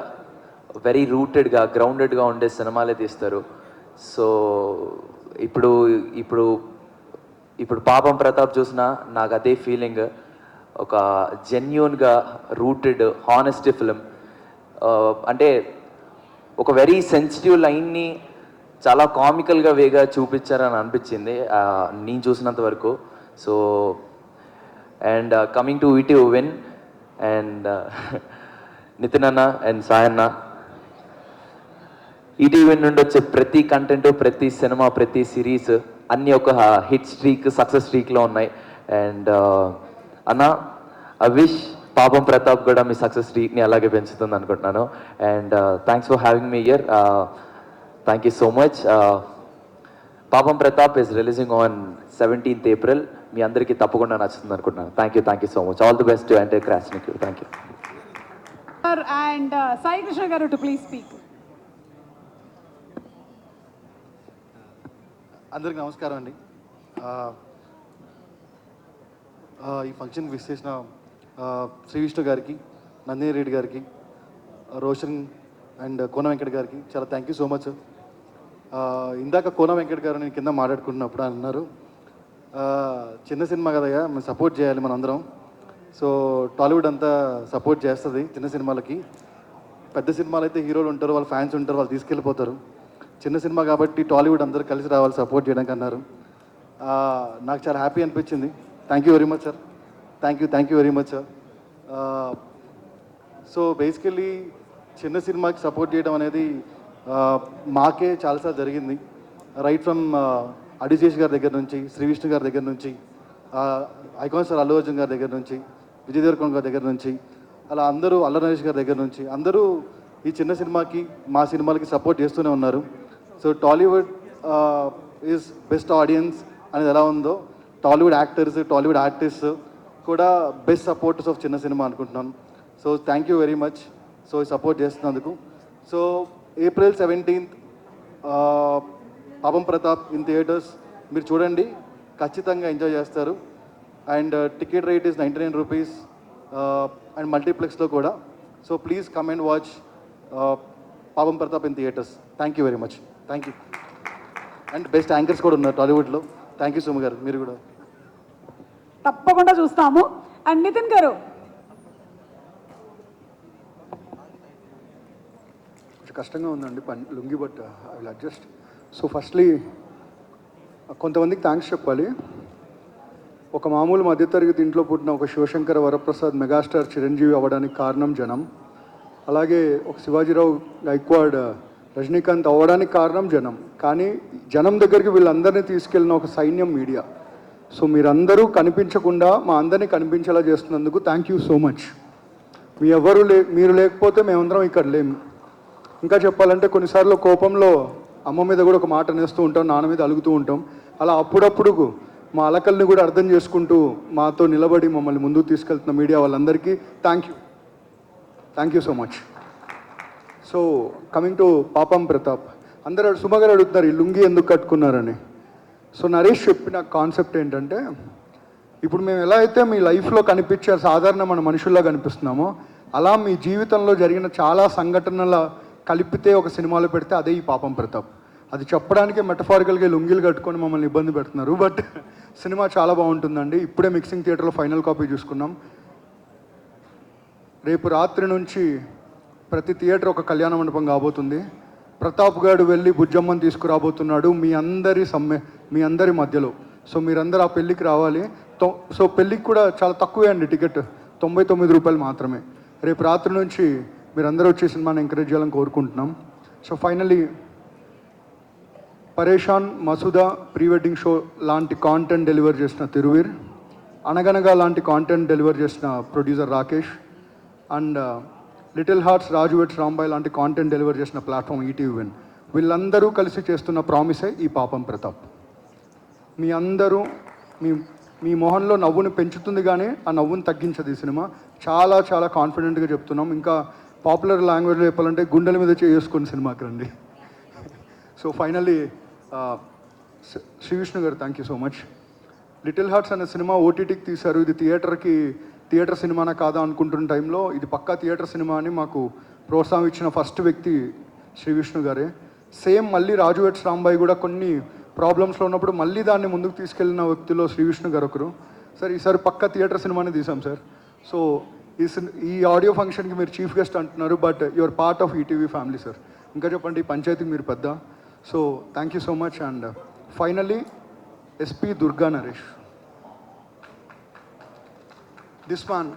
వెరీ రూటెడ్గా, గ్రౌండెడ్గా ఉండే సినిమాలే తీస్తారు. సో ఇప్పుడు ఇప్పుడు ఇప్పుడు పాపం ప్రతాప్ చూసినా నాకు అదే ఫీలింగ్. ఒక జెన్యూన్గా రూటెడ్ హానెస్ట్ ఫిలిం. అంటే ఒక వెరీ సెన్సిటివ్ లైన్ని చాలా కామికల్గా వేగా చూపించారని అనిపించింది నేను చూసినంత వరకు. So and coming to ET win and Nitin అన్న అండ్ సాయి అన్న, ఈటీవీ నుండి వచ్చే ప్రతి కంటెంట్, ప్రతి సినిమా, ప్రతి సిరీస్ అన్నీ ఒక హిట్ స్ట్రీక్, సక్సెస్ స్ట్రీక్లో ఉన్నాయి. అండ్ అన్న, ఐ విష్ పాపం ప్రతాప్ కూడా మీ సక్సెస్ స్ట్రీక్ని అలాగే పెంచుతుంది అనుకుంటున్నాను. And thanks for having me here. Thank you so much. Paapam Pratap is releasing on 17th April. మీ అందరికీ తప్పకుండా నచ్చుతుంది అనుకుంటున్నాను. Thank you so much. All the best to entire crash nick. Thank you. And Sai Krishna గారు టు ప్లీజ్ స్పీక్. అందరికి నమస్కారం అండి. ఈ ఫంక్షన్ విష్ చేసిన శ్రీ విష్ణు గారికి, నందిని రెడ్డి గారికి, రోషన్ అండ్ కోన వెంకట్ గారికి చాలా థ్యాంక్ యూ సో మచ్. ఇందాక కోన వెంకట్ గారు నేను కింద మాట్లాడుకుంటున్నప్పుడు అన్నారు, చిన్న సినిమా కదయ్యా, మేము సపోర్ట్ చేయాలి మనందరం. సో టాలీవుడ్ అంతా సపోర్ట్ చేస్తుంది చిన్న సినిమాలకి. పెద్ద సినిమాలు అయితే హీరోలు ఉంటారు, వాళ్ళ ఫ్యాన్స్ ఉంటారు, వాళ్ళు తీసుకెళ్ళిపోతారు. చిన్న సినిమా కాబట్టి టాలీవుడ్ అందరూ కలిసి రావాలి సపోర్ట్ చేయడానికి అన్నారు. నాకు చాలా హ్యాపీ అనిపించింది. Thank you very much sir. Thank you very much sir. So basically చిన్న సినిమాకి సపోర్ట్ చేయడం అనేది మాకే చాలాసార్లు జరిగింది. రైట్ ఫ్రమ్ అడిశేష్ గారి దగ్గర నుంచి, శ్రీ విష్ణు గారి దగ్గర నుంచి, ఐకాన్ స్టార్ అల్లు అర్జున్ గారి దగ్గర నుంచి, విజయ్ దేవరకొండ గారి దగ్గర నుంచి, అలా అందరూ అల్ల నరేష్ గారి దగ్గర నుంచి అందరూ ఈ చిన్న సినిమాకి, మా సినిమాలకి సపోర్ట్ చేస్తూనే ఉన్నారు. So Tollywood is best audience అనేది ఎలా ఉందో, టాలీవుడ్ యాక్టర్స్, టాలీవుడ్ ఆర్టిస్ట్ కూడా బెస్ట్ సపోర్టర్స్ ఆఫ్ చిన్న సినిమా అనుకుంటున్నాను. So thank you very much. So support చేస్తున్నందుకు. సో April 17th పాపం ప్రతాప్ ఇన్ థియేటర్స్. మీరు చూడండి, ఖచ్చితంగా ఎంజాయ్ చేస్తారు. And ticket rate is 99 rupees and మల్టీప్లెక్స్లో కూడా. So please come and watch Paapam Pratap in theatres. Thank you very much. Thank you. And best anchors కూడా ఉన్నారు టాలీవుడ్లో. థ్యాంక్ యూ సుమ గారు, మీరు కూడా. తప్పకుండా చూస్తాము. అండ్ నితిన్ గారు. కొంచెం కష్టంగా ఉందండి lungi, but I will adjust. So firstly కొంతమందికి థ్యాంక్స్ చెప్పాలి. ఒక మామూలు మధ్యతరగతి ఇంట్లో పుట్టిన ఒక శివశంకర వరప్రసాద్ మెగాస్టార్ చిరంజీవి అవ్వడానికి కారణం జనం. అలాగే ఒక శివాజీరావు గైక్వాడ్ రజనీకాంత్ అవ్వడానికి కారణం జనం. కానీ జనం దగ్గరికి వీళ్ళందరినీ తీసుకెళ్ళిన ఒక సైన్యం మీడియా. సో మీరందరూ కనిపించకుండా మా అందరినీ కనిపించేలా చేస్తున్నందుకు థ్యాంక్ యూ సో మచ్. మీరు లేకపోతే మేమందరం ఇక్కడ లేము. ఇంకా చెప్పాలంటే కొన్నిసార్లు కోపంలో అమ్మ మీద కూడా ఒక మాట అనేస్తూ ఉంటాం, నాన్న మీద అలుగుతూ ఉంటాం. అలా అప్పుడప్పుడు మా అలకల్ని కూడా అర్థం చేసుకుంటూ మాతో నిలబడి మమ్మల్ని ముందుకు తీసుకెళ్తున్న మీడియా వాళ్ళందరికీ thank you so much. So coming to పాపం ప్రతాప్, అందరూ సుమ గారు అడుగుతున్నారు ఈ లుంగి ఎందుకు కట్టుకున్నారని. సో నరేష్ చెప్పిన కాన్సెప్ట్ ఏంటంటే, ఇప్పుడు మేము ఎలా అయితే మీ లైఫ్లో కనిపించే సాధారణ మన మనుషుల్లా కనిపిస్తున్నామో, అలా మీ జీవితంలో జరిగిన చాలా సంఘటనల కలిపితే ఒక సినిమాలో పెడితే అదే ఈ పాపం ప్రతాప్. అది చెప్పడానికి మెటఫారికల్గా లుంగీలు కట్టుకొని మమ్మల్ని ఇబ్బంది పెడుతున్నారు. బట్ సినిమా చాలా బాగుంటుందండి. ఇప్పుడే మిక్సింగ్ థియేటర్లో ఫైనల్ కాపీ చూసుకున్నాం. రేపు రాత్రి నుంచి ప్రతి థియేటర్ ఒక కళ్యాణ మండపం కాబోతుంది. ప్రతాప్ గారు వెళ్ళి బుజ్జమ్మని తీసుకురాబోతున్నాడు మీ అందరి మధ్యలో. సో మీరందరూ ఆ పెళ్ళికి రావాలి. సో పెళ్ళికి కూడా చాలా తక్కువే అండి టికెట్, 99 రూపాయలు మాత్రమే. రేపు రాత్రి నుంచి మీరందరూ వచ్చే సినిమాని ఎంకరేజ్ చేయాలని కోరుకుంటున్నాం. సో ఫైనలీ పరేషాన్, మసూదా, ప్రీ వెడ్డింగ్ షో లాంటి కాంటెంట్ డెలివర్ చేసిన తిరువీర్, అనగనగా లాంటి కాంటెంట్ డెలివర్ చేసిన producer Rakesh, and little hearts, Raju vets Rambai లాంటి కాంటెంట్ డెలివర్ చేసిన ప్లాట్ఫామ్ ఈటీవీ విన్, వీళ్ళందరూ కలిసి చేస్తున్న ప్రామిసే ఈ పాపం ప్రతాప్. మీ అందరూ మీ మొహంలో నవ్వుని పెంచుతుంది కానీ ఆ నవ్వుని తగ్గించదు ఈ సినిమా. చాలా చాలా కాన్ఫిడెంట్గా చెప్తున్నాం. ఇంకా పాపులర్ లాంగ్వేజ్లో చెప్పాలంటే గుండెల మీద చేసుకుని సినిమాకి రండి. సో ఫైనల్లీ శ్రీ విష్ణు గారు thank you so much. Little hearts అనే సినిమా ఓటీటీకి తీశారు. ఇది థియేటర్ సినిమానా కాదా అనుకుంటున్న టైంలో ఇది పక్కా థియేటర్ సినిమా అని మాకు ప్రోత్సాహం ఇచ్చిన ఫస్ట్ వ్యక్తి శ్రీ విష్ణు గారే. సేమ్ మళ్ళీ రాజు వెట్స్ రాంబాయి కూడా కొన్ని ప్రాబ్లమ్స్లో ఉన్నప్పుడు మళ్ళీ దాన్ని ముందుకు తీసుకెళ్ళిన వ్యక్తిలో శ్రీ విష్ణు గారు ఒకరు. సార్ ఈసారి పక్కా థియేటర్ సినిమానే తీసాం సార్. సో ఈ ఆడియో ఫంక్షన్కి మీరు చీఫ్ గెస్ట్ అంటున్నారు, but your part of ETV family sir. ఇంకా చెప్పండి, ఈ పంచాయతీకి మీరు పెద్ద. So thank you so much. And finally SP Durga Naresh, this man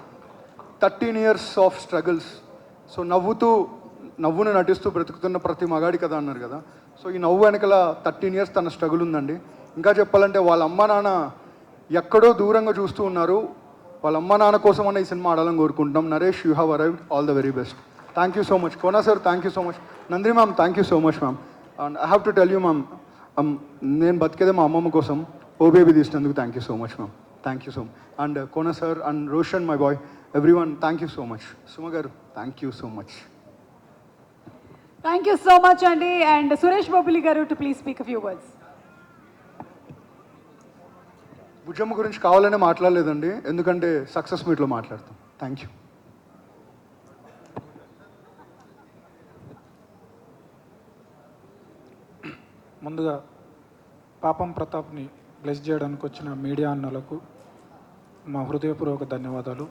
13 years of struggles. So నవ్వును నటిస్తూ బ్రతుకుతున్న ప్రతి మగాడి కదా అన్నారు కదా. సో ఈ నవ్వు వెనకల 13 years తన స్ట్రగుల్ ఉందండి. ఇంకా చెప్పాలంటే వాళ్ళ అమ్మ నాన్న ఎక్కడో దూరంగా చూస్తూ ఉన్నారు. వాళ్ళ అమ్మ నాన్న కోసం అన్న ఈ సినిమా ఆడాలని కోరుకుంటున్నాం. Naresh, you have arrived. All the very best. Thank you so much. Kona sir thank you so much. Nandini ma'am thank you so much ma'am. And I have to tell you ma'am, నేను బతికేదే మా అమ్మమ్మ కోసం. ఓ బేబీ తీసినందుకు thank you so much ma'am. Thank you so much. And Kona sir and Roshan my boy, everyone thank you so much. Suma గారు thank you so much. Thank you so much అండి. అండ్ సురేష్ బొబ్బిలి గారు to please speak a few words. Bujjamma గురించి కావాలనే మాట్లాడలేదండి, ఎందుకంటే సక్సెస్ మీట్లో మాట్లాడతాం. Thank you. ముందుగా పాపం ప్రతాప్ని బ్లెస్ చేయడానికి వచ్చిన మీడియా అన్నలకు మా హృదయపూర్వక ధన్యవాదాలు.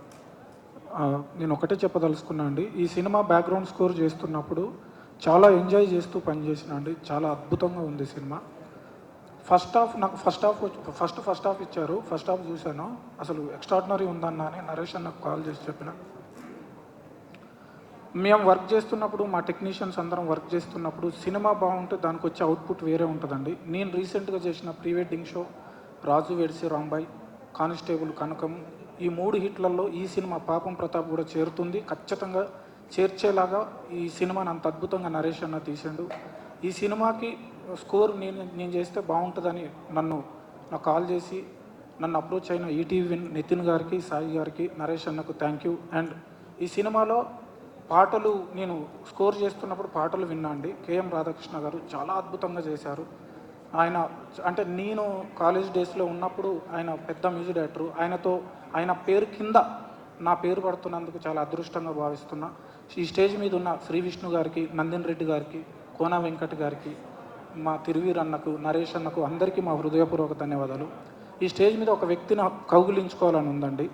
నేను ఒకటే చెప్పదలుచుకున్నా అండి, ఈ సినిమా బ్యాక్గ్రౌండ్ స్కోర్ చేస్తున్నప్పుడు చాలా ఎంజాయ్ చేస్తూ పనిచేసిన అండి. చాలా అద్భుతంగా ఉంది సినిమా. నాకు ఫస్ట్ హాఫ్ ఇచ్చారు. ఫస్ట్ హాఫ్ చూశాను, అసలు ఎక్స్ట్రాడినరీ ఉందన్నా అని నరేష్ అన్నకు కాల్ చేసి చెప్పిన. మేము వర్క్ చేస్తున్నప్పుడు, మా టెక్నీషియన్స్ అందరం వర్క్ చేస్తున్నప్పుడు సినిమా బాగుంటే దానికి వచ్చే అవుట్పుట్ వేరే ఉంటుందండి. నేను రీసెంట్గా చేసిన ప్రీ వెడ్డింగ్ షో, రాజు వెడ్సి రాంబాయ్, కానిస్టేబుల్ కనకం, ఈ 3 హిట్లలో ఈ సినిమా పాపం ప్రతాప్ కూడా చేరుతుంది. ఖచ్చితంగా చేర్చేలాగా ఈ సినిమాని అంత అద్భుతంగా నరేష్ అన్న తీసాడు. ఈ సినిమాకి స్కోర్ నేను చేస్తే బాగుంటుందని నాకు కాల్ చేసి నన్ను అప్రోచ్ అయిన ఈటీవీ నితిన్ గారికి, సాయి గారికి, నరేష్ అన్నకు థ్యాంక్ యూ. అండ్ ఈ సినిమాలో పాటలు నేను స్కోర్ చేస్తున్నప్పుడు పాటలు విన్నా అండి. కేఎం రాధాకృష్ణ గారు చాలా అద్భుతంగా చేశారు. ఆయన అంటే నేను కాలేజ్ డేస్లో ఉన్నప్పుడు ఆయన పెద్ద మ్యూజిక్ డైరెక్టర్. ఆయన పేరు కింద నా పేరు పడుతున్నందుకు చాలా అదృష్టంగా భావిస్తున్నా. ఈ స్టేజ్ మీద ఉన్న శ్రీ విష్ణు గారికి, నందిన్ రెడ్డి గారికి, కోన వెంకట్ గారికి, మా తిరువీర్ అన్నకు, నరేష్ అన్నకు, అందరికీ మా హృదయపూర్వక ధన్యవాదాలు. ఈ స్టేజ్ మీద ఒక వ్యక్తిని కౌగిలించుకోవాలని ఉందండి.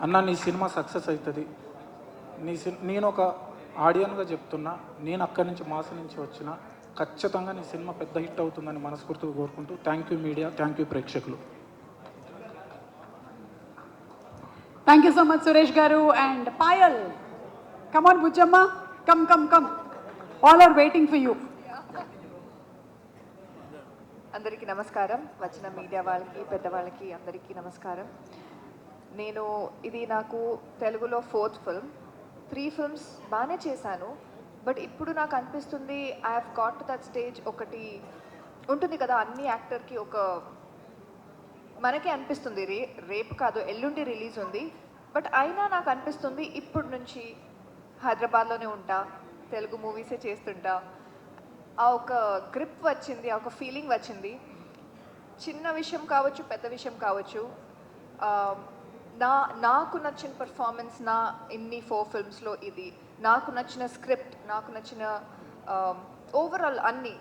అన్న నీ సినిమా సక్సెస్ అవుతుంది. నేను ఒక ఆడియన్గా చెప్తున్నా, నేను అక్కడి నుంచి మాస నుంచి వచ్చిన, ఖచ్చితంగా నీ సినిమా పెద్ద హిట్ అవుతుందని మనస్ఫూర్తిగా కోరుకుంటూ thank you media, thank you ప్రేక్షకులు. Thank you so much Suresh గారు. And Payal, come on Bujjamma, come, all are waiting for you. అందరికీ నమస్కారం. వచ్చిన మీడియా వాళ్ళకి, పెద్దవాళ్ళకి అందరికీ నమస్కారం. ఇది నాకు తెలుగులో 4th ఫిల్మ్. 3 films బాగానే చేశాను, బట్ ఇప్పుడు నాకు అనిపిస్తుంది I have got to that stage. ఒకటి ఉంటుంది కదా, అన్ని యాక్టర్కి మనకే అనిపిస్తుంది రేపు కాదు ఎల్లుండి రిలీజ్ ఉంది, బట్ అయినా నాకు అనిపిస్తుంది ఇప్పుడు నుంచి హైదరాబాద్లోనే ఉంటా, తెలుగు మూవీసే చేస్తుంటా. ఆ ఒక గ్రిప్ వచ్చింది, ఆ ఒక ఫీలింగ్ వచ్చింది. చిన్న విషయం కావచ్చు, పెద్ద విషయం కావచ్చు, నాకు నచ్చిన పర్ఫార్మెన్స్ ఇన్ని 4 filmsలో ఇది, నాకు నచ్చిన స్క్రిప్ట్, నాకు నచ్చిన ఓవరాల్ అన్నీ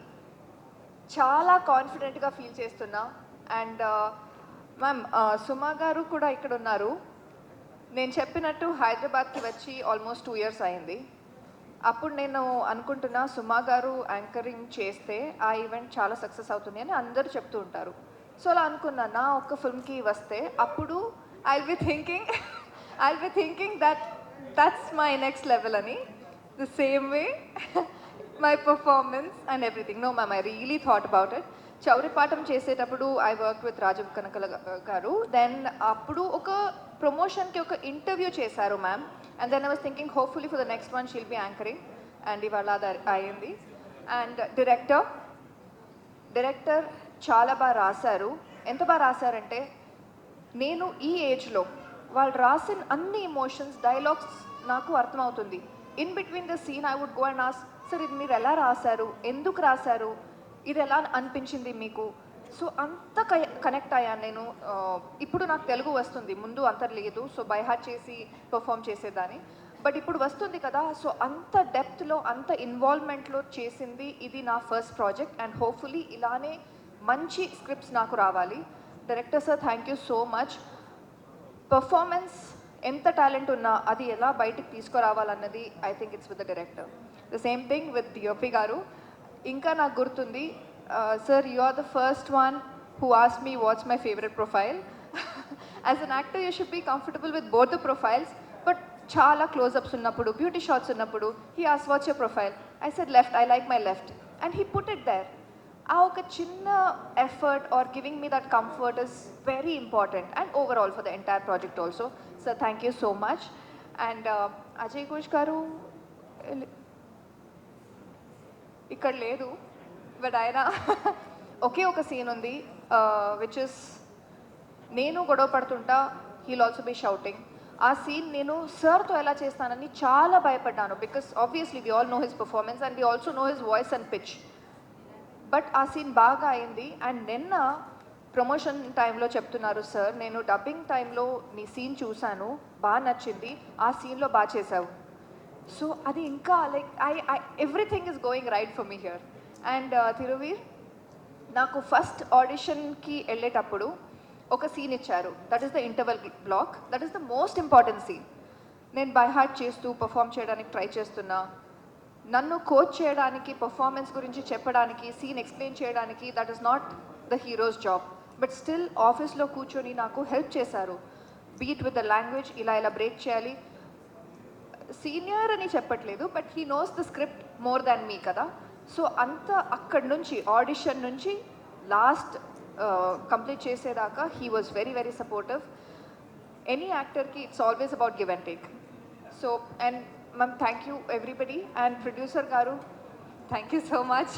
చాలా కాన్ఫిడెంట్గా ఫీల్ చేస్తున్నా. అండ్ మ్యామ్, సుమా గారు కూడా ఇక్కడ ఉన్నారు. నేను చెప్పినట్టు హైదరాబాద్కి వచ్చి ఆల్మోస్ట్ 2 years అయింది. అప్పుడు నేను అనుకుంటున్నా సుమా గారు యాంకరింగ్ చేస్తే ఆ ఈవెంట్ చాలా సక్సెస్ అవుతుంది అని అందరూ చెప్తూ ఉంటారు. సో అలా అనుకున్నా, నా ఒక్క ఫిల్మ్కి వస్తే అప్పుడు I'll be thinking that that's my next level ani. The same way my performance and everything. No ma'am, I really thought about it. Chauripatam చేసేటప్పుడు I worked with Rajiv Kanakala garu. Then appudu oka promotion ki oka interview చేశారు ma'am. And then I was thinking hopefully for the next one she'll be anchoring. And ivala ayindi. And director చాలా బాగా రాశారు. ఎంత బాగా రాశారంటే, నేను ఈ ఏజ్లో వాళ్ళు రాసిన అన్ని ఎమోషన్స్, డైలాగ్స్ నాకు అర్థమవుతుంది. In between the scene I would go and ask, sir ఇది మీరు ఎలా రాశారు, ఎందుకు రాశారు, ఇది ఎలా అనిపించింది మీకు? సో అంత కనెక్ట్ అయ్యాను నేను. ఇప్పుడు నాకు తెలుగు వస్తుంది, ముందు అంత లేదు. సో బై హార్ట్ చేసి పర్ఫామ్ చేసేదాన్ని, బట్ ఇప్పుడు వస్తుంది కదా. సో అంత డెప్త్లో, అంత ఇన్వాల్వ్మెంట్లో చేసింది ఇది నా ఫస్ట్ ప్రాజెక్ట్. అండ్ హోప్ఫుల్లీ ఇలానే మంచి స్క్రిప్ట్స్ నాకు రావాలి. Director sir, thank you so much. Performance ఎంత టాలెంట్ ఉన్నా అది ఎలా బయటకు తీసుకురావాలన్నది I think it's with the director. The same thing with DOP గారు. ఇంకా నాకు గుర్తుంది, sir you are the first one who asked me what's my favourite profile. As an actor you should be comfortable with both the profiles, but చాలా క్లోజ్అప్స్ ఉన్నప్పుడు, బ్యూటీ షాట్స్ ఉన్నప్పుడు he asked what's your profile. I said left, I like my left, and he put it there. ఆ ఒక చిన్న effort or giving me that comfort is very important and overall for the entire project also. Sir thank you so much. And Ajay Ghosh garu ఇక్కడ లేదు, బట్ ఆయన ఒకే ఒక సీన్ ఉంది విచ్ ఇస్ నేను గొడవ పడుతుంటా, హీల్ ఆల్సో బీ షౌటింగ్. ఆ సీన్ నేను సార్తో ఎలా చేస్తానని చాలా భయపడ్డాను, because obviously we all know his performance and we also no his voice and pitch. But ఆ సీన్ బాగా అయింది. అండ్ నిన్న ప్రమోషన్ టైంలో చెప్తున్నారు, సార్ నేను డబ్బింగ్ టైంలో నీ సీన్ చూశాను, బాగా నచ్చింది, ఆ సీన్లో బాగా చేసావు. సో అది ఇంకా like I everything is going right for me here. And Thiruveer, నాకు ఫస్ట్ ఆడిషన్కి వెళ్ళేటప్పుడు ఒక సీన్ ఇచ్చారు, that is the interval block. That is the most important scene. నేను బై హార్ట్ చేస్తూ పర్ఫామ్ చేయడానికి ట్రై చేస్తున్నా. నన్ను కోచ్ చేయడానికి, పర్ఫార్మెన్స్ గురించి చెప్పడానికి, సీన్ ఎక్స్ప్లెయిన్ చేయడానికి that is not the heroes job. But still ఆఫీస్లో కూర్చొని నాకు హెల్ప్ చేశారు. బీట్ విత్ ద లాంగ్వేజ్, ఇలా ఇలా బ్రేక్ చేయాలి. సీనియర్ అని చెప్పట్లేదు, but he knows the script more than me కదా. సో అంత అక్కడి నుంచి ఆడిషన్ నుంచి లాస్ట్ కంప్లీట్ చేసేదాకా he was very very supportive. Any యాక్టర్కి it's always about give and take. So and ma'am thank you everybody. And producer గారు థ్యాంక్ యూ సో మచ్.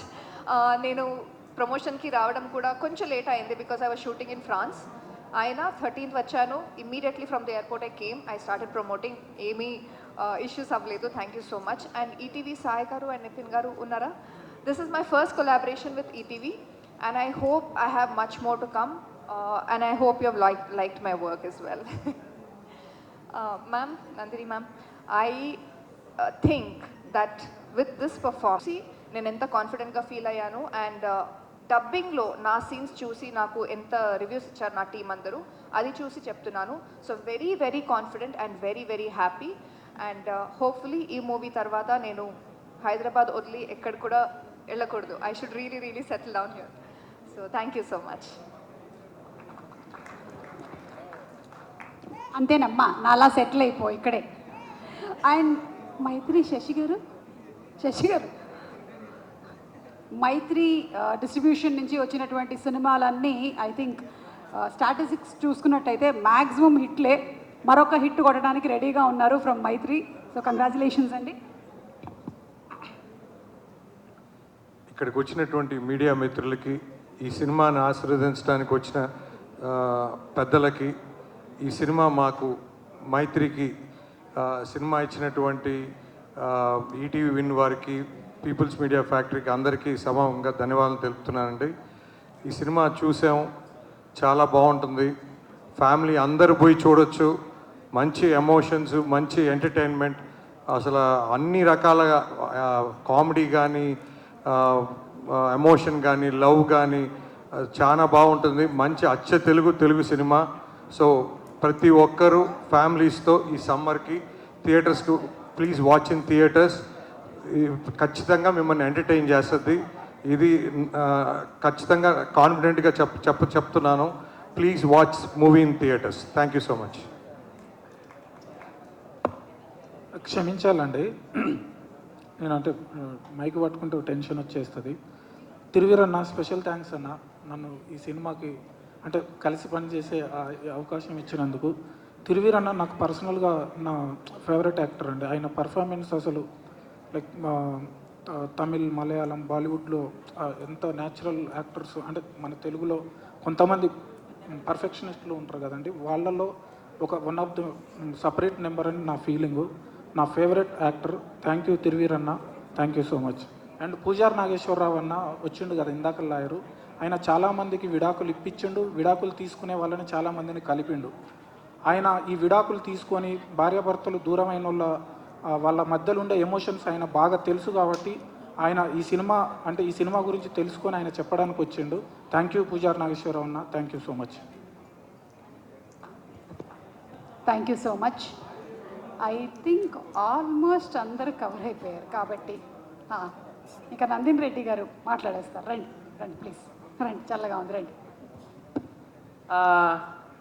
నేను ప్రమోషన్కి రావడం కూడా కొంచెం లేట్ అయింది because I was shooting in France. ఆయన 13th వచ్చాను, immediately from the airport I came, I started promoting. ఏమీ ఇష్యూస్ అవ్వలేదు. Thank you so much. And ETV Sai గారు అండ్ నితిన్ గారు ఉన్నారా? This is my first collaboration with ETV and I hope I have much more to come and I hope you have liked my work as well. Ma'am, Nandini ma'am, I think that with this performance నేను ఎంత కాన్ఫిడెంట్గా ఫీల్ అయ్యాను. అండ్ డబ్బింగ్లో నా సీన్స్ చూసి నాకు ఎంత రివ్యూస్ ఇచ్చారు నా టీం అందరూ, అది చూసి చెప్తున్నాను. So very very confident and very very happy. And hopefully ఈ మూవీ తర్వాత నేను హైదరాబాద్ వదిలి ఎక్కడ కూడా వెళ్ళకూడదు. I should really really settle down here. So thank you so much. అంతేనమ్మా, నాలా సెటిల్ అయిపో ఇక్కడే. అండ్ మైత్రి శశి గారు మైత్రి డిస్ట్రిబ్యూషన్ నుంచి వచ్చినటువంటి సినిమాలన్నీ ఐ థింక్ స్టాటిస్టిక్స్ చూసుకున్నట్టయితే మ్యాక్సిమం హిట్లే. మరొక హిట్ కొట్టడానికి రెడీగా ఉన్నారు ఫ్రమ్ మైత్రి. సో కంగ్రాచులేషన్స్ అండి. ఇక్కడికి వచ్చినటువంటి మీడియా మిత్రులకి, ఈ సినిమాని ఆశీర్వదించడానికి వచ్చిన పెద్దలకి, ఈ సినిమా మాకు మైత్రికి సినిమా ఇచ్చినటువంటి ఈటీవీ విన్ వారికి, పీపుల్స్ మీడియా ఫ్యాక్టరీకి అందరికీ సమానంగా ధన్యవాదాలు తెలుపుతున్నానండి. ఈ సినిమా చూసాం, చాలా బాగుంటుంది, ఫ్యామిలీ అందరూ పోయి చూడొచ్చు. మంచి ఎమోషన్స్, మంచి ఎంటర్టైన్మెంట్, అసలు అన్ని రకాలుగా కామెడీ కానీ, ఎమోషన్ కానీ, లవ్ కానీ చాలా బాగుంటుంది. మంచి అచ్చ తెలుగు సినిమా. సో ప్రతి ఒక్కరూ ఫ్యామిలీస్తో ఈ సమ్మర్కి థియేటర్స్కు ప్లీజ్ వాచ్ ఇన్ థియేటర్స్. ఖచ్చితంగా మిమ్మల్ని ఎంటర్టైన్ చేస్తుంది. ఇది ఖచ్చితంగా కాన్ఫిడెంట్గా చెప్తున్నాను. Please watch movie in theatres. Thank you so much. క్షమించాలండి, నేనంటే మైక్ పట్టుకుంటే టెన్షన్ వచ్చేస్తుంది. తిరువీరన్న స్పెషల్ థ్యాంక్స్ అన్న, నన్ను ఈ సినిమాకి అంటే కలిసి పనిచేసే అవకాశం ఇచ్చినందుకు. తిరువీరన్న నాకు పర్సనల్గా నా ఫేవరెట్ యాక్టర్ అండి. ఆయన పర్ఫార్మెన్స్ అసలు లైక్ తమిళ్, మలయాళం, బాలీవుడ్లో ఎంత న్యాచురల్ యాక్టర్స్ అంటే మన తెలుగులో కొంతమంది పర్ఫెక్షనిస్టులు ఉంటారు కదండి, వాళ్ళల్లో one of the separate number అని నా ఫీలింగు. నా ఫేవరెట్ యాక్టర్. థ్యాంక్ యూ తిరువీరన్న, thank you so much. And పూజార్ నాగేశ్వరరావు అన్న వచ్చిండు కదా ఇందాక లాయరు, ఆయన చాలామందికి విడాకులు ఇప్పించిండు, విడాకులు తీసుకునే వాళ్ళని చాలామందిని కలిపిండు. ఆయన ఈ విడాకులు తీసుకొని భార్యాభర్తలు దూరమైన వాళ్ళ మధ్యలో ఉండే ఎమోషన్స్ ఆయన బాగా తెలుసు కాబట్టి ఆయన ఈ సినిమా గురించి తెలుసుకొని ఆయన చెప్పడానికి వచ్చిండు. థ్యాంక్ యూ పూజార్ నాగేశ్వరరావు అన్న, thank you so much. Thank you so much. I think almost అందరూ కవర్ అయిపోయారు కాబట్టి ఇక నందిని రెడ్డి గారు మాట్లాడేస్తారు. రండి రండి ప్లీజ్ రండి, చల్లగా ఉంది రండి.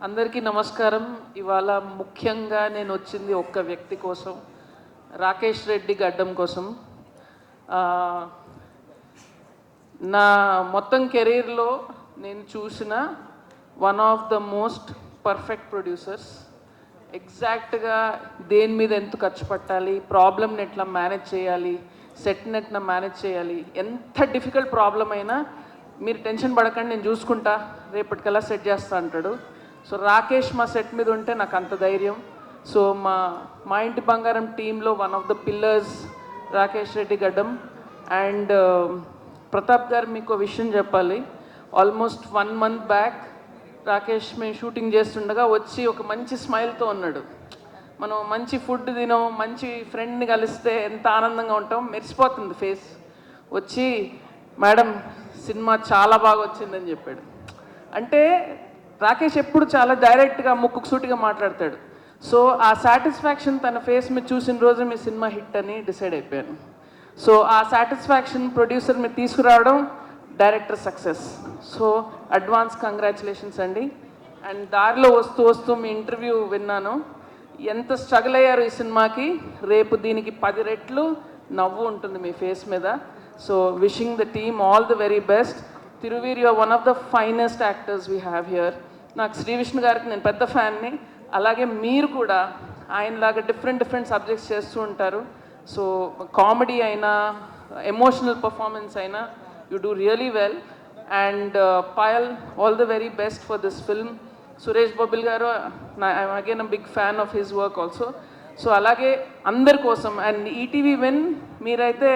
అందరికీ నమస్కారం. ఇవాళ ముఖ్యంగా నేను వచ్చింది ఒక్క వ్యక్తి కోసం, రాకేష్ రెడ్డి గడ్డం కోసం. నా మొత్తం కెరీర్లో నేను చూసిన one of the most perfect producers. ఎగ్జాక్ట్గా దేని మీద ఎంత ఖర్చు పెట్టాలి, ప్రాబ్లమ్ని ఎట్లా మేనేజ్ చేయాలి, సెట్ని ఎట్లా మేనేజ్ చేయాలి, ఎంత డిఫికల్ట్ ప్రాబ్లం అయినా మీరు టెన్షన్ పడకండి నేను చూసుకుంటా, రేపటికల్లా సెట్ చేస్తా అంటాడు. సో రాకేష్ మా సెట్ మీద ఉంటే నాకు అంత ధైర్యం. సో మా ఇంటి బంగారం టీంలో one of the pillars Rakesh Reddy గడ్డం. అండ్ ప్రతాప్ గారు మీకు విషయం చెప్పాలి. ఆల్మోస్ట్ 1 month బ్యాక్ రాకేష్ మేము షూటింగ్ చేస్తుండగా వచ్చి ఒక మంచి స్మైల్తో ఉన్నాడు. మనం మంచి ఫుడ్ తినాం, మంచి ఫ్రెండ్ని కలిస్తే ఎంత ఆనందంగా ఉంటాం, మెరిసిపోతుంది ఫేస్. వచ్చి మేడం సినిమా చాలా బాగా వచ్చిందని చెప్పాడు. అంటే రాకేష్ ఎప్పుడు చాలా డైరెక్ట్గా ముక్కుకు సూటిగా మాట్లాడతాడు. సో ఆ సాటిస్ఫాక్షన్ తన ఫేస్ మీద చూసిన రోజు మీ సినిమా హిట్ అని డిసైడ్ అయిపోయాను. సో ఆ సాటిస్ఫాక్షన్ ప్రొడ్యూసర్ మీరు తీసుకురావడం director success. So advance congratulations అండి. అండ్ దారిలో వస్తూ వస్తూ మీ ఇంటర్వ్యూ విన్నాను, ఎంత స్ట్రగుల్ అయ్యారు ఈ సినిమాకి. రేపు దీనికి 10 రెట్లు నవ్వు ఉంటుంది మీ ఫేస్ మీద. So wishing the team all the very best. Thiruveer you are one of the finest actors we have here. నాకు శ్రీ విష్ణు గారికి నేను పెద్ద ఫ్యాన్ని. అలాగే మీరు కూడా ఆయనలాగా డిఫరెంట్ సబ్జెక్ట్స్ చేస్తూ ఉంటారు. సో కామెడీ అయినా ఎమోషనల్ పర్ఫార్మెన్స్ అయినా you do really well. And Payal, all the very best for this film. Suresh Babil garu, I'm again a big fan of his work also. So alage andar kosam, and ETV win meeraithe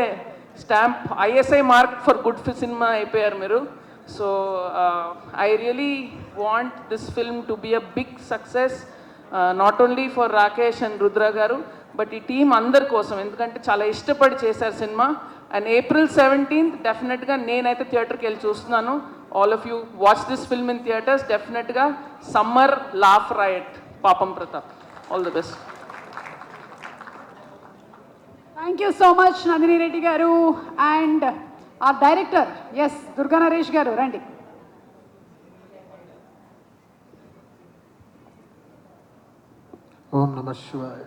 stamp ISI mark for good cinema అయిపోయారు మీరు. So I really want this film to be a big success, not only for Rakesh and Rudra garu, but ఈ టీం అందరి కోసం, ఎందుకంటే చాలా ఇష్టపడి చేశారు సినిమా. అండ్ April 17th డెఫినెట్గా నేనైతే థియేటర్కి వెళ్ళి చూస్తున్నాను. All of you watch this film in theatres. డెఫినెట్గా సమ్మర్ లాఫ్ రైట్ పాపం Pratap. All the best. Thank you so much Nandini Reddy గారు. అండ్ ఆ డైరెక్టర్ దుర్గా నరేష్ గారు రండి. ఓం నమః శివాయ.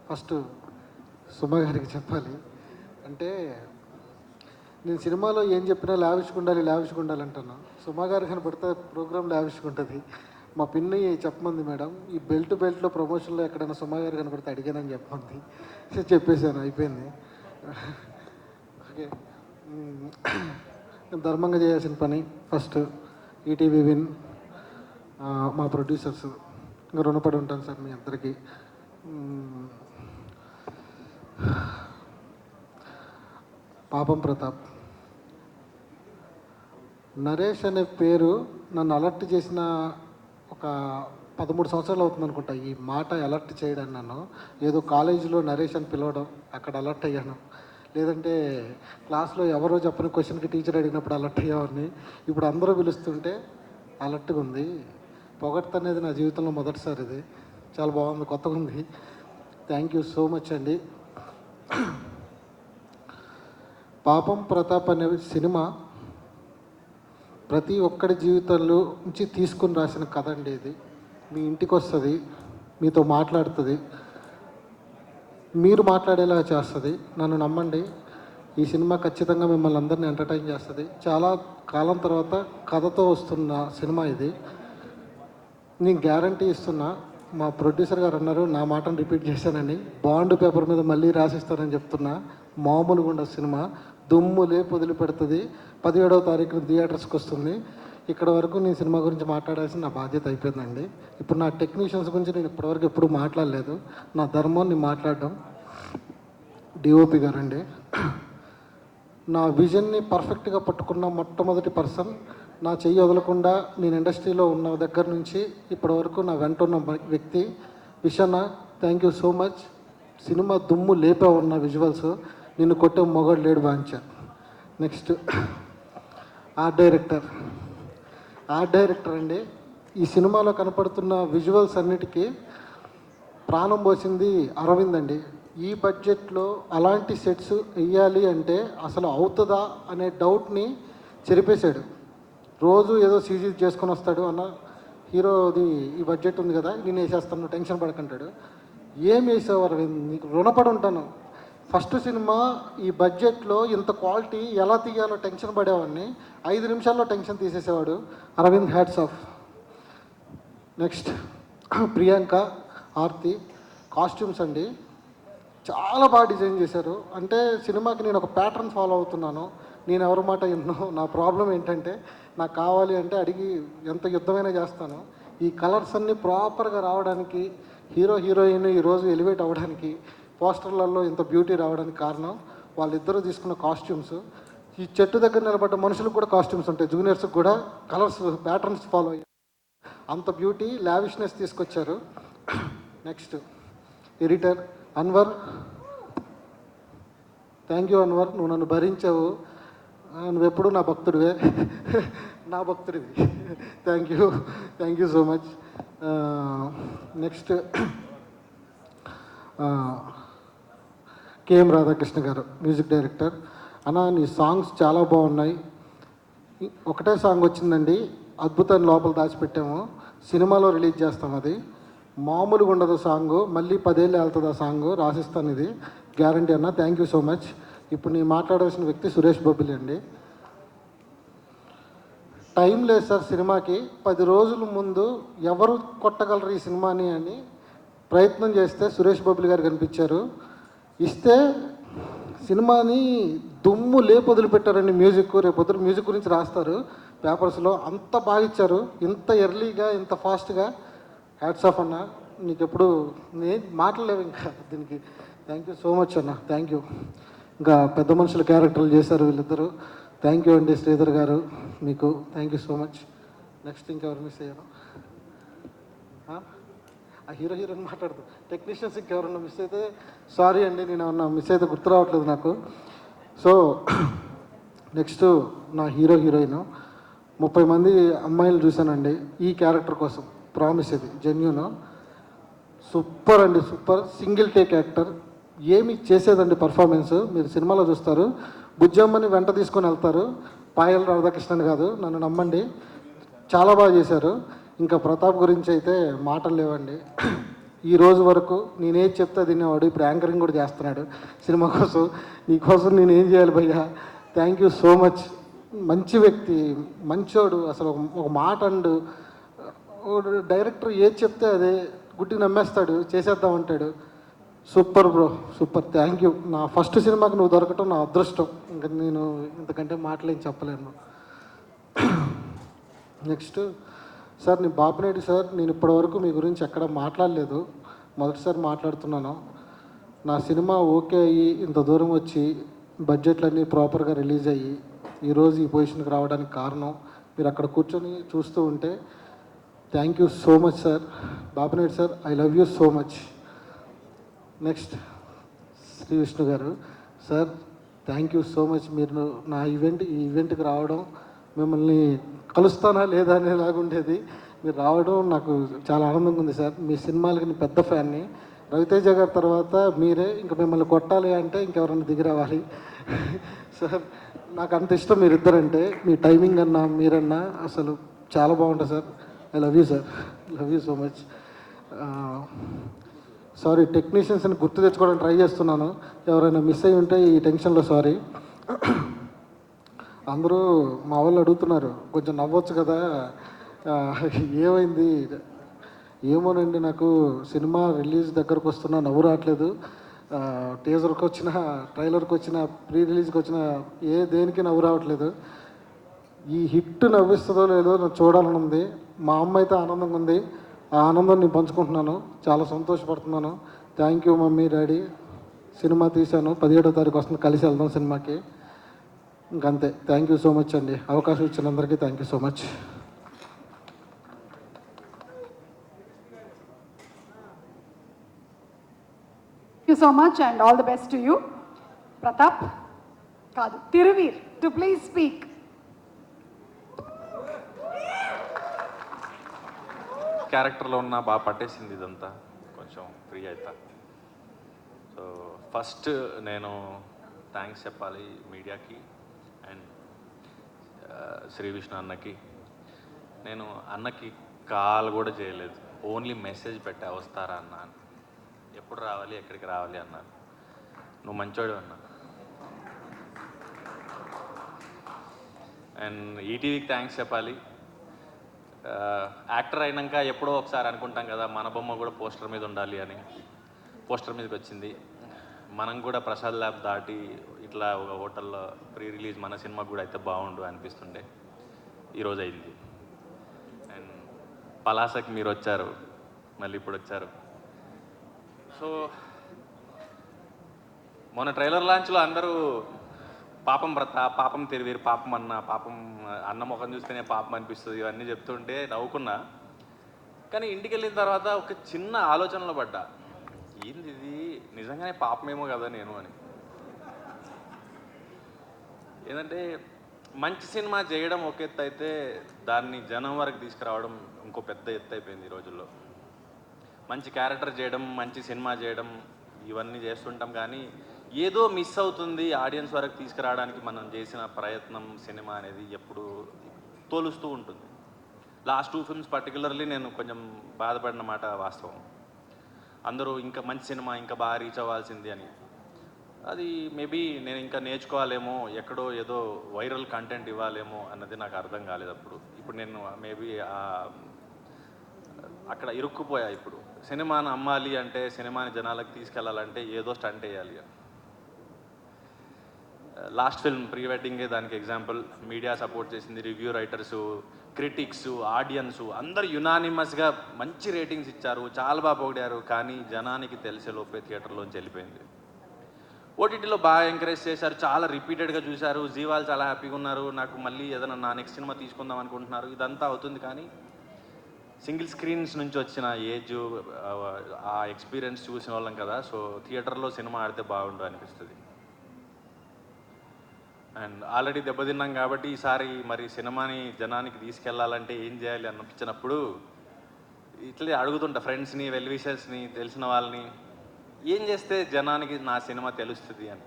ఫస్ట్ సుమ గారికి చెప్పాలి. అంటే నేను సినిమాలో ఏం చెప్పినా లావిష్గా ఉండాలి అంటున్నా. సుమ గారు కనపడితే ప్రోగ్రామ్ లావిష్గా ఉంటుంది. మా పిన్ని చెప్పమంది, మేడం ఈ బెల్ట్లో ప్రమోషన్లో ఎక్కడైనా సుమ గారు కనపడితే అడిగానని చెప్పమంది. చెప్పేశాను, అయిపోయింది. ఓకే, నేను ధర్మంగా చేయాల్సిన పని ఫస్ట్ ఈటీవీ విన్, మా ప్రొడ్యూసర్స్, ఇంకా రుణపడి ఉంటాను సార్ మీ అందరికీ. పాపం ప్రతాప్, నరేష్ అనే పేరు నన్ను అలర్ట్ చేసిన ఒక 13 సంవత్సరాలు అవుతుంది అనుకుంటా. ఈ మాట అలర్ట్ చేయడం నన్ను ఏదో కాలేజీలో నరేష్ అని పిలవడం, అక్కడ అలర్ట్ అయ్యాను. లేదంటే క్లాస్లో ఎవరో చెప్పని క్వశ్చన్కి టీచర్ అడిగినప్పుడు అలర్ట్ అయ్యేవాడిని. ఇప్పుడు అందరూ పిలుస్తుంటే అలర్ట్గా ఉంది. పొగడ్త అనేది నా జీవితంలో మొదటిసారి, ఇది చాలా బాగుంది, కొత్తగా ఉంది. థ్యాంక్ యూ సో మచ్ అండి. పాపం ప్రతాప్ అనే సినిమా ప్రతి ఒక్కడి జీవితంలో నుంచి తీసుకుని రాసిన కథ అండి. ఇది మీ ఇంటికి వస్తుంది, మీతో మాట్లాడుతుంది, మీరు మాట్లాడేలా చేస్తుంది. నన్ను నమ్మండి, ఈ సినిమా ఖచ్చితంగా మిమ్మల్ని అందరినీ ఎంటర్టైన్ చేస్తుంది. చాలా కాలం తర్వాత కథతో వస్తున్న సినిమా ఇది. నేను గ్యారంటీ ఇస్తున్నా. మా ప్రొడ్యూసర్ గారు అన్నారు, నా మాటను రిపీట్ చేశానని, బాండ్ పేపర్ మీద మళ్ళీ రాసిస్తానని చెప్తున్నా. మామూలుగా ఉండదు సినిమా, దుమ్ము లేపు వదిలిపెడుతుంది. 17వ తారీఖున థియేటర్స్కి వస్తుంది. ఇక్కడ వరకు నేను సినిమా గురించి మాట్లాడాల్సిన నా బాధ్యత అయిపోయిందండి. ఇప్పుడు నా టెక్నీషియన్స్ గురించి నేను ఇప్పటివరకు ఎప్పుడు మాట్లాడలేదు. నా ధర్మం నేను మాట్లాడడం. డిఓపి గారండి, నా విజన్ని పర్ఫెక్ట్గా పట్టుకున్న మొట్టమొదటి పర్సన్. నా చెయ్యి వదలకుండా నేను ఇండస్ట్రీలో ఉన్న దగ్గర నుంచి ఇప్పటి వరకు నా వెంట ఉన్న వ్యక్తి విషన్న. Thank you so much. Cinema దుమ్ము లేపే ఉన్న విజువల్స్, నిన్ను కొట్టే మొగడు లేడు వాంచ. నెక్స్ట్ ఆర్ట్ డైరెక్టర్ అండి, ఈ సినిమాలో కనపడుతున్న విజువల్స్ అన్నిటికీ ప్రాణం పోసింది అరవింద్ అండి. ఈ బడ్జెట్లో అలాంటి సెట్స్ వెయ్యాలి అంటే అసలు అవుతుందా అనే డౌట్ని చెరిపేశాడు. రోజు ఏదో సీజీ చేసుకొని వస్తాడు అన్న, హీరోది ఈ బడ్జెట్ ఉంది కదా నేను వేసేస్తాను టెన్షన్ పడకంటాడు. ఏం వేసావు అరవింద్, నీకు రుణపడి ఉంటాను. ఫస్ట్ సినిమా ఈ బడ్జెట్లో ఇంత క్వాలిటీ ఎలా తీయాలో టెన్షన్ పడేవాడిని, 5 నిమిషాల్లో టెన్షన్ తీసేసేవాడు Arvind. Hats off. Next Priyanka, Aarti. Costumes అండి చాలా బాగా డిజైన్ చేశారు. అంటే సినిమాకి నేను ఒక ప్యాటర్న్ ఫాలో అవుతున్నాను. నేను ఎవరి మాట విన్నో. నా ప్రాబ్లం ఏంటంటే నాకు కావాలి అంటే అడిగి ఎంత యుద్ధమైనా చేస్తాను. ఈ కలర్స్ అన్నీ ప్రాపర్గా రావడానికి, హీరోయిన్ ఈరోజు ఎలివేట్ అవ్వడానికి, పోస్టర్లలో ఇంత బ్యూటీ రావడానికి కారణం వాళ్ళిద్దరూ తీసుకున్న కాస్ట్యూమ్స్. ఈ చెట్టు దగ్గర నిలబడ్డ మనుషులకు కూడా కాస్ట్యూమ్స్ ఉంటాయి, జూనియర్స్కి కూడా కలర్స్ ప్యాటర్న్స్ ఫాలో అయ్యారు. అంత బ్యూటీ లావిష్నెస్ తీసుకొచ్చారు. Next editor Anwar. Thank you Anwar, నువ్వు నన్ను భరించావు. నువ్వెప్పుడు నా భక్తుడివే, నా భక్తుడివి. Thank you so much. Next KM Radhakrishna గారు, మ్యూజిక్ డైరెక్టర్. అన్న నీ సాంగ్స్ చాలా బాగున్నాయి. ఒకటే సాంగ్ వచ్చిందండి, అద్భుతాన్ని లోపల దాచిపెట్టాము, సినిమాలో రిలీజ్ చేస్తాం. అది మామూలుగా ఉండదు సాంగ్, మళ్ళీ 10 ఏళ్ళు వెళ్తుంది ఆ సాంగ్. రాసిస్తాను, ఇది గ్యారంటీ అన్న. Thank you so much. ఇప్పుడు నేను మాట్లాడాల్సిన వ్యక్తి సురేష్ బొబ్బిలి అండి. టైం లేదు సార్ సినిమాకి. 10 రోజుల ముందు ఎవరు కొట్టగలరు ఈ సినిమాని అని ప్రయత్నం చేస్తే సురేష్ బొబ్బిలి గారు కనిపించారు. ఇస్తే సినిమాని దుమ్ము లేపు వదిలిపెట్టారండి. మ్యూజిక్ రేపొద్దు మ్యూజిక్ గురించి రాస్తారు పేపర్స్లో. అంత బాగా ఇచ్చారు, ఇంత ఎర్లీగా ఇంత ఫాస్ట్గా. హ్యాట్స్ ఆఫ్ అన్న, నీకు ఎప్పుడు నేను మాట్లాడలేవు ఇంకా దీనికి. థ్యాంక్ యూ సో మచ్ అన్న, థ్యాంక్ యూ. ఇంకా పెద్ద మనుషుల క్యారెక్టర్లు చేశారు వీళ్ళిద్దరూ. థ్యాంక్ యూ అండి శ్రీధర్ గారు, మీకు thank you so much. Next ఇంకెవరు మిస్ అయ్యారు? ఆ హీరోయిన్ మాట్లాడుతూ టెక్నీషియన్స్ ఇంకెవరన్నా మిస్ అయితే సారీ అండి, నేను ఏమన్నా మిస్ అయితే గుర్తు రావట్లేదు నాకు. సో నెక్స్ట్ నా హీరోయిన్ 30 మంది అమ్మాయిలు చూశానండి ఈ క్యారెక్టర్ కోసం. ప్రామిస్, ఇది జెన్యూన్. సూపర్ అండి, సూపర్. సింగిల్ టేక్ యాక్టర్, ఏమి చేసేదండి పర్ఫార్మెన్స్. మీరు సినిమాలో చూస్తారు, బుజ్జమ్మని వెంట తీసుకొని వెళ్తారు, పాయల్ రాధాకృష్ణన్ కాదు, నన్ను నమ్మండి. చాలా బాగా చేశారు. ఇంకా ప్రతాప్ గురించి అయితే మాటలు లేవండి. ఈ రోజు వరకు నేనేది చెప్తే తినేవాడు, ఇప్పుడు యాంకరింగ్ కూడా చేస్తున్నాడు సినిమా కోసం. నీకోసం నేను ఏం చేయాలి భయ్యా. Thank you so much. మంచి వ్యక్తి, మంచోడు, అసలు ఒక మాట అండు. డైరెక్టర్ ఏది చెప్తే అదే గుడ్డికి నమ్మేస్తాడు, చేసేద్దామంటాడు. Super bro, super. Thank you. నా ఫస్ట్ సినిమాకి నువ్వు దొరకటం నా అదృష్టం. ఇంకా నేను ఇంతకంటే మాటలేం చెప్పలేను. నెక్స్ట్ సార్, నేను బాపినేడు సార్. నేను ఇప్పటివరకు మీ గురించి ఎక్కడ మాట్లాడలేదు, మొదటిసారి మాట్లాడుతున్నాను. నా సినిమా ఓకే అయ్యి ఇంత దూరం వచ్చి బడ్జెట్లన్నీ ప్రాపర్గా రిలీజ్ అయ్యి ఈరోజు ఈ పొజిషన్కి రావడానికి కారణం మీరు అక్కడ కూర్చొని చూస్తూ ఉంటే. Thank you so much sir. Bapineedu sir, I love you so much. Next Shri Vishnu గారు sir, thank you so much. మీరు నా ఈ ఈవెంట్కి రావడం, మిమ్మల్ని కలుస్తానా లేదా అనేలాగా ఉండేది. మీరు రావడం నాకు చాలా ఆనందంగా ఉంది సార్. మీ సినిమాలకి నేను పెద్ద ఫ్యాన్ని. రవితేజ గారి తర్వాత మీరే. ఇంకా మిమ్మల్ని కొట్టాలి అంటే ఇంకెవరన్నా దిగి రావాలి సార్. నాకు అంత ఇష్టం మీరిద్దరంటే. మీ టైమింగ్ అన్నా మీరన్నా అసలు చాలా బాగుంటుంది sir. I love you sir, love you so much. Sorry, టెక్నీషియన్స్ని గుర్తు తెచ్చుకోవడానికి ట్రై చేస్తున్నాను. ఎవరైనా మిస్ అయ్యి ఉంటే ఈ టెన్షన్లో సారీ. అందరూ మా వాళ్ళు అడుగుతున్నారు, కొంచెం నవ్వచ్చు కదా, ఏమైంది ఏమోనండి. నాకు సినిమా రిలీజ్ దగ్గరకు వస్తున్నా నవ్వు రావట్లేదు. టీజర్కి వచ్చిన, ట్రైలర్కి వచ్చిన, ప్రీ రిలీజ్కి వచ్చిన దేనికి నవ్వు రావట్లేదు. ఈ హిట్ నవ్విస్తుందో లేదో నాకు చూడాలని ఉంది. మా అమ్మ అయితే ఆనందంగా ఉంది. ఆ ఆనందం నేను పంచుకుంటున్నాను. చాలా సంతోషపడుతున్నాను. Thank you mummy daddy. Cinema తీశాను, 17వ తారీఖు వస్తుంది, కలిసి వెళ్దాం సినిమాకి. ఇంకంతే. థ్యాంక్ యూ సో మచ్ అండి. అవకాశం ఇచ్చిన అందరికీ thank you so much. Thank you so much and all the best to you. Pratap, కాదు, తిరువీర్, to please speak. క్యారెక్టర్లో ఉన్న బాగా పట్టేసింది ఇదంతా, కొంచెం ఫ్రీ అవుతా. సో ఫస్ట్ నేను థ్యాంక్స్ చెప్పాలి మీడియాకి అండ్ శ్రీ విష్ణు అన్నకి. నేను అన్నకి కాల్ కూడా చేయలేదు, ఓన్లీ మెసేజ్ పెట్టా వస్తారా అన్న అని. ఎప్పుడు రావాలి, ఎక్కడికి రావాలి అన్నారు. నువ్వు మంచోడు అన్నా. అండ్ ఈటీవీకి థ్యాంక్స్ చెప్పాలి. యాక్టర్ అయినాక ఎప్పుడో ఒకసారి అనుకుంటాం కదా మన బొమ్మ కూడా పోస్టర్ మీద ఉండాలి అని. పోస్టర్ మీదకి వచ్చింది. మనం కూడా ప్రసాద్ ల్యాబ్ దాటి ఇట్లా ఒక హోటల్లో ప్రీ రిలీజ్ మన సినిమాకి కూడా అయితే బాగుండు అనిపిస్తుండే. ఈరోజు అయింది. అండ్ పలాసకి మీరు వచ్చారు, మళ్ళీ ఇప్పుడు వచ్చారు. సో మొన్న ట్రైలర్ లాంచ్లో అందరూ పాపం పాపం తిరివీరు, పాపం అన్న, పాపం అన్న ముఖం చూస్తేనే పాపం అనిపిస్తుంది ఇవన్నీ చెప్తుంటే నవ్వుకున్నా. కానీ ఇంటికి వెళ్ళిన తర్వాత ఒక చిన్న ఆలోచనలో పడ్డా, ఏంది ఇది నిజంగానే పాపమేమో కదా నేను అని. ఏంటంటే మంచి సినిమా చేయడం ఒక ఎత్తు అయితే దాన్ని జనం వరకు తీసుకురావడం ఇంకో పెద్ద ఎత్తు అయిపోయింది ఈ రోజుల్లో. మంచి క్యారెక్టర్ చేయడం, మంచి సినిమా చేయడం ఇవన్నీ చేస్తుంటాం, కానీ ఏదో మిస్ అవుతుంది ఆడియన్స్ వరకు తీసుకురావడానికి మనం చేసిన ప్రయత్నం సినిమా అనేది ఎప్పుడు తోలుస్తూ ఉంటుంది. లాస్ట్ 2 ఫిల్మ్స్ పర్టికులర్లీ నేను కొంచెం బాధపడిన మాట వాస్తవం. అందరూ ఇంకా మంచి సినిమా ఇంకా బాగా రీచ్ అవ్వాల్సింది అని. అది మేబీ నేను ఇంకా నేర్చుకోవాలేమో, ఎక్కడో ఏదో వైరల్ కంటెంట్ ఇవ్వాలేమో అన్నది నాకు అర్థం కాలేదు అప్పుడు. ఇప్పుడు నేను మేబీ అక్కడ ఇరుక్కుపోయా. ఇప్పుడు సినిమాని అమ్మాలి అంటే, సినిమాని జనాలకు తీసుకెళ్ళాలంటే ఏదో స్టంట్ వేయాలి. లాస్ట్ ఫిల్మ్ ప్రీ వెడ్డింగే దానికి ఎగ్జాంపుల్. మీడియా సపోర్ట్ చేసింది, రివ్యూ రైటర్సు, క్రిటిక్స్, ఆడియన్స్ అందరు యునానిమస్గా మంచి రేటింగ్స్ ఇచ్చారు, చాలా బాగా పొగిడారు. కానీ జనానికి తెలిసే లోపే థియేటర్లోంచి వెళ్ళిపోయింది. ఓటీటీలో బాగా ఎంకరేజ్ చేశారు, చాలా రిపీటెడ్గా చూశారు, జీవాలు చాలా హ్యాపీగా ఉన్నారు, నాకు మళ్ళీ ఏదైనా నా నెక్స్ట్ సినిమా తీసుకుందాం అనుకుంటున్నారు. ఇదంతా అవుతుంది, కానీ సింగిల్ స్క్రీన్స్ నుంచి వచ్చిన ఏజ్, ఆ ఎక్స్పీరియన్స్ చూసిన వాళ్ళం కదా. సో థియేటర్లో సినిమా ఆడితే బాగుండు అనిపిస్తుంది. అండ్ ఆల్రెడీ దెబ్బతిన్నాం కాబట్టి ఈసారి మరి సినిమాని జనానికి తీసుకెళ్లాలంటే ఏం చేయాలి అనిపించినప్పుడు ఇట్లే అడుగుతుంటా ఫ్రెండ్స్ని, వెల్ విషర్స్ని, తెలిసిన వాళ్ళని, ఏం చేస్తే జనానికి నా సినిమా తెలుస్తుంది అని.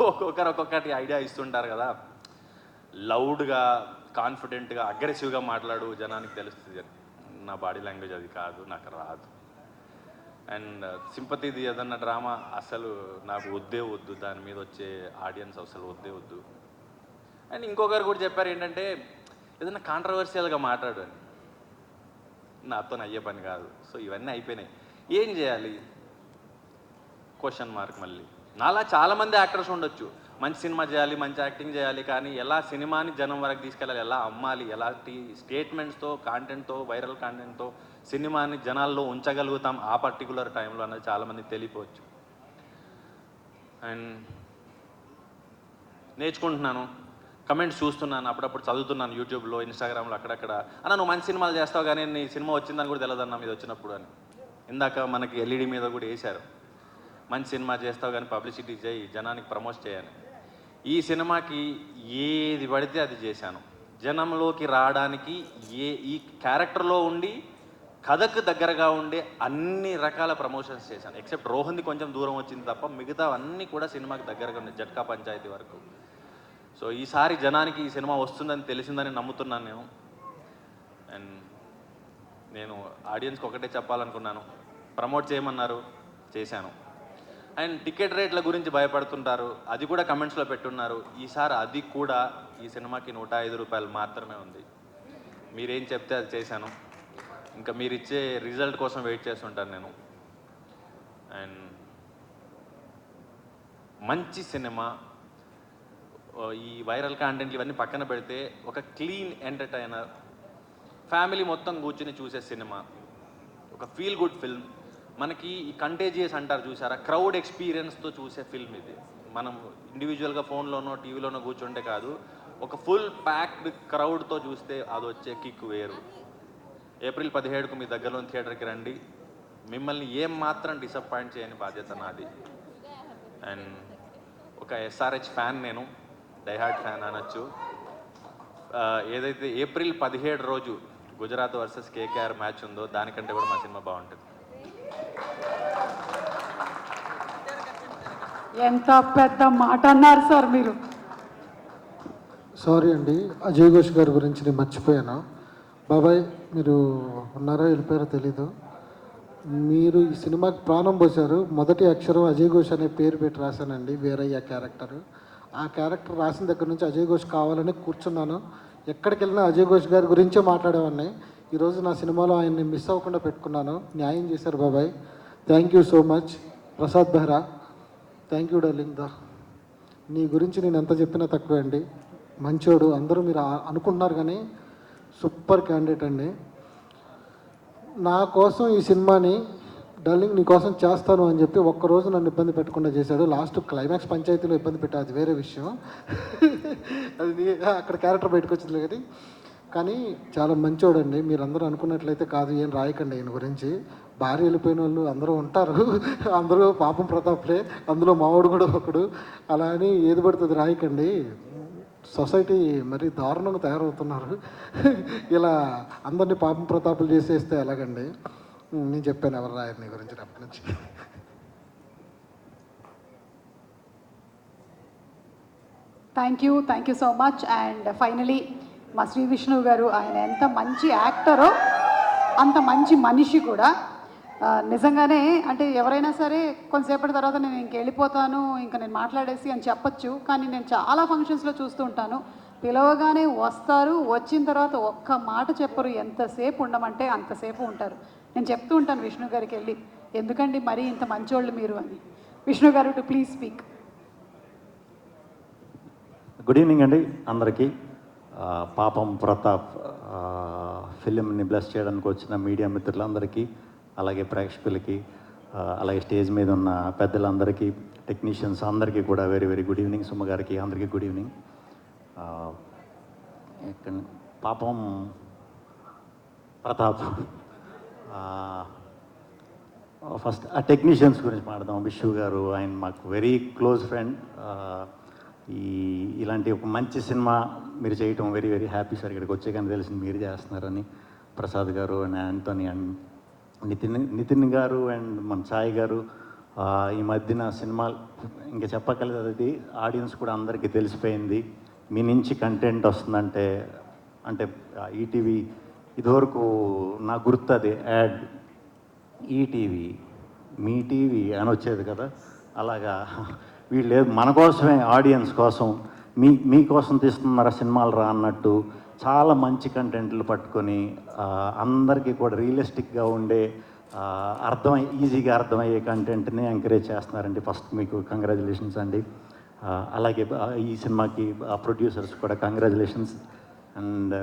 ఒక్కొక్కరు ఒక్కొక్కటి ఐడియా ఇస్తుంటారు కదా. లౌడ్గా, కాన్ఫిడెంట్గా, అగ్రెసివ్గా మాట్లాడు జనానికి తెలుస్తుంది అని. నా బాడీ లాంగ్వేజ్ అది కాదు, నాకు రాదు. అండ్ సింపతిది ఏదన్నా డ్రామా అసలు నాకు వద్దే వద్దు, దాని మీద వచ్చే ఆడియన్స్ అసలు వద్దే వద్దు. అండ్ ఇంకొకరు కూడా చెప్పారు ఏంటంటే ఏదైనా కాంట్రవర్షియల్గా మాట్లాడు అని. నాతో అయ్యే పని కాదు. సో ఇవన్నీ అయిపోయినాయి. ఏం చేయాలి? Question mark. మళ్ళీ నాలా చాలామంది యాక్టర్స్ ఉండొచ్చు, మంచి సినిమా చేయాలి, మంచి యాక్టింగ్ చేయాలి, కానీ ఎలా సినిమాని జనం వరకు తీసుకెళ్ళాలి, ఎలా అమ్మాలి, ఎలాంటి స్టేట్మెంట్స్తో, కాంటెంట్తో, వైరల్ కాంటెంట్తో సినిమాని జనాల్లో ఉంచగలుగుతాం ఆ పర్టికులర్ టైంలో అన్నది చాలామందికి తెలియపోవచ్చు. అండ్ నేర్చుకుంటున్నాను, కమెంట్స్ చూస్తున్నాను, అప్పుడప్పుడు చదువుతున్నాను యూట్యూబ్లో, ఇన్స్టాగ్రామ్లో, అక్కడక్కడ. అన్న నువ్వు మంచి సినిమాలు చేస్తావు కానీ నీ సినిమా వచ్చిందని కూడా తెలియదన్నా మీద వచ్చినప్పుడు అని. ఇందాక మనకి ఎల్ఈడి మీద కూడా వేశారు, మంచి సినిమా చేస్తావు కానీ పబ్లిసిటీ చేయి, జనానికి ప్రమోట్ చేయని. ఈ సినిమాకి ఏది పడితే అది చేశాను. జనంలోకి రావడానికి ఈ క్యారెక్టర్లో ఉండి కథకు దగ్గరగా ఉండే అన్ని రకాల ప్రమోషన్స్ చేశాను. ఎక్సెప్ట్ రోహన్ది కొంచెం దూరం వచ్చింది తప్ప మిగతా అన్నీ కూడా సినిమాకి దగ్గరగా ఉండే, జట్కా పంచాయతీ వరకు. సో ఈసారి జనానికి ఈ సినిమా వస్తుందని తెలిసిందని నమ్ముతున్నాను నేను. అండ్ నేను ఆడియన్స్కి ఒకటే చెప్పాలనుకున్నాను, ప్రమోట్ చేయమన్నారు, చేశాను. అండ్ టికెట్ రేట్ల గురించి భయపడుతుంటారు, అది కూడా కమెంట్స్లో పెట్టున్నారు. ఈసారి అది కూడా ఈ సినిమాకి 105 రూపాయలు మాత్రమే ఉంది. మీరేం చెప్తే అది చేశాను. ఇంకా మీరు ఇచ్చే రిజల్ట్ కోసం వెయిట్ చేస్తుంటాను నేను. అండ్ మంచి సినిమా ఈ వైరల్ కంటెంట్లు ఇవన్నీ పక్కన పెడితే ఒక క్లీన్ ఎంటర్టైనర్, ఫ్యామిలీ మొత్తం కూర్చుని చూసే సినిమా, ఒక ఫీల్ గుడ్ ఫిల్మ్. మనకి ఈ కంటేజియస్ అంటారు చూసారా, క్రౌడ్ ఎక్స్పీరియన్స్తో చూసే ఫిల్మ్ ఇది. మనం ఇండివిజువల్గా ఫోన్లోనో టీవీలోనో కూర్చుంటే కాదు, ఒక ఫుల్ ప్యాక్డ్ క్రౌడ్తో చూస్తే అది వచ్చే కిక్ వేరు. ఏప్రిల్ 17కు మీ దగ్గరలోని థియేటర్కి రండి. మిమ్మల్ని ఏం మాత్రం డిసప్పాయింట్ చేయని బాధ్యత నాది. అండ్ ఒక SRH ఫ్యాన్, నేను డైహార్డ్ ఫ్యాన్ అనొచ్చు. ఏదైతే ఏప్రిల్ 17 రోజు గుజరాత్ వర్సెస్ KKR మ్యాచ్ ఉందో దానికంటే కూడా మా సినిమా బాగుంటుంది. ఎంత పెద్ద మాట అన్నారు సార్ మీరు. సారీ అండి, అజయ్ ఘోష్ గారి గురించి నేను మర్చిపోయాను. బాబాయ్ మీరు ఉన్నారో వెళ్ళిపోయారో తెలీదు, మీరు ఈ సినిమాకి ప్రాణం పోశారు. మొదటి అక్షరం అజయ్ ఘోష్ అనే పేరు పెట్టి రాశానండి, వీరయ్య క్యారెక్టర్. ఆ క్యారెక్టర్ రాసిన దగ్గర నుంచి అజయ్ ఘోష్ కావాలని కూర్చున్నాను. ఎక్కడికి వెళ్ళినా అజయ్ ఘోష్ గారి గురించే మాట్లాడేవాడిని. ఈరోజు నా సినిమాలో ఆయన్ని మిస్ అవ్వకుండా పెట్టుకున్నాను. న్యాయం చేశారు బాబాయ్, thank you so much. Prasad Behra, thank you darling. నీ గురించి నేను ఎంత చెప్పినా తక్కువే అండి, మంచోడు. అందరూ మీరు అనుకుంటున్నారు కానీ సూపర్ క్యాండిడేట్ అండి. నా కోసం ఈ సినిమాని డార్లింగ్ నీ కోసం చేస్తాను అని చెప్పి ఒక్కరోజు నన్ను ఇబ్బంది పెట్టకుండా చేశాడు. లాస్ట్ క్లైమాక్స్ పంచాయతీలో ఇబ్బంది పెట్టాడు, అది వేరే విషయం. అది అక్కడ క్యారెక్టర్ బయటకు వచ్చింది కానీ చాలా మంచోడండి. మీరు అందరూ అనుకున్నట్లయితే కాదు, ఏం రాయకండి ఆయన గురించి. భార్య వెళ్ళిపోయిన వాళ్ళు అందరూ ఉంటారు, అందరూ పాపం ప్రతాప్లే, అందులో మావాడు కూడా ఒకడు. అలా అని ఏది పడుతుంది రాయకండి. సొసైటీ మరి దారుణంగా తయారవుతున్నారు. ఇలా అందరినీ పాపం ప్రతాపాలు చేసేస్తే ఎలాగండి? నేను చెప్పాను ఎవరు రాయరు నీ గురించి అప్పటి నుంచి. Thank you so much. And finally మా శ్రీ విష్ణు గారు, ఆయన ఎంత మంచి యాక్టరో అంత మంచి మనిషి కూడా. నిజంగానే అంటే ఎవరైనా సరే కొంతసేపటి తర్వాత నేను ఇంక వెళ్ళిపోతాను, ఇంకా నేను మాట్లాడేసి అని చెప్పొచ్చు. కానీ నేను చాలా ఫంక్షన్స్లో చూస్తూ ఉంటాను, పిలవగానే వస్తారు, వచ్చిన తర్వాత ఒక్క మాట చెప్పరు. ఎంతసేపు ఉండమంటే అంతసేపు ఉంటారు. నేను చెప్తూ ఉంటాను విష్ణు గారికి వెళ్ళి, ఎందుకండి మరీ ఇంత మంచోళ్ళు మీరు అని. విష్ణు గారు to please speak. Good evening అండి అందరికీ. పాపం ప్రతాప్ ఫిలింని బ్లెస్ చేయడానికి వచ్చిన మీడియా మిత్రులందరికీ, అలాగే ప్రేక్షకులకి, అలాగే స్టేజ్ మీద ఉన్న పెద్దలందరికీ, టెక్నీషియన్స్ అందరికీ కూడా very very good evening. Suma గారికి అందరికీ గుడ్ ఈవినింగ్. పాపం ప్రతాప్, ఫస్ట్ ఆ టెక్నీషియన్స్ గురించి మాట్లాడదాం. విష్ణు గారు ఆయన మాకు వెరీ క్లోజ్ ఫ్రెండ్. ఇలాంటి ఒక మంచి సినిమా మీరు చేయటం వెరీ వెరీ హ్యాపీ సార్. ఇక్కడికి వచ్చే కానీ తెలిసింది మీరు చేస్తున్నారని. ప్రసాద్ గారు అండ్ యాంటోనీ అండ్ నితిన్ గారు అండ్ మన సాయి గారు, ఈ మధ్యన సినిమా ఇంకా చెప్పగలదు, అది ఆడియన్స్ కూడా అందరికీ తెలిసిపోయింది. మీ నుంచి కంటెంట్ వస్తుందంటే అంటే ఈటీవీ ఇదివరకు నాకు గుర్తు అది యాడ్ ఈటీవీ మీ టీవీ అని వచ్చేది కదా, అలాగా వీళ్ళు మన కోసమే ఆడియన్స్ కోసం మీకోసం తీస్తున్నారా సినిమాలు రా అన్నట్టు చాలా మంచి కంటెంట్లు పట్టుకొని అందరికీ కూడా రియలిస్టిక్గా ఉండే ఈజీగా అర్థమయ్యే కంటెంట్ని ఎంకరేజ్ చేస్తున్నారండి. ఫస్ట్ మీకు కంగ్రాచులేషన్స్ అండి. అలాగే ఈ సినిమాకి ప్రొడ్యూసర్స్ కూడా కంగ్రాచులేషన్స్. అండ్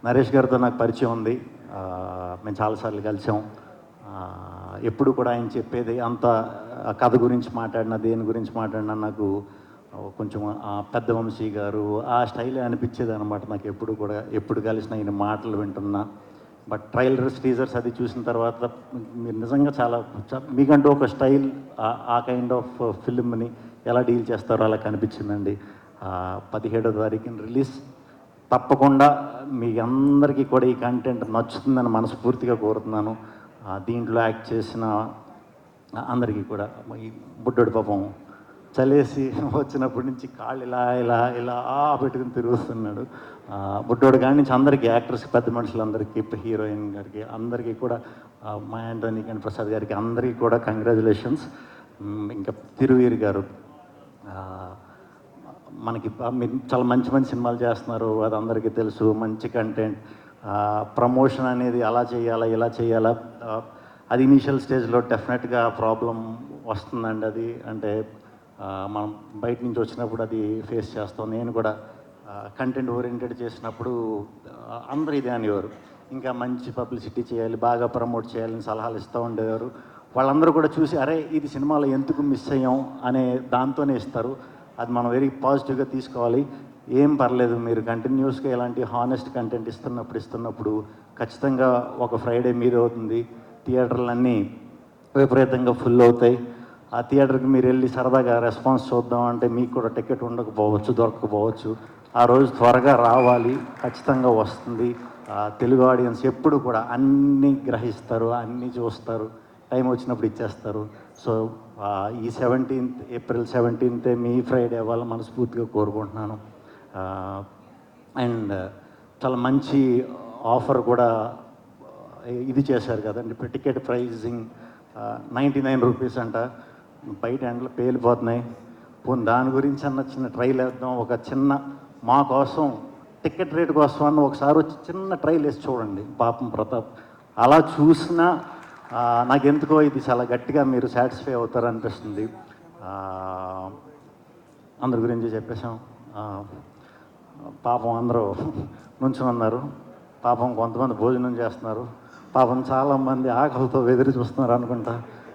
నరేష్ గారితో నాకు పరిచయం ఉంది, మేము చాలాసార్లు కలిసాం. ఎప్పుడు కూడా ఆయన చెప్పేది అంత కథ గురించి మాట్లాడినా దేని గురించి మాట్లాడినా నాకు కొంచెం పెద్ద వంశీ గారు ఆ స్టైలే అనిపించేది అనమాట నాకు. ఎప్పుడు కలిసిన ఆయన మాటలు వింటున్నా. బట్ ట్రైలర్స్ టీజర్స్ అది చూసిన తర్వాత మీరు నిజంగా చాలా మీకంటూ ఒక స్టైల్, ఆ కైండ్ ఆఫ్ ఫిల్మ్ని ఎలా డీల్ చేస్తారో అలా కనిపించిందండి. 17వ తారీఖున రిలీజ్. తప్పకుండా మీ అందరికీ కూడా ఈ కంటెంట్ నచ్చుతుందని మనస్ఫూర్తిగా కోరుతున్నాను. దీంట్లో యాక్ట్ చేసిన అందరికీ కూడా, ఈ బుడ్డోడు పాపం చలేసి వచ్చినప్పటి నుంచి కాళ్ళు ఇలా పెట్టుకుని తిరుగుతున్నాడు. బుడ్డోడు కాడి నుంచి అందరికీ, యాక్టర్స్కి, పెద్ద మనుషులందరికీ, హీరోయిన్ గారికి అందరికీ కూడా, మా యాంటోనీ అండ్ ప్రసాద్ గారికి అందరికీ కూడా కంగ్రాచులేషన్స్. ఇంకా తిరువీర్ గారు మనకి మీరు చాలా మంచి మంచి సినిమాలు చేస్తున్నారు, అది అందరికీ తెలుసు. మంచి కంటెంట్, ప్రమోషన్ అనేది అలా చేయాలా ఇలా చేయాలా, అది ఇనీషియల్ స్టేజ్లో డెఫినెట్గా ప్రాబ్లం వస్తుందండి. అది అంటే మనం బయట నుంచి వచ్చినప్పుడు అది ఫేస్ చేస్తాం. నేను కూడా కంటెంట్ ఓరియంటెడ్ చేసినప్పుడు అందరూ ఇదే అనేవారు, ఇంకా మంచి పబ్లిసిటీ చేయాలి, బాగా ప్రమోట్ చేయాలని సలహాలు ఇస్తూ ఉండేవారు. వాళ్ళందరూ కూడా చూసి అరే ఇది సినిమాలో ఎందుకు మిస్ అయ్యాం అనే దాంతోనే ఇస్తారు. అది మనం వెరీ పాజిటివ్గా తీసుకోవాలి. ఏం పర్లేదు, మీరు కంటిన్యూస్గా ఇలాంటి హానెస్ట్ కంటెంట్ ఇస్తున్నప్పుడు ఖచ్చితంగా ఒక ఫ్రైడే మీదే అవుతుంది. థియేటర్లన్నీ విపరీతంగా ఫుల్ అవుతాయి. ఆ థియేటర్కి మీరు వెళ్ళి సరదాగా రెస్పాన్స్ చూద్దాం అంటే మీకు కూడా టికెట్ ఉండకపోవచ్చు, దొరకకపోవచ్చు. ఆ రోజు త్వరగా రావాలి, ఖచ్చితంగా వస్తుంది. తెలుగు ఆడియన్స్ ఎప్పుడు కూడా అన్నీ గ్రహిస్తారు, అన్నీ చూస్తారు, టైం వచ్చినప్పుడు ఇచ్చేస్తారు. సో ఈ ఏప్రిల్ 17th మీ ఫ్రైడే అవ్వాలి మనస్ఫూర్తిగా కోరుకుంటున్నాను. అండ్ చాలా మంచి ఆఫర్ కూడా ఇది చేశారు కదండి, టికెట్ ప్రైజింగ్ 99 రూపీస్ అంట. బయట ఎండలు పేలిపోతున్నాయి. పోనీ దాని గురించి అన్న చిన్న ట్రైల్ వేద్దాం, ఒక చిన్న మా కోసం టికెట్ రేట్ కోసం అన్న ఒకసారి వచ్చి చిన్న ట్రైల్ వేసి చూడండి పాపం ప్రతాప్. అలా చూసినా నాకెందుకో ఇది చాలా గట్టిగా మీరు సాటిస్ఫై అవుతారు అనిపిస్తుంది. అందరి గురించి చెప్పేశాం. పాపం అందరూ నుంచుని ఉన్నారు, పాపం కొంతమంది భోజనం చేస్తున్నారు, పాపం చాలామంది ఆకలితో ఎదురు చూస్తున్నారు అనుకుంటా,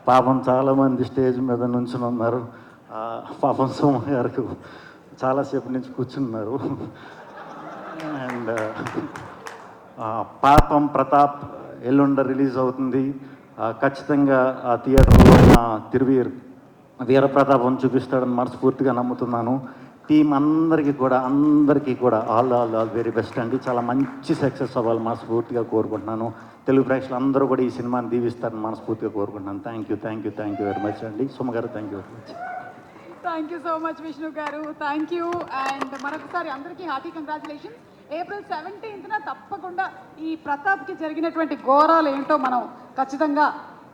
పాపం చాలామంది స్టేజ్ మీద నుంచుని ఉన్నారు. పాపం సోమ గారికి చాలాసేపు నుంచి కూర్చున్నారు. అండ్ పాపం ప్రతాప్ ఎల్లుండ రిలీజ్ అవుతుంది. ఖచ్చితంగా ఆ థియేటర్లో నా వీరప్రతాపం చూపిస్తాడని మనస్ఫూర్తిగా నమ్ముతున్నాను. టీం అందరికీ కూడా ఆల్ వెరీ బెస్ట్ అండి. చాలా మంచి సక్సెస్ అవ్వాలి మనస్ఫూర్తిగా కోరుకుంటున్నాను. తెలుగు ప్రేక్షకులు అందరూ కూడా ఈ సినిమాని దీవిస్తారని మనస్ఫూర్తిగా కోరుకుంటున్నాను. థ్యాంక్ యూ వెరీ మచ్ అండి. సుమ గారు thank you very much. Thank you so much Vishnu గారు, థ్యాంక్ యూ. అండ్ మరొకసారి అందరికీ హార్టీ కంగ్రాచులేషన్. ఏప్రిల్ 17th తప్పకుండా ఈ ప్రతాప్కి జరిగినటువంటి ఘోరాలు ఏంటో మనం ఖచ్చితంగా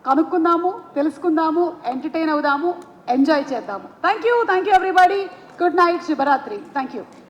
కనుక్కుందాము, తెలుసుకుందాము, ఎంటర్టైన్ అవుదాము, ఎంజాయ్ చేద్దాము. Thank you everybody. Good night, శుభరాత్రి. Thank you.